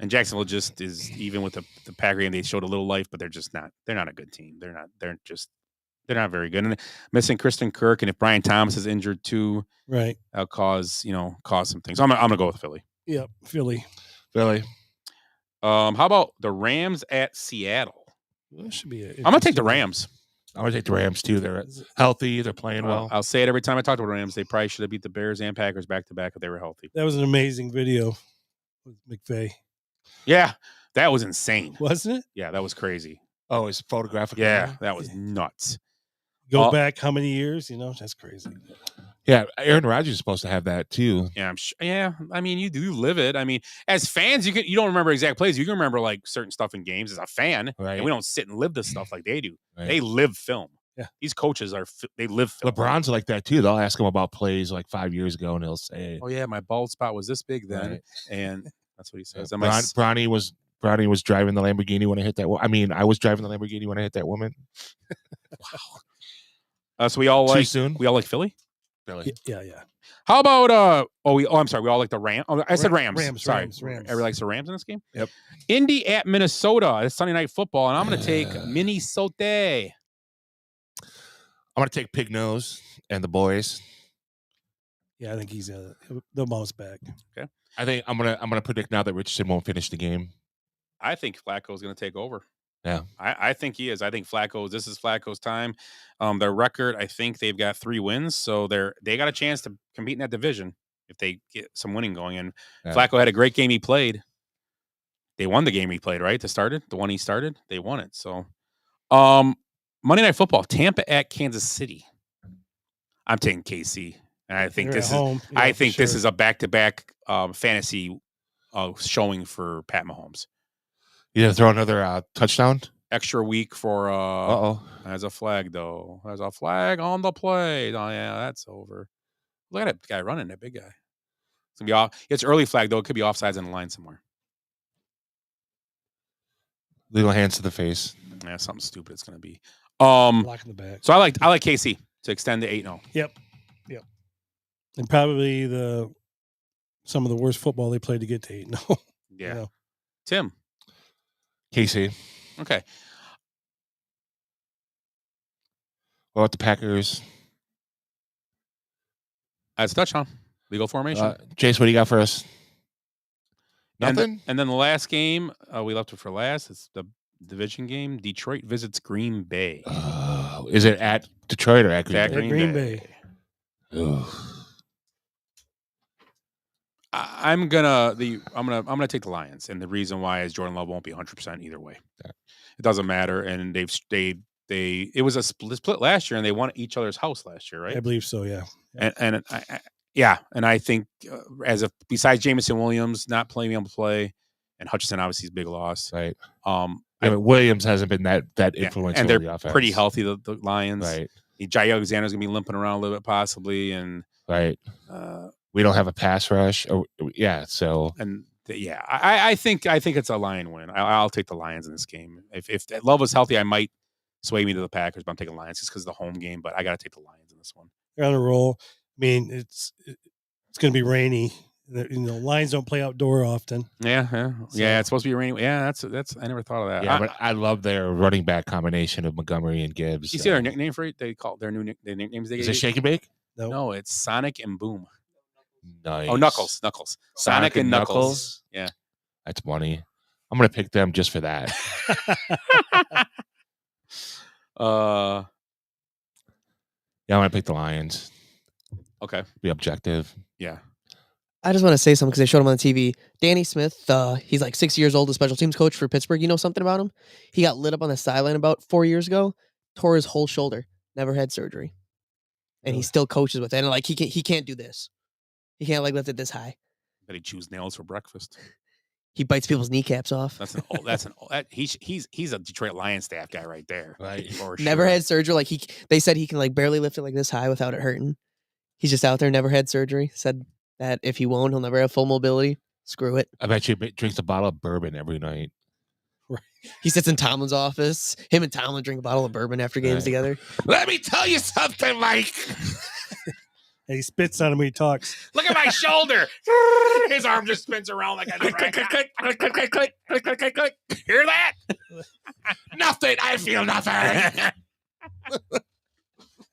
Jacksonville just is, even with the Packer game, they showed a little life, but they're not a good team. They're not very good. And missing Kristen Kirk, and if Brian Thomas is injured too, right, that'll cause some things. So I'm gonna go with Philly. Yep, Philly. How about the Rams at Seattle? Well, that should be I'm gonna take the Rams. I'm gonna take the Rams too. They're healthy. They're playing well. I'll say it every time I talk to the Rams. They probably should have beat the Bears and Packers back to back if they were healthy. That was an amazing video with McVay. Yeah, that was insane, wasn't it? Yeah, that was crazy. Oh, it's photographic. Yeah, that was nuts. Go back how many years? That's crazy. Yeah, Aaron Rodgers is supposed to have that too. Yeah, yeah. I mean, you do live it. I mean, as fans, you don't remember exact plays. You can remember like certain stuff in games as a fan, right? And we don't sit and live this stuff like they do. Right. They live film. Yeah, these coaches they live film. LeBron's like that too. They'll ask him about plays like 5 years ago, and he'll say, "Oh yeah, my bald spot was this big then," right. And that's what he says. Bronny was driving the Lamborghini when I hit that. I mean, I was driving the Lamborghini when I hit that woman. Wow. So we all Too like soon? We all like Philly. Philly. Yeah. How about I'm sorry. We all like the Rams. Oh, I said Rams. Sorry. Rams. Everybody likes the Rams in this game. Yep. Indy at Minnesota. It's Sunday Night Football, and I'm going to take Minnesota. I'm going to take Pig Nose and the boys. Yeah, I think he's they'll bounce back. Okay. I think I'm gonna predict now that Richardson won't finish the game. I think Flacco's going to take over. Yeah, I think he is. I think this is Flacco's time. Their record, I think they've got 3 wins, so they got a chance to compete in that division if they get some winning going. And Flacco had a great game he played. They won the game he played, right? The one he started, they won it. So, Monday Night Football, Tampa at Kansas City. I'm taking KC, and I think this is a back-to-back fantasy showing for Pat Mahomes. You gonna throw another touchdown? Extra week for There's a flag though. There's a flag on the play. Oh yeah, that's over. Look at that guy running, that big guy. It's gonna be off. It's early flag though. It could be offsides in the line somewhere. Little hands to the face. Yeah, something stupid. It's gonna be. Block in the back. So I like KC to extend to 8-0. Yep. And probably some of the worst football they played to get to 8-0. Yeah. Tim. KC. Okay. What about the Packers? That's a touchdown. Legal formation. Jace, what do you got for us? Nothing? And then the last game, we left it for last. It's the division game. Detroit visits Green Bay. Is it at Detroit or at Green Bay? At Green Bay. I'm gonna take the Lions, and the reason why is Jordan Love won't be 100% either way. Yeah. It doesn't matter, and it was a split last year, and they won each other's house last year, right? I believe so, yeah. And I think besides Jameson Williams not being able to play, and Hutchinson obviously is a big loss, right? Williams hasn't been that influential, and they're in the offense. Pretty healthy. The Lions, right? Jai Alexander's gonna be limping around a little bit possibly, and right. We don't have a pass rush. I think it's a Lion win. I'll take the Lions in this game. If Love was healthy, I might sway me to the Packers, but I'm taking Lions just because of the home game. But I got to take the Lions in this one. They're on a roll. I mean, it's going to be rainy. Lions don't play outdoor often. Yeah. It's supposed to be rainy. Yeah, that's. I never thought of that. Yeah, but I love their running back combination of Montgomery and Gibbs. You see their nickname for it? They call their nicknames. They Is gave it Shake and Bake? No, it's Sonic and Boom. Nice. Oh, Knuckles. Sonic and Knuckles. Yeah, that's funny. I'm gonna pick them just for that. Yeah, I'm gonna pick the Lions. Okay. Be objective. Yeah. I just want to say something because they showed him on the TV. Danny Smith, he's like 6 years old, a special teams coach for Pittsburgh. You know something about him? He got lit up on the sideline about 4 years ago, tore his whole shoulder, never had surgery. And he still coaches with it. And like he can't do this. He can't like lift it this high. But he chews nails for breakfast. He bites people's kneecaps off. He's a Detroit Lions staff guy right there. Right. For Never sure. had surgery. Like they said he can like barely lift it like this high without it hurting. He's just out there, never had surgery. Said that if he won't, he'll never have full mobility. Screw it. I bet you drinks a bottle of bourbon every night. He sits in Tomlin's office. Him and Tomlin drink a bottle of bourbon after games together. Let me tell you something, Mike. And he spits on him when he talks. Look at my shoulder. His arm just spins around like a click, click, click, click, click, click, click, click, click, click, click, click. Hear that? Nothing. I feel nothing.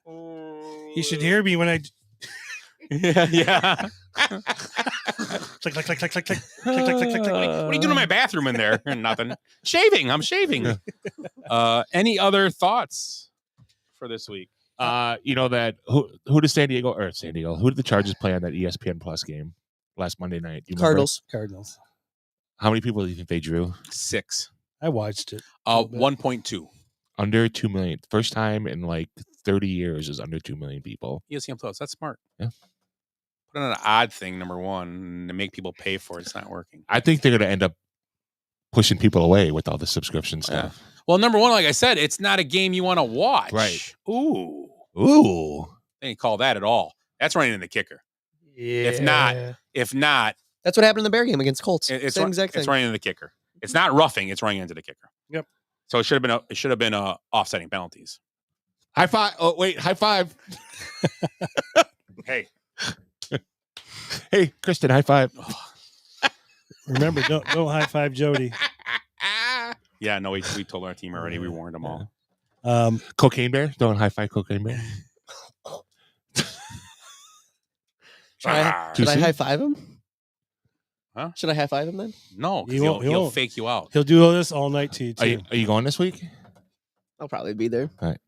You should hear me when I. Yeah. Click, click, click, click, click, click, click, click, click, click, click. What are you doing in my bathroom in there? Nothing. Shaving. I'm shaving. Any other thoughts for this week? You know that who did who did the Chargers play on that ESPN Plus game last Monday night? Do you remember? Cardinals. How many people do you think they drew? 6. I watched it. 1.2. Under 2 million. First time in like 30 years is under 2 million people. ESPN Plus. That's smart. Yeah. Put on an odd thing, number one, to make people pay for it. It's not working. I think they're going to end up pushing people away with all the subscription stuff. Yeah. Well, number one, like I said, it's not a game you want to watch. Right. Ooh. They ain't call that at all. That's running in the kicker. Yeah. If not, that's what happened in the Bear game against Colts. It's Same exact thing. It's running in the kicker. It's not roughing. It's running into the kicker. Yep. So it should have been offsetting penalties. High five. Oh wait, high five. Hey. Hey, Kristen, high five. Remember, don't high five Jody. Yeah, no, we told our team already. We warned them all. Cocaine Bear, don't high five Cocaine Bear. Should I high five him? Huh? Should I high five him then? No, because he'll fake you out. He'll do all this all night to you too. Are you going this week? I'll probably be there. All right.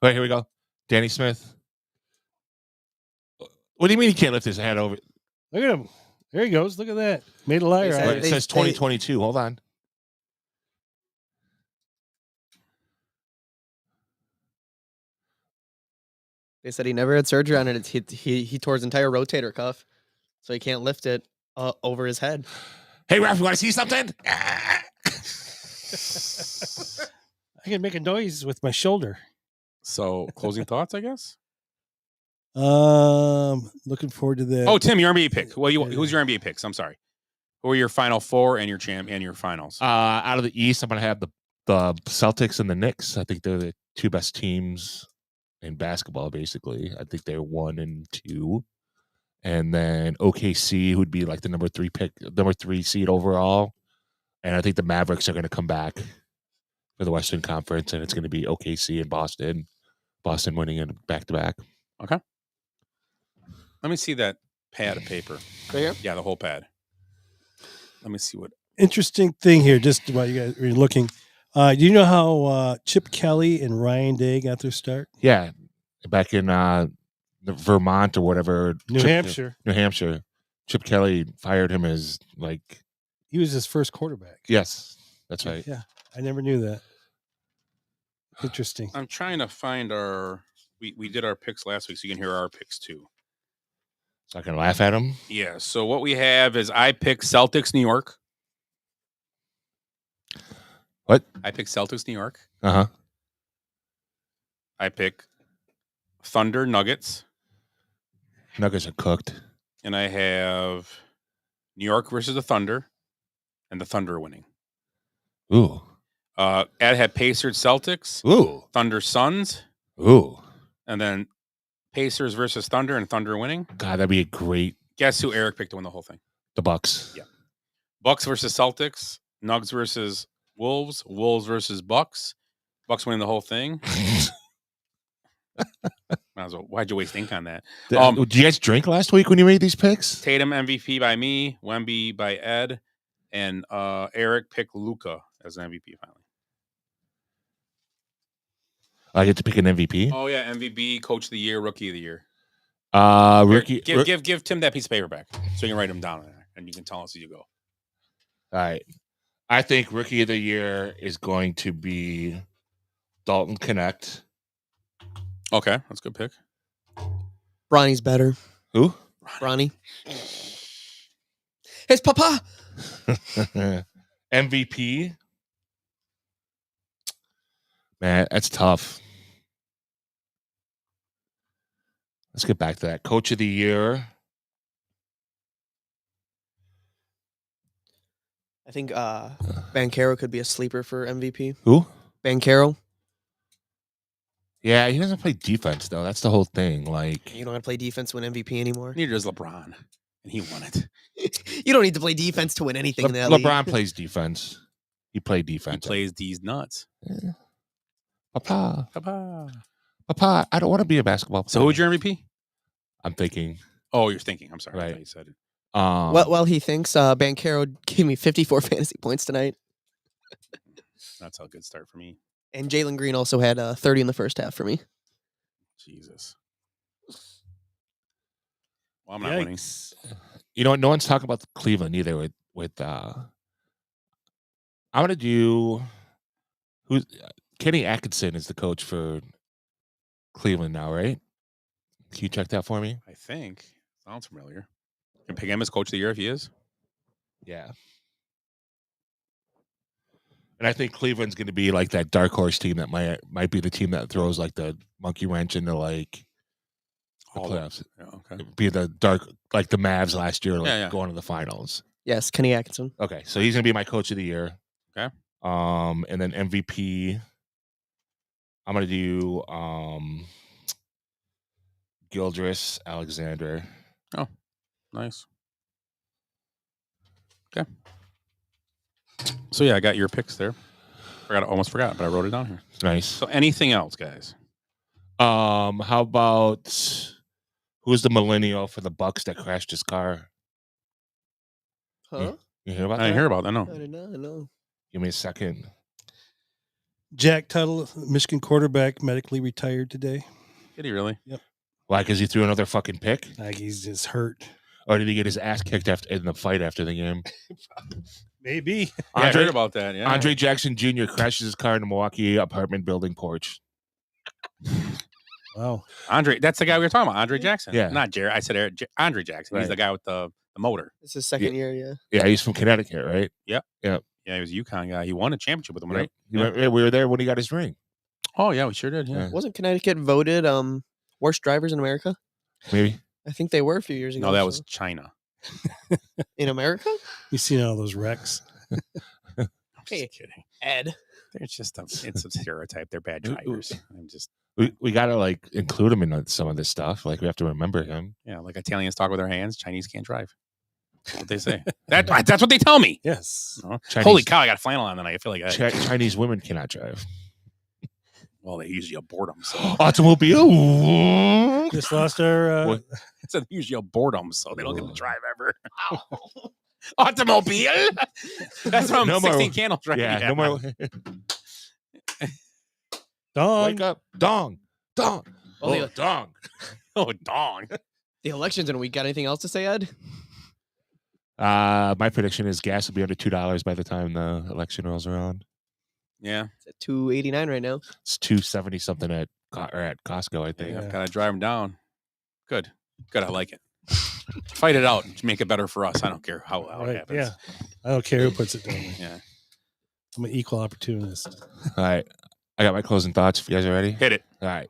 Wait, here we go. Danny Smith. What do you mean he can't lift his head over? Look at him. There he goes. Look at that. Made a liar out of It says 2022. Hold on. They said he never had surgery on it. He tore his entire rotator cuff, so he can't lift it over his head. Hey, Ralph, you want to see something? I can make a noise with my shoulder. So, closing thoughts, I guess. Looking forward to that. Oh, Tim, your NBA pick. Well, who's your NBA picks? I'm sorry. Who are your final four and your and your finals? Out of the East, I'm going to have the Celtics and the Knicks. I think they're the two best teams in basketball, basically. I think they're 1 and 2. And then OKC would be like the number 3 seed overall. And I think the Mavericks are going to come back for the Western Conference, and it's going to be OKC and Boston. Boston winning it back-to-back. Okay. Let me see that pad of paper. Right here? Yeah, the whole pad. Let me see what. Interesting thing here, just while you guys are looking. Do you know how Chip Kelly and Ryan Day got their start? Yeah, back in Vermont or whatever. New Hampshire. Chip Kelly fired him as he was his first quarterback. Yes, that's right. Yeah, I never knew that. Interesting. I'm trying to find our. We did our picks last week, so you can hear our picks too. So I can laugh at him? Yeah. So what we have is I pick Celtics, New York. What? I pick Celtics, New York. Uh-huh. I pick Thunder, Nuggets. Nuggets are cooked. And I have New York versus the Thunder, and the Thunder winning. Ooh. Ed had Pacers Celtics, Ooh. Thunder Suns, Ooh. and then Pacers versus Thunder and Thunder winning. God, that'd be a great. Guess who Eric picked to win the whole thing? The Bucks. Yeah. Bucks versus Celtics, Nugs versus Wolves, Wolves versus Bucks. Bucks winning the whole thing. Might as well, why'd you waste ink on that? Did you guys drink last week when you made these picks? Tatum MVP by me, Wemby by Ed, and Eric picked Luka as an MVP finally. I get to pick an MVP. Oh yeah, MVP, Coach of the Year, Rookie of the Year. Rookie. Give Tim that piece of paper back so you can write them down there, and you can tell us as you go. All right. I think Rookie of the Year is going to be Dalton Connect. Okay, that's a good pick. Bronny's better. Who? Bronny. His papa. MVP. Man, that's tough. Let's get back to that. Coach of the Year. I think Banchero could be a sleeper for MVP. Who? Banchero. Yeah, he doesn't play defense though. That's the whole thing. Like, You don't have to play defense to win MVP anymore. Neither does LeBron, and he won it. You don't need to play defense to win anything in that league. LeBron plays defense. He played defense. He plays these nuts. Yeah. Papa. Papa. Papa, I don't want to be a basketball player. So who's your MVP? I'm thinking. Oh, you're thinking. I'm sorry. I Right. thought you said it. Well, he thinks Banchero gave me 54 fantasy points tonight. That's a good start for me. And Jalen Green also had 30 in the first half for me. Jesus. Well, I'm not winning. You know what? No one's talking about Cleveland either. With I'm gonna do who's Kenny Atkinson is the coach for Cleveland now, right? Can you check that for me? I think. Sounds familiar. Can pick him as Coach of the Year if he is. Yeah. And I think Cleveland's going to be like that dark horse team that might be the team that throws like the monkey wrench into like the playoffs. Yeah, okay. It'd be the dark, like the Mavs last year, like Yeah, yeah. going to the finals. Yes, Kenny Atkinson. Okay, so he's going to be my coach of the year. Okay. And then MVP, I'm going to do Gildress Alexander. Oh, nice. Okay. So yeah, I got your picks there. Almost forgot, but I wrote it down here. Nice. So anything else, guys? How about who's the millennial for the Bucks that crashed his car? Huh? You hear about I that? didn't hear about that. No. I did not know. Give me a second. Jack Tuttle, Michigan quarterback, medically retired today. Did he really? Yep. Why? Because he threw another fucking pick? Like he's just hurt. Or did he get his ass kicked in the fight after the game? Maybe. Yeah, I heard about that. Yeah. Andre Jackson Jr. crashes his car in a Milwaukee apartment building porch. Wow. Andre, that's the guy we were talking about. Andre Jackson. Yeah. Not Jared. I said Andre Jackson. He's Right. the guy with the motor. It's his second year, yeah. Yeah, he's from Connecticut, right? Yep. Yep. Yeah, he was a UConn guy. He won a championship with them, Yep. right? Yeah, we were there when he got his ring. Oh, yeah, we sure did. Yeah. Yeah. Wasn't Connecticut voted worst drivers in America? Maybe. I think they were a few years ago. No, that so- was China. in America. You've seen all those wrecks. I'm Hey. just kidding. Ed. It's just it's a stereotype. They're bad drivers. I'm just We got to like include him in some of this stuff. Like we have to remember him. like Italians talk with their hands. Chinese can't drive. That's what they say. That's what they tell me. Yes. You know? Chinese- Holy cow! I got flannel on tonight. I feel like Chinese women cannot drive. well, they usually abort them. So Automobile. Just lost our. What? it's usually abort them, so they don't get to drive ever. Automobile. That's from No more- 16 Candles, right? Yeah, no more. Dong. Wake up, dong, dong, Well, oh, dong. Oh, dong. The election's in a week. Got anything else to say, Ed? My prediction is gas will be under $2 by the time the election rolls around. Yeah. It's at $2.89 right now. It's $2.70 something at Costco, I think. Yeah. Gotta drive them down. Good. I like it. Fight it out. Make it better for us. I don't care how it Right, happens. yeah. I don't care who puts it down. Yeah. I'm an equal opportunist. All right. I got my closing thoughts. If you guys are ready? Hit it. All right.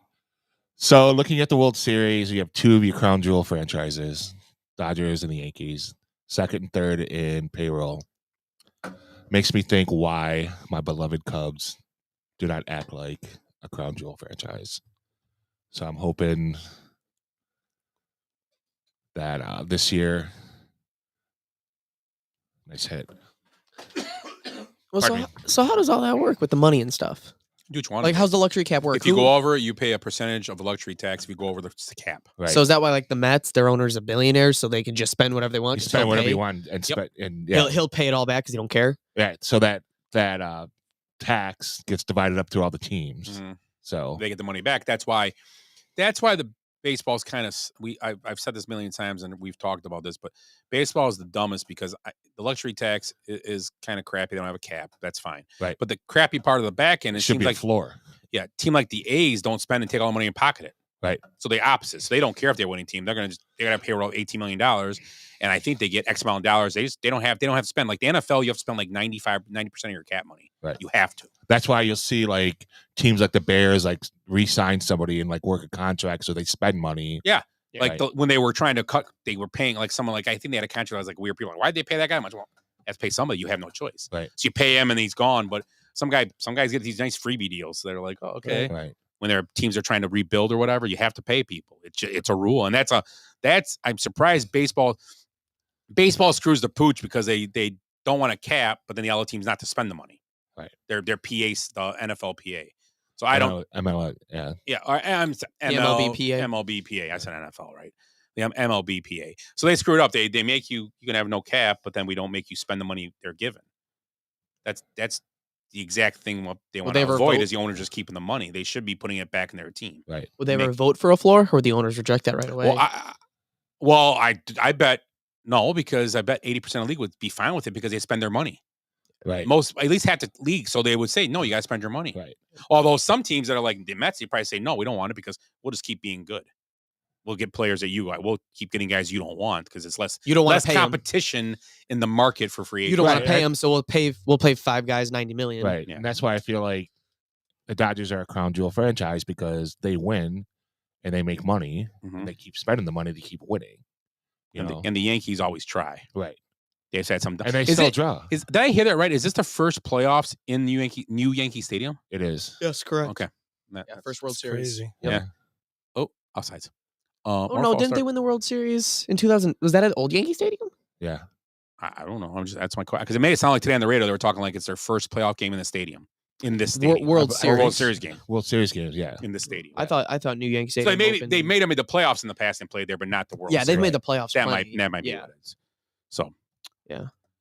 So looking at the World Series, you have two of your crown jewel franchises, Dodgers and the Yankees, second and third in payroll. makes me think why my beloved Cubs do not act like a crown jewel franchise. So I'm hoping that this year, nice hit. Well, Pardon me. so how does all that work with the money and stuff? Do what you want. Like, how's the luxury cap work? If you go over it, you pay a percentage of the luxury tax. If you go over the cap, Right. So is that why, like, the Mets, their owners are billionaires, so they can just spend whatever they want? You 'cause spend he'll whatever pay? you want and Yep. spend, and yeah, He'll pay it all back because he don't care. yeah. So that tax gets divided up through all the teams. Mhm. So they get the money back. That's why the baseball's kind of I've said this a million times and we've talked about this, but baseball is the dumbest because the luxury tax is kind of crappy. They don't have a cap. That's fine. Right. But the crappy part of the back end, it it should seems be like a floor. yeah, team like the A's don't spend and take all the money and pocket it. Right. So they opposite. So they don't care if they're a winning team. They're gonna payroll $18 million, and I think they get X amount of dollars. They don't have to spend like the NFL. You have to spend like 90% of your cap money. Right. You have to. That's why you'll see like teams like the Bears like re-sign somebody and like work a contract so they spend money. Yeah. Like when they were trying to cut, they were paying like someone like I think they had a contract. I was like weird people. Why'd they pay that guy much? Well, you have to pay somebody. You have no choice. Right. So you pay him and he's gone. But some guys get these nice freebie deals. So they're like, oh, okay. Right. When their teams are trying to rebuild or whatever, you have to pay people. It's a rule, and I'm surprised baseball screws the pooch because they don't want to cap, but then the other team's not to spend the money. Right. Their PAs, the NFL PA. So I don't. MLB, yeah. Yeah, or MLB PA. I said NFL, right? The MLB PA. So they screw it up. They make you can have no cap, but then we don't make you spend the money they're given. That's the exact thing what they want to avoid is the owner just keeping the money. They should be putting it back in their team. Right. Would they ever vote for a floor, or would the owners reject that right away? Well, I bet no, because I bet 80% of the league would be fine with it because they spend their money. Right. Most, at least half the league, so they would say no. You got to spend your money. Right. Although some teams that are like the Mets, you probably say no, we don't want it because we'll just keep being good. We'll get players that we'll keep getting guys you don't want because it's less. You don't want less to pay competition in the market for free agents. You don't want to pay them, so we'll pay 5 guys $90 million. Right. Yeah. And that's why I feel like the Dodgers are a crown jewel franchise because they win and they make money and they keep spending the money to keep winning. And the Yankees always try. Right. They've had some, and they still draw. Did I hear that right? Is this the first playoffs in new Yankee Stadium? It is. Yes, correct. Okay. First World Series. Crazy. Yeah. Oh, offsides. Oh no! Didn't they win the World Series in 2000? Was that at Old Yankee Stadium? Yeah. I don't know. That's my question because it made it sound like today on the radio they were talking like it's their first playoff game in the stadium. In this stadium. World Series. World Series game. World Series games, yeah. In the stadium. I thought New Yankee So Stadium. they made them in the playoffs in the past and played there, but not the World Yeah, Series. they've made the playoffs. That might be what it is. So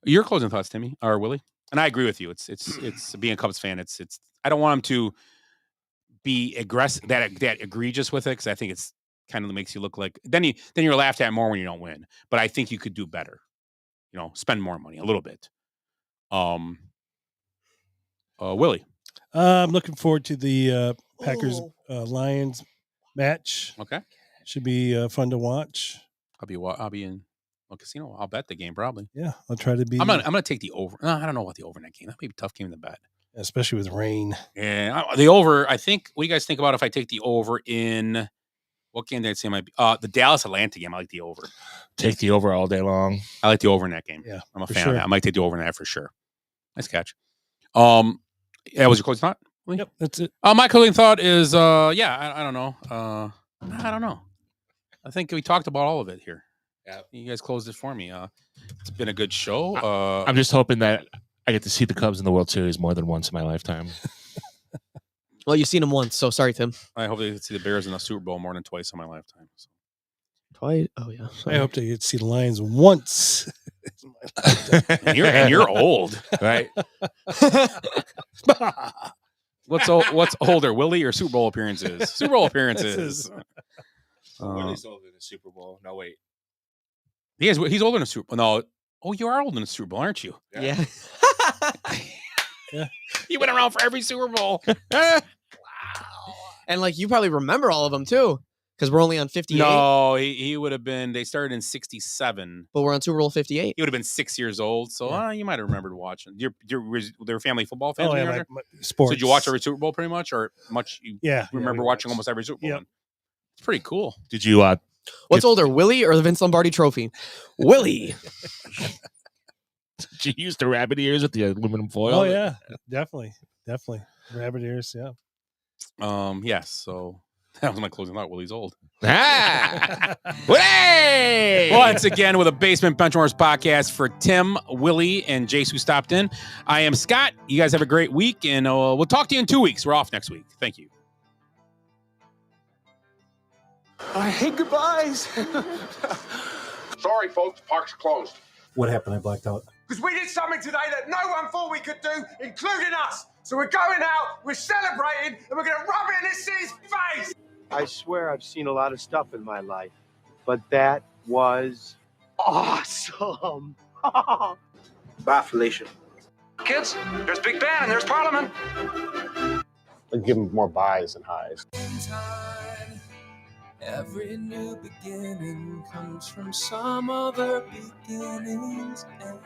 your closing thoughts, Timmy or Willie? And I agree with you. It's being a Cubs fan. It's I don't want him to be aggressive that egregious with it because I think it's kind of makes you look like then you're laughed at more when you don't win. But I think you could do better. Spend more money a little bit. Willie. I'm looking forward to the Packers Lions match. Okay. Should be fun to watch. I'll be in a casino. I'll bet the game probably. Yeah, I'll try to be. I'm gonna take the over. No, I don't know about the over in that game. That may be a tough game to bet. Especially with rain. Yeah, the over. I think. What do you guys think about if I take the over in what game did I say might be? The Dallas Atlanta game. I like the over. Take the over all day long. I like the over in that game. Yeah, I'm a fan of that. I might take the over in that for sure. Nice catch. Yeah, was your closing thought? Yep, that's it. My closing thought is, I don't know. I don't know. I think we talked about all of it here. Yeah, you guys closed it for me. It's been a good show. I'm just hoping that I get to see the Cubs in the World Series more than once in my lifetime. Well, you've seen them once, so sorry, Tim. I hope they get to see the Bears in the Super Bowl more than twice in my lifetime. So. Twice? Oh yeah. I hope they get to see the Lions once. and you're old, right? What's older, Willie or Super Bowl appearances? Super Bowl appearances. Willie's older than the Super Bowl. No, wait. He's older than a Super Bowl. No. Oh, you are older than a Super Bowl, aren't you? Yeah. Yeah. He went around for every Super Bowl. Wow. And like you probably remember all of them too, because we're only on 58. No, he would have been. They started in '67, but we're on Super Bowl 58. He would have been 6 years old, so you might have remembered watching. They're family football fans. Oh, yeah, my sports. So did you watch every Super Bowl pretty much, or much? Yeah, remember watching almost every Super Bowl. Yep. It's pretty cool. Did you? What's older, Willie or the Vince Lombardi Trophy? Willie. Did you use the rabbit ears with the aluminum foil? Oh yeah, definitely. Rabbit ears, yeah. Yes. So that was my closing thought. Willie's old. Ah! Hey! Once again, with a Basement Benchwarmers podcast for Tim, Willie, and Jace who stopped in. I am Scott. You guys have a great week, and we'll talk to you in 2 weeks. We're off next week. Thank you. I hate goodbyes. Sorry, folks, park's closed. What happened? I blacked out. Because we did something today that no one thought we could do, including us. So we're going out, we're celebrating, and we're going to rub it in this city's face. I swear I've seen a lot of stuff in my life, but that was awesome. Bye, Felicia. Kids, there's Big Ben and there's Parliament. I'd give them more buys and highs. Every new beginning comes from some other beginning's end.